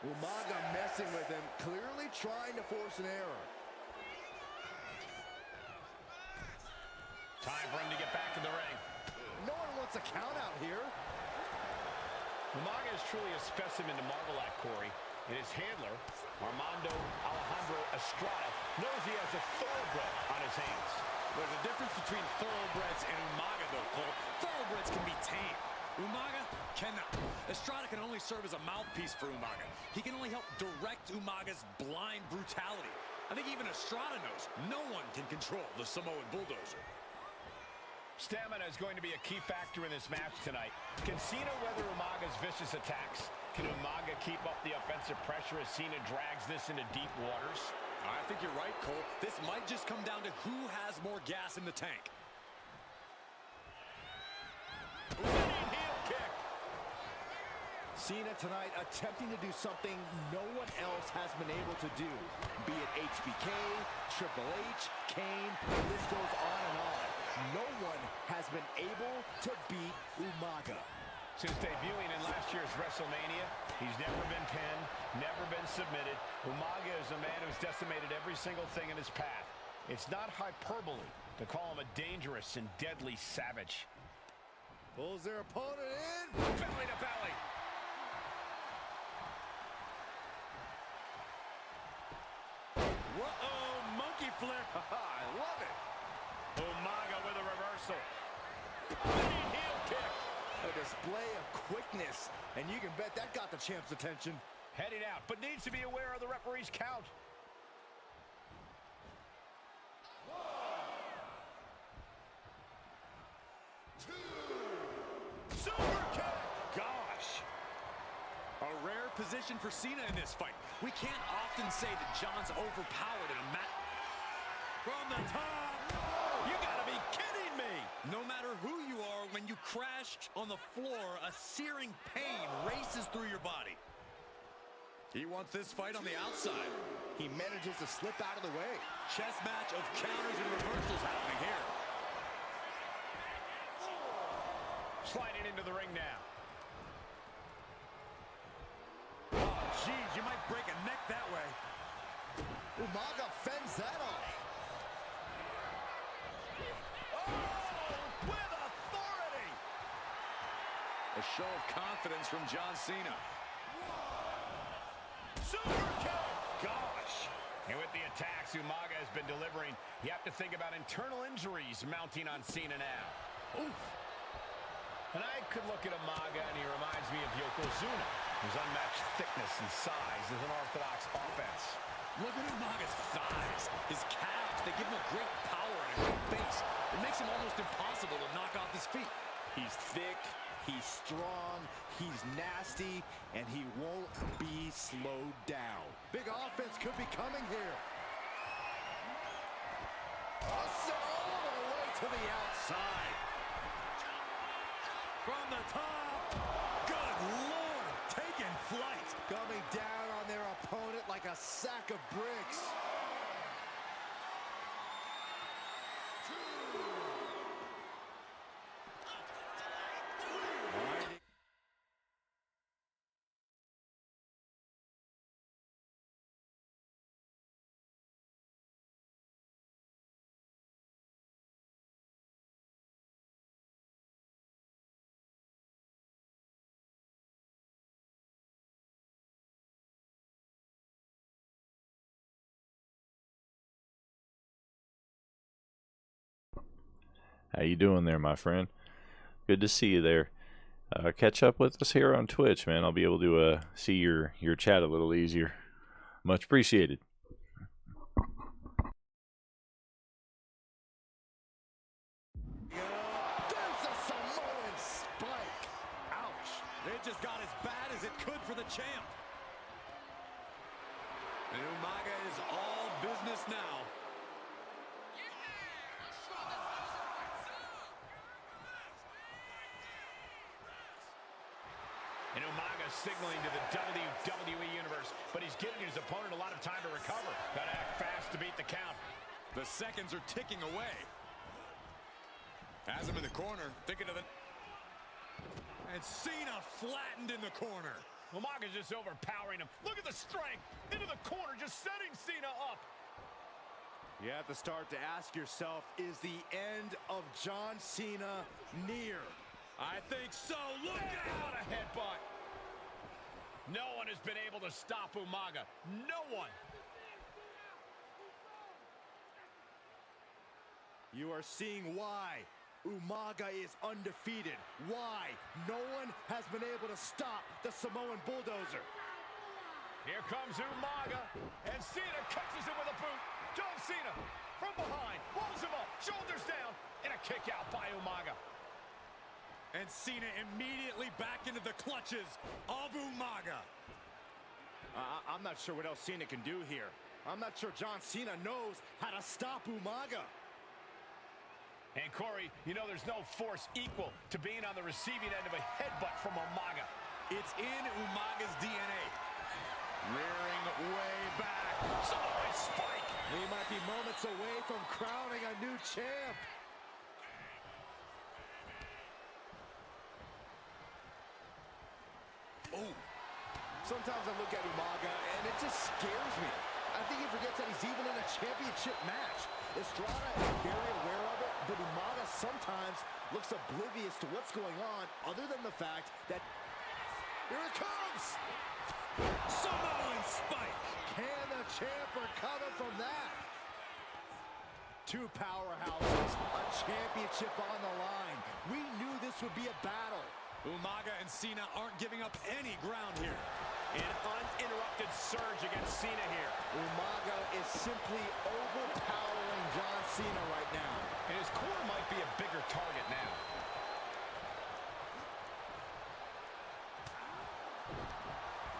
Umaga messing with him, clearly trying to force an error. Time for him to get back in the ring. No one wants a count out here. Umaga is truly a specimen to marvel at, Corey. And his handler, Armando Alejandro Estrada, knows he has a thoroughbred on his hands. There's a difference between thoroughbreds and Umaga, though, Cole. Thoroughbreds can be tamed. Umaga cannot. Estrada can only serve as a mouthpiece for Umaga. He can only help direct Umaga's blind brutality. I think even Estrada knows no one can control the Samoan bulldozer. Stamina is going to be a key factor in this match tonight. Can Cena weather Umaga's vicious attacks? Can Umaga keep up the offensive pressure as Cena drags this into deep waters? I think you're right, Cole. This might just come down to who has more gas in the tank. Heel kick. Cena tonight attempting to do something no one else has been able to do. Be it HBK, Triple H, Kane, the list goes on and on. No one has been able to beat Umaga. Since debuting in last year's WrestleMania, he's never been pinned, never been submitted. Umaga is a man who's decimated every single thing in his path. It's not hyperbole to call him a dangerous and deadly savage. Pulls their opponent in. Belly to belly. Whoa, monkey flip. I love it. Umaga with a reversal. Heel kick. A display of quickness, and you can bet that got the champ's attention. Heading out, but needs to be aware of the referee's count. Super kick. Gosh. A rare position for Cena in this fight. We can't often say that John's overpowered in a match. From the top. You gotta be kidding me. No matter who you are, when you crash on the floor, a searing pain races through your body. He wants this fight on the outside. He manages to slip out of the way. Chess match of counters and reversals happening here. Sliding into the ring now. Oh, geez, you might break a neck that way. Umaga fends that off. Oh, with authority. A show of confidence from John Cena. Super kick. Gosh. And with the attacks Umaga has been delivering, you have to think about internal injuries mounting on Cena now. Oof. And I could look at Umaga and he reminds me of Yokozuna, whose unmatched thickness and size is an orthodox offense. Look at Umaga's thighs, his calves. They give him a great power and a great base. It makes him almost impossible to knock off his feet. He's thick, he's strong, he's nasty, and he won't be slowed down. Big offense could be coming here. Sent all the way to the outside. From the top. Good Lord, taking flight. Coming down on their opponent like a sack of bricks. How you doing there, my friend? Good to see you there. Catch up with us here on Twitch, man. I'll be able to see your chat a little easier. Much appreciated. There's a Samoan spike. Ouch. It just got as bad as it could for the champ. And Umaga is all business now. And Umaga signaling to the WWE Universe, but he's giving his opponent a lot of time to recover. Gotta act fast to beat the count. The seconds are ticking away. Has him in the corner, thinking of the... And Cena flattened in the corner. Umaga's just overpowering him. Look at the strength. Into the corner, just setting Cena up. You have to start to ask yourself, is the end of John Cena near? I think so. Look What out! a headbutt. No one has been able to stop Umaga. No one. You are seeing why Umaga is undefeated. Why no one has been able to stop the Samoan bulldozer. Here comes Umaga, and Cena catches him with a boot. John Cena from behind, rolls him up, shoulders down, and a kick out by Umaga. And Cena immediately back into the clutches of Umaga. I'm not sure what else Cena can do here. I'm not sure John Cena knows how to stop Umaga. And Corey, you know there's no force equal to being on the receiving end of a headbutt from Umaga. It's in Umaga's DNA. Rearing way back. Samoan spike. He might be moments away from crowning a new champ. Oh. Sometimes I look at Umaga and it just scares me. I think he forgets that he's even in a championship match. Estrada is very aware of it, but Umaga sometimes looks oblivious to what's going on, other than the fact that... Here it comes! Samoan spike! Can the champ recover from that? Two powerhouses, a championship on the line. We knew this would be a battle. Umaga and Cena aren't giving up any ground here. An uninterrupted surge against Cena here. Umaga is simply overpowering John Cena right now. And his corner might be a bigger target now.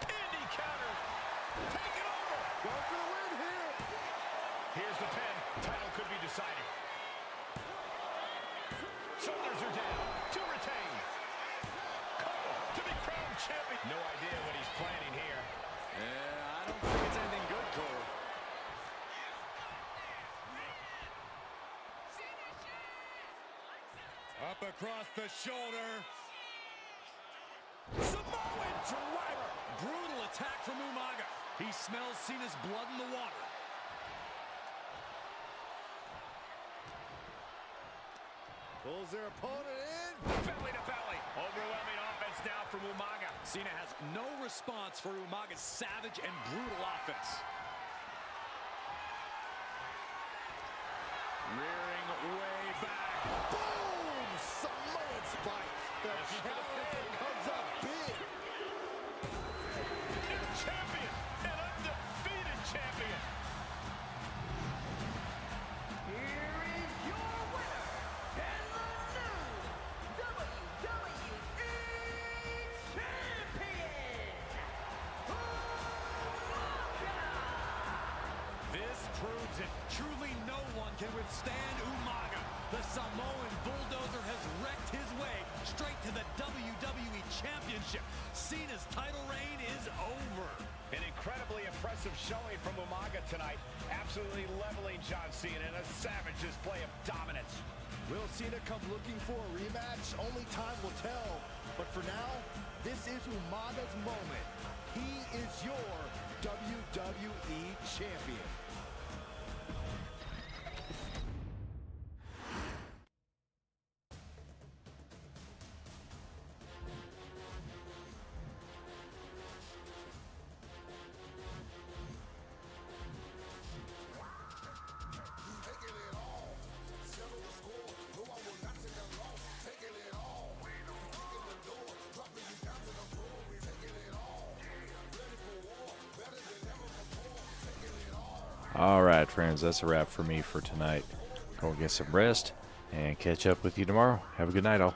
Indy counter. Take it over. Going for the win here. Here's the pin. Title could be decided. Shoulders are down. To retain. To be crowned champion. No idea what he's planning here. Yeah, I don't think it's anything good, Cole. Up across the shoulder. Samoan driver. Brutal attack from Umaga. He smells Cena's blood in the water. Pulls their opponent in. Belly to belly. Overwhelming offense now from Umaga. Cena has no response for Umaga's savage and brutal offense. Rearing way back. Boom! Samoan spike. The challenge comes up big. New champion. An undefeated champion. Here is your winner, and the new WWE Champion, Umaga! This proves it. Truly no one can withstand Umaga. The Samoan bulldozer has wrecked his way straight to the WWE Championship. Cena's title reign is over. An incredibly impressive showing from Umaga tonight. Absolutely leveling John Cena in a savage display of dominance. Will Cena come looking for a rematch? Only time will tell. But for now, this is Umaga's moment. He is your WWE Champion. All right, friends, that's a wrap for me for tonight. Go get some rest and catch up with you tomorrow. Have a good night, all.